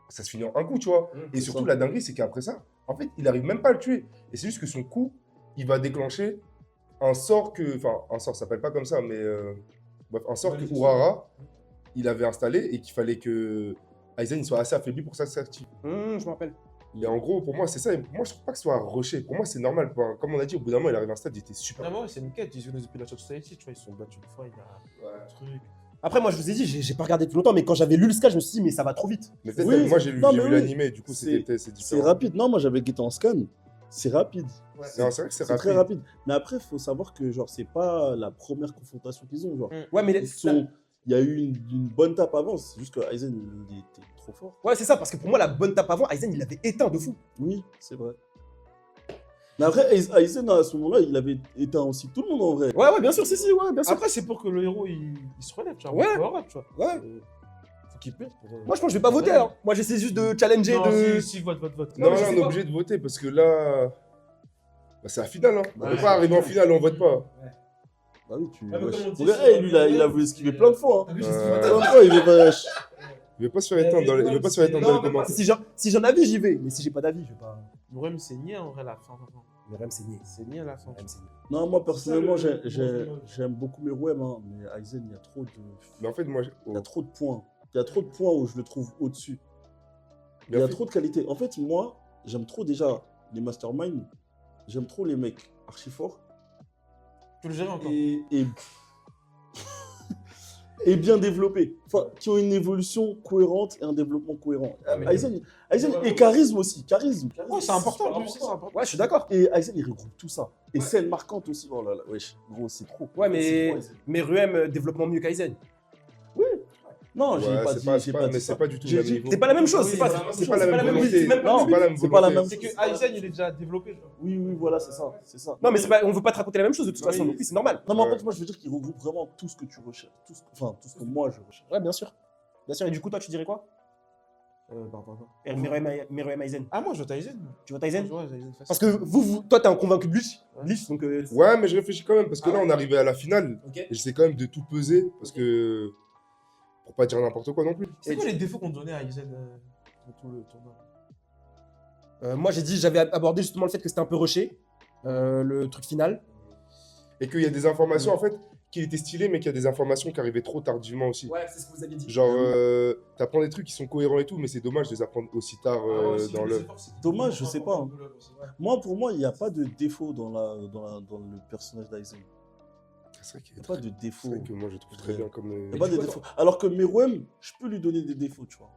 ça se finit en un coup, tu vois. Et c'est surtout, ça. la dinguerie, c'est qu'après ça, En fait, il arrive même pas à le tuer. Et c'est juste que son coup, il va déclencher un sort que. Enfin, un sort, ça s'appelle pas comme ça, mais. Bref, un sort que Urara, il avait installé et qu'il fallait que Aizen il soit assez affaibli pour que ça s'active. Je me rappelle. Et en gros, pour moi, c'est ça. Et pour moi, je trouve pas que ce soit rushé. Pour moi, c'est normal. Enfin, comme on a dit, au bout d'un moment, il arrive à un stade, il était super. Non, c'est une quête. Ils jouent depuis la Shot Society, tu vois, ils se sont battus une fois, il y a un truc. Après, moi, je vous ai dit, j'ai pas regardé depuis longtemps, mais quand j'avais lu le scan, je me suis dit, mais ça va trop vite. Mais peut-être, Oui, moi, j'ai vu non, mais oui. l'animé, du coup, c'est C'est différent. rapide. Non, moi j'avais guetté en scan. C'est rapide. Non, c'est vrai que c'est C'est très rapide. Mais après, il faut savoir que genre c'est pas la première confrontation qu'ils ont. Genre. Ouais, mais Il y a eu une bonne tape avant. C'est juste que Aizen il était trop fort. ouais, c'est ça, parce que pour moi, la bonne tape avant, Aizen, il l'avait éteint de fou. Oui, c'est vrai. Mais après, Aizen à ce moment-là, il avait éteint aussi tout le monde en vrai. Ouais, bien sûr, si, ouais, bien sûr. Après, c'est pour que le héros il se relève, tu vois. Ouais. Power up, tu vois. Ouais. Faut qu'il perde pour. Moi, je pense que je vais pas voter. Hein. Moi, j'essaie juste de challenger. Non, si, vote. Non, mais je là, sais on est pas. obligé de voter parce que là. Bah, c'est la finale, hein. On Ouais. peut pas arriver en finale, on vote pas. Bah oui, tu. Ah, mais wesh. comme on dit, Regarde, c'est- lui, il a voulu esquiver plein de fois. Hein. T'as vu, j'ai Euh, dit, Plein de fois, il est wesh. Il veut pas se faire éteindre dans les, il veut pas se faire éteindre dans les commentaires. Si j'en avais, j'y vais. Mais si j'ai pas d'avis, je vais pas. Murem, c'est niais en vrai la fin. Le REM, c'est niais. C'est niais à la fin. REM, c'est niais. Non, moi personnellement, C'est ça, le- j'aime beaucoup Meruem, hein, mais Aizen, il y a trop de. Mais en fait, moi. Il y a trop de points. Il y a trop de points où je le trouve au-dessus. Il Mais y en a fait- trop de qualité. En fait, moi, j'aime trop déjà les masterminds. J'aime trop les mecs archi forts. Tu le gérer encore. Et bien développés. Enfin, qui ont une évolution cohérente et un développement cohérent. Aizen et charisme aussi. Charisme. Ouais, c'est important, en plus, c'est important. Ouais, je suis d'accord. Et Aizen, il regroupe tout ça. Et scène marquante aussi. Oh là là, wesh, gros, c'est trop. Ouais, C'est mais, trop, mais REM, développement mieux qu'Aizen. Non, j'ai Ouais, pas c'est dit. pas, j'ai c'est pas pas, dit mais ça. c'est pas du tout J'ai le dit- même niveau. C'est pas la même chose. Oui, C'est pas, c'est pas la même même volonté. c'est même pas Non, le C'est but. pas la même c'est pas la volonté. même. C'est que Aizen, il est déjà développé, tu vois. Oui, voilà, c'est ça. C'est ça. Non, mais c'est pas, on veut pas te raconter la même chose de toute façon. Oui. Donc oui, c'est normal. Non, mais en Ouais. fait, moi, je veux dire qu'il regroupe vraiment tout ce que tu recherches. Enfin, tout ce que moi, je recherche. Ouais, bien sûr. Bien sûr. Et du coup, toi, tu dirais quoi Pardon. Meruem Aizen. Ah, moi, je vote Aizen. Tu votes Aizen Ouais, Aizen facile. Parce que toi, t'es un convaincu de Bleach. Bleach, donc. Ouais, mais je réfléchis quand même parce que là, on est arrivé à la finale Ok. et j'essaie quand même de tout peser parce que. Pour pas dire n'importe quoi non plus. C'est quoi les défauts qu'on donnait à Aizen dans tout le tournoi? Moi, j'avais abordé justement le fait que c'était un peu rushé, le truc final. Et qu'il y a des informations en fait qu'il était stylé, mais qu'il y a des informations qui arrivaient trop tardivement aussi. Ouais, c'est ce que vous aviez dit. Genre, t'apprends des trucs qui sont cohérents et tout, mais c'est dommage de les apprendre aussi tard dans l'œuvre. Dommage, je sais pas, hein. Moi, pour moi, il n'y a pas de défaut dans le personnage d'Aizen. C'est vrai qu'il Il est n'y a pas très- de défaut. c'est vrai que moi je trouve très bien comme. Il n'y a pas de défaut. Alors que Meruem, je peux lui donner des défauts, tu vois.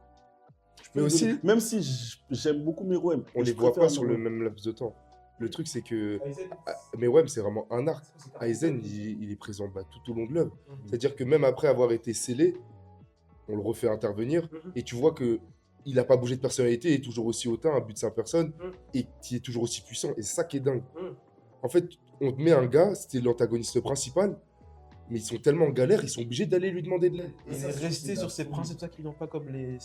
Je peux Mais lui aussi- donner- même si j'aime beaucoup Meruem. On les voit pas sur le même laps de temps. Le truc c'est que. Mais ouais, c'est vraiment un arc. Aizen, il est présent tout au long de l'œuvre. C'est-à-dire que même après avoir été scellé, on le refait intervenir et tu vois que il n'a pas bougé de personnalité, il est toujours aussi hautain, un but de sa personne et qui est toujours aussi puissant. Et c'est ça qui est dingue. En fait, on te met un gars, c'était l'antagoniste principal, mais ils sont tellement en galère, ils sont obligés d'aller lui demander de l'aide. Il est resté sur ses principes, ça qu'ils n'ont pas comme les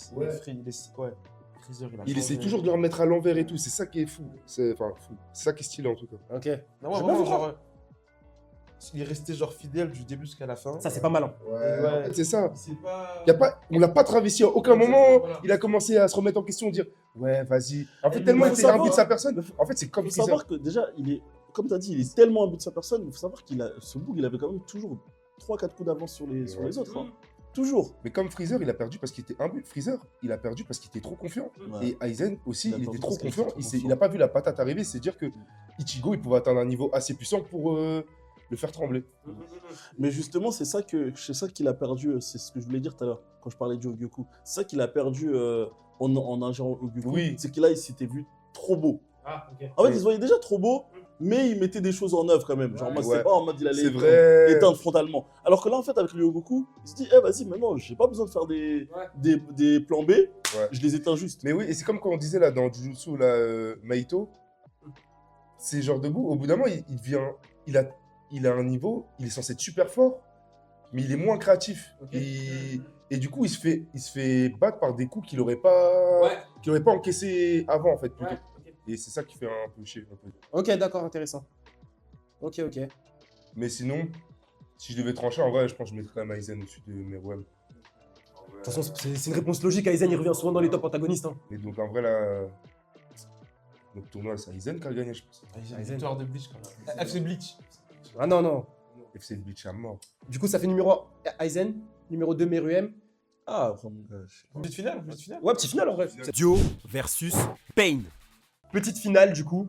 Freezer. Il essaie toujours de le remettre à l'envers et tout, c'est ça qui est fou. C'est fou. C'est ça qui est stylé en tout cas. Ok. Non, ouais, Je vraiment, vais genre. Il est resté genre fidèle du début jusqu'à la fin. Ça, c'est pas malin. Ouais. En fait, c'est ça. C'est pas. On l'a pas travesti à aucun Ouais, moment. voilà. Il a commencé à se remettre en question, dire ouais, vas-y. En fait, Mais tellement faut il était un savoir- but de sa personne. En fait, c'est Il comme faut Freezer. savoir que déjà, comme tu as dit, il est tellement un but de sa personne. Il faut savoir ce boug, il avait quand même toujours 3-4 coups d'avance sur les autres. hein. Toujours. Mais comme Freezer, il a perdu parce qu'il était un but. Freezer, il a perdu parce qu'il était trop confiant. Ouais. Et Aizen aussi, Il a il perdu était trop parce qu'il confiant. était trop Il confiant. n'a pas vu la patate arriver. C'est dire que Ichigo, il pouvait atteindre un niveau assez puissant pour le faire trembler. Mais justement, c'est ça qu'il a perdu. C'est ce que je voulais dire tout à l'heure quand je parlais du Hogyoku. C'est ça qu'il a perdu en ingérant Hogyoku. Oui. C'est qu'il il s'était vu trop beau. Ah, ok. En fait, Oui. il se voyait déjà trop beau, mais il mettait des choses en œuvre quand même. Genre, moi, Ouais. c'est pas en mode il allait C'est vrai. éteindre frontalement. Alors que là, en fait, avec le Yogoku, il se dit, vas-y, maintenant, j'ai pas besoin de faire des plans B, je les éteins juste. Mais oui, et c'est comme quand on disait là dans Jujutsu, là, Maito, c'est genre debout, au bout d'un moment, il devient. Il a un niveau, il est censé être super fort, mais il est moins créatif. Et du coup, il se fait battre par des coups qu'il aurait pas encaissé avant, en fait, plutôt. Et c'est ça qui fait un peu chier. Un peu. Ok, d'accord, intéressant. Ok. Mais sinon, si je devais trancher, en vrai, je pense que je mettrais Aizen au-dessus de Meruem. De toute façon, c'est une réponse logique. Aizen, il revient souvent dans les top antagonistes. Hein. Et donc, en vrai, là. Donc, tournoi, c'est Aizen qui a gagné, je pense. Ils ont une Aizen. victoire de Bleach quand même. FC Bleach. Ah non, non. FC Bleach à mort. Du coup, ça fait numéro 1 Aizen, numéro 2 Meruem. Ah, après, mon gars. Petite finale, petite finale. Ouais, petite finale en vrai. Dio versus Pain. Petite finale du coup,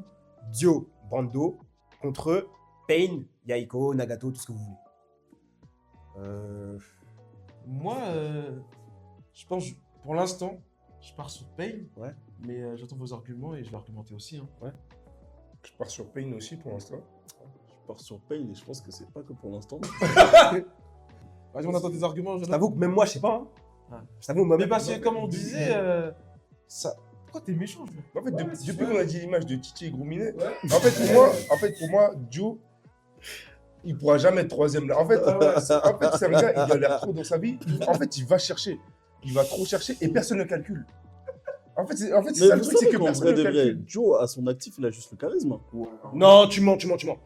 Dio Brando contre Pain, Yaiko, Nagato, tout ce que vous voulez. Moi, je pense, pour l'instant, je pars sur Pain. Ouais. Mais j'entends vos arguments et je vais argumenter aussi. Hein. Je pars sur Pain aussi pour l'instant. Je pars sur Pain et je pense que c'est pas que pour l'instant. Vas-y, on attend tes arguments. Je t'avoue que même moi, je sais pas. Hein. Ouais. Je t'avoue, moi Mais même. parce que, comme on disait, ça... pourquoi t'es méchant je... En fait, depuis qu'on a dit l'image de Titi et Grouminet, en fait, pour moi, Dio, il pourra jamais être troisième là. En fait, c'est un gars, il galère trop dans sa vie. En fait, il va chercher. Il va trop chercher et personne ne le calcule. En fait, c'est ça le truc, c'est que personne ne le calcule. Joe, à son actif, il a juste le charisme. Non, tu mens.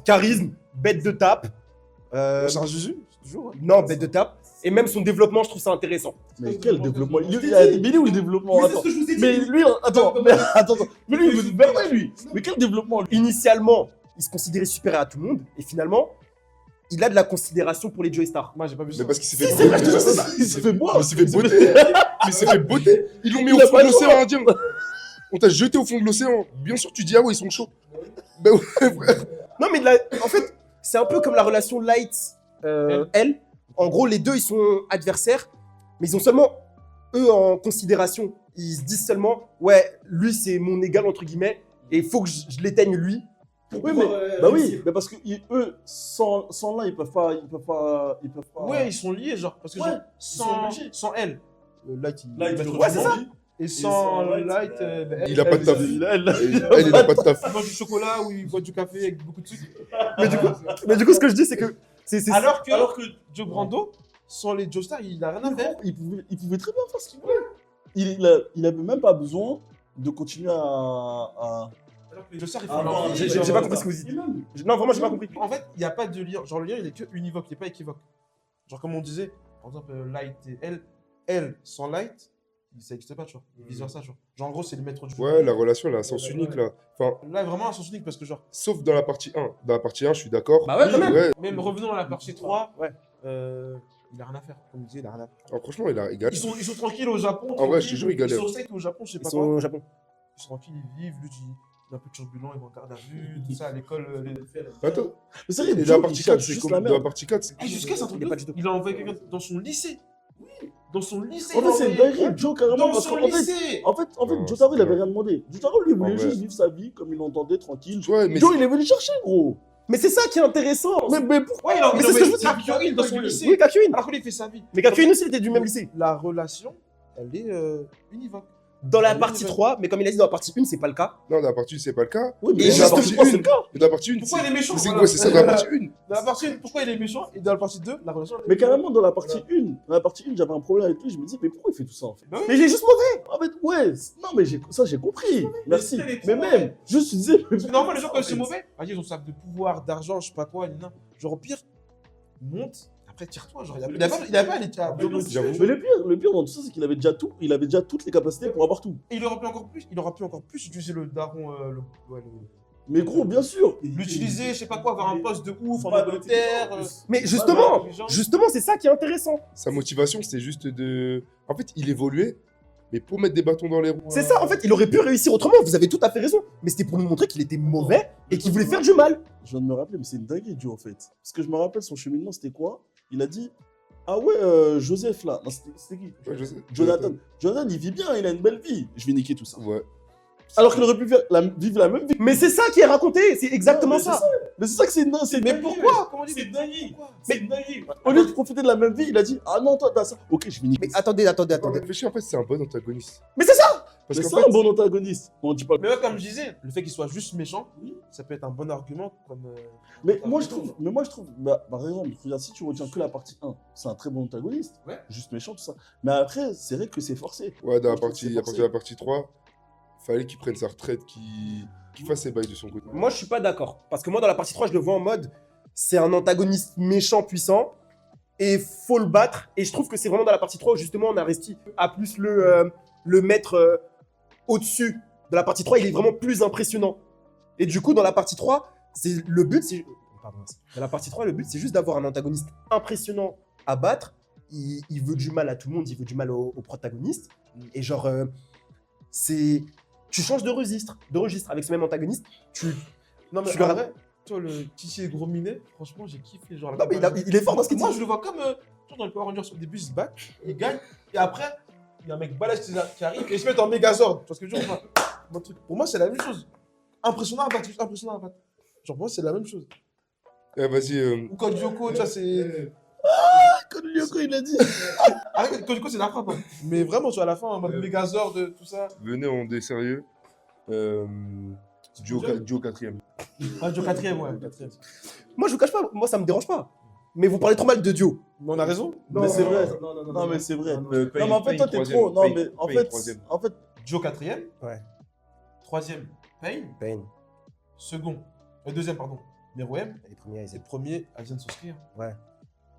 Charisme, bête de tape. C'est un Juju, toujours. Non, bête de tape. Et même son développement, je trouve ça intéressant. Mais quel développement Je t'ai Mais il est où le développement? Mais c'est ce Attends. que je vous ai dit. Mais lui, attends. Mais lui, il veut se berner, lui. Mais quel développement, lui? Initialement, il se considérait supérieur à tout le monde. Et finalement, il a de la considération pour les Joystar. Moi, j'ai pas vu ça. Mais parce qu'il s'est fait C'est vrai, beauté. il s'est fait boire. Il s'est fait beauté. Il s'est fait beauté. Ils l'ont mis au Il a fond pas de le l'océan Indien. On t'a jeté au fond de l'océan. Bien sûr, tu dis, ah ouais, ils sont chauds. Ben ouais, frère. Non, mais en fait, c'est un peu comme la relation Light, elle. En gros, les deux, ils sont adversaires, mais ils ont seulement eux en considération. Ils se disent seulement, ouais, lui, c'est mon égal, entre guillemets, et il faut que je l'éteigne, lui. Oui, mais, bah oui, mais parce que eux, sans l'un, ils peuvent pas. Ouais, ils sont liés, genre. Parce que Ouais, genre, sont obligés. sans elle, Light, il Light, va être ouais, c'est ça. Et sans Light, Light, Il a pas de taf. Elle, Il a pas de taf. il mange du chocolat ou il boit du café avec beaucoup de sucre. Mais du coup, ce que je dis, c'est que. Alors que Joe Brando, sans les Joestar, il a rien à faire. il pouvait très bien faire ce qu'il voulait. Il avait même pas besoin de continuer à... Alors que les Joestar, ils Ah font leur non, vie. j'ai pas compris ce que vous dites. Non, vraiment, j'ai pas compris. En fait, il n'y a pas de lien. Genre, le lien, il est que univoque, il n'est pas équivoque. Genre, comme on disait, par exemple, Light et elle sans Light, ça n'existe pas, tu vois. Vice versa, tu vois. Genre, en gros, c'est le maître du jeu. Ouais, la relation, elle a un sens unique là. Enfin, Là, vraiment, un sens unique parce que, genre, sauf dans la partie 1. Dans la partie 1, je suis d'accord. Bah ouais, quand même. même revenons à la partie 3, Ouais. il n'a rien à faire. Comme on disait, il n'a rien à faire. Ah, franchement, il galère. Ils sont tranquilles au Japon. En vrai, je te jure, ils galèrent. Ils sont safe au Japon, je sais Ils pas sont quoi. au Japon. Ils sont tranquilles, ils vivent. Lui, il est un peu turbulent, il va en garde à vue, tout ça, à l'école. Attends. Mais c'est vrai, Et dans Joe, la partie il 4, cherche c'est juste comme la dans la merde. partie 4. Et jusqu'à c'est un truc Il est de pas ouf. du tout. Il a envoyé quelqu'un dans son lycée. Dans son lycée. En fait, c'est une dinguerie, Joe, carrément. Dans Parce son qu'en fait, lycée. en fait, Non, Jotaro, il c'est avait vrai. rien demandé. Jotaro, lui, il voulait En juste vrai. vivre sa vie comme il l'entendait, tranquille. Ouais, mais Joe, il est venu chercher, gros. Mais c'est ça qui est intéressant. Mais pourquoi Ouais, il a Mais c'est ce que je vous dis. Kakyoin dans son lycée. Oui, Kakyoin. Alors qu'il fait sa vie. Mais Kakyoin aussi, il était du même lycée. La relation, elle est univoque. Dans la Oui, partie oui. 3, mais comme il a dit dans la partie 1, c'est pas le cas. non, dans la partie 1, c'est pas le cas. Oui, Et mais dans la juste partie une. 3, c'est le cas. Mais dans la partie 1, Pourquoi il est méchant c'est voilà. quoi? C'est ça, dans la partie 1. Dans la partie 1, pourquoi il est méchant? Et dans la partie 2, la relation. Mais carrément, dans la partie 1, j'avais un problème avec lui. Je me disais, mais pourquoi il fait tout ça, en fait? Bah oui. Mais j'ai juste mauvais. En fait, ouais, non, mais ça, j'ai compris. Merci. c'est les Mais trois, même, juste, tu disais. Parce que normalement, les gens, quand ils sont mauvais, ils ont sac de pouvoir, d'argent, je sais pas quoi, genre au pire, monte, après tire-toi. Genre, il a pas à aller à J'avoue. Mais le pire dans tout ça, c'est qu'il avait déjà tout. Il avait déjà toutes les capacités pour avoir tout. Et il aurait pu encore plus utiliser le daron, Mais gros, bien sûr. l'utiliser, je sais pas quoi, avoir un poste de ouf en Angleterre. Mais justement, Ouais, justement, c'est ça qui est intéressant. Sa motivation, c'était juste de. En fait, il évoluait, mais pour mettre des bâtons dans les roues. C'est ça, en fait, il aurait pu réussir autrement. Vous avez tout à fait raison. Mais c'était pour nous montrer qu'il était mauvais et qu'il voulait faire du mal. Je viens de me rappeler, mais c'est une dinguerie, Joe, en fait. Parce que je me rappelle, son cheminement, c'était quoi? Il a dit, ah ouais, Joseph, là. Non, c'était qui? Ouais, je sais. Jonathan. Jonathan, il vit bien, il a une belle vie. Je vais niquer tout ça. Ouais. Alors qu'il aurait pu vivre la même vie. Mais c'est ça qui est raconté. C'est exactement Mais ça. Mais c'est ça que c'est Mais dingue. pourquoi? Comment on dit? C'est dingue. Pourquoi C'est dingue. Au lieu de profiter de la même vie, il a dit, ah non, toi, t'as ça. Ok, je vais niquer. Mais attendez. Réfléchis, en fait, c'est un bon antagoniste. Mais c'est ça. Parce Mais qu'en c'est fait, un bon antagoniste. On dit pas. Mais ouais, comme je disais, le fait qu'il soit juste méchant, ça peut être un bon argument comme. Mais moi je trouve, bah, par exemple, regarde, si tu retiens que la partie 1, c'est un très bon antagoniste, Ouais. juste méchant, tout ça. Mais après, c'est vrai que c'est forcé. ouais, dans la Moi, je trouve que partie, c'est à partir de la partie 3, fallait qu'il prenne sa retraite, qu'il fasse ses bails de son côté. Moi, je suis pas d'accord. Parce que moi, dans la partie 3, je le vois en mode c'est un antagoniste méchant, puissant, et faut le battre. Et je trouve que c'est vraiment dans la partie 3 où justement on a réussi à plus le mettre au-dessus dans la partie 3, il est vraiment plus impressionnant. Et du coup, dans la partie 3, le but, c'est. Pardon. Dans la partie 3, le but, c'est juste d'avoir un antagoniste impressionnant à battre. Il veut du mal à tout le monde, il veut du mal au protagoniste. Et genre, c'est. Tu changes de registre avec ce même antagoniste. Non, mais Tu en le- vrai, toi, le Tichi et Gros Minet, franchement, j'ai kiffé. Genre, Non, mais il est fort dans ce qu'il dit. Moi, je le vois comme dans le Power Rangers, au début, ils se battent, ils gagnent, et après, il y a un mec balèze qui arrive et ils se mettent en Megazord. Tu vois ce que je veux dire ou pas? Mon truc, pour moi, c'est la même chose. Impressionnant à battre, juste impressionnant à battre. Genre, pour moi, c'est la même chose. Eh, vas-y. Ou Code Lyoko, tu vois, c'est. Code Lyoko, il a dit. Arrête, Code Lyoko, c'est la frappe. Hein. Mais vraiment, tu vois, à la fin, en mode Megazord, tout ça. Venez, on est sérieux. Duo 4ème. Ah, Joe 4ème, ouais. 4ème. Moi, je vous cache pas, moi, ça me dérange pas. Mais vous parlez trop mal de Dio. Mais on a raison. Mais c'est vrai. Non, Non, mais c'est vrai. Paye- Non, mais en fait, paye toi, t'es troisième, trop. Non, paye- mais en paye fait, troisième. Joe 4ème. Ouais. 3ème, Pain. Pain. Second. Deuxième, pardon. Meruem. Et premier, Et Aizen. premier, Aizen Soskir. Ouais.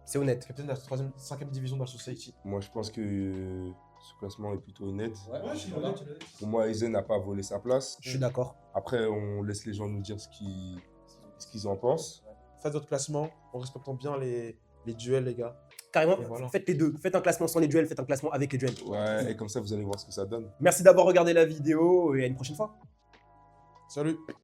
C'est honnête. Capitaine de la 3ème, 5ème division de la Society. Moi, je pense que ce classement est plutôt honnête. Ouais, je suis honnête. Pour moi, Aizen n'a pas volé sa place. Je suis d'accord. Après, on laisse les gens nous dire ce qu'ils en pensent. Faites votre classement en respectant bien les duels, les gars. Carrément, Et voilà. faites les deux. Faites un classement sans les duels, faites un classement avec les duels. Ouais, et comme ça, vous allez voir ce que ça donne. Merci d'avoir regardé la vidéo et à une prochaine fois. Salut.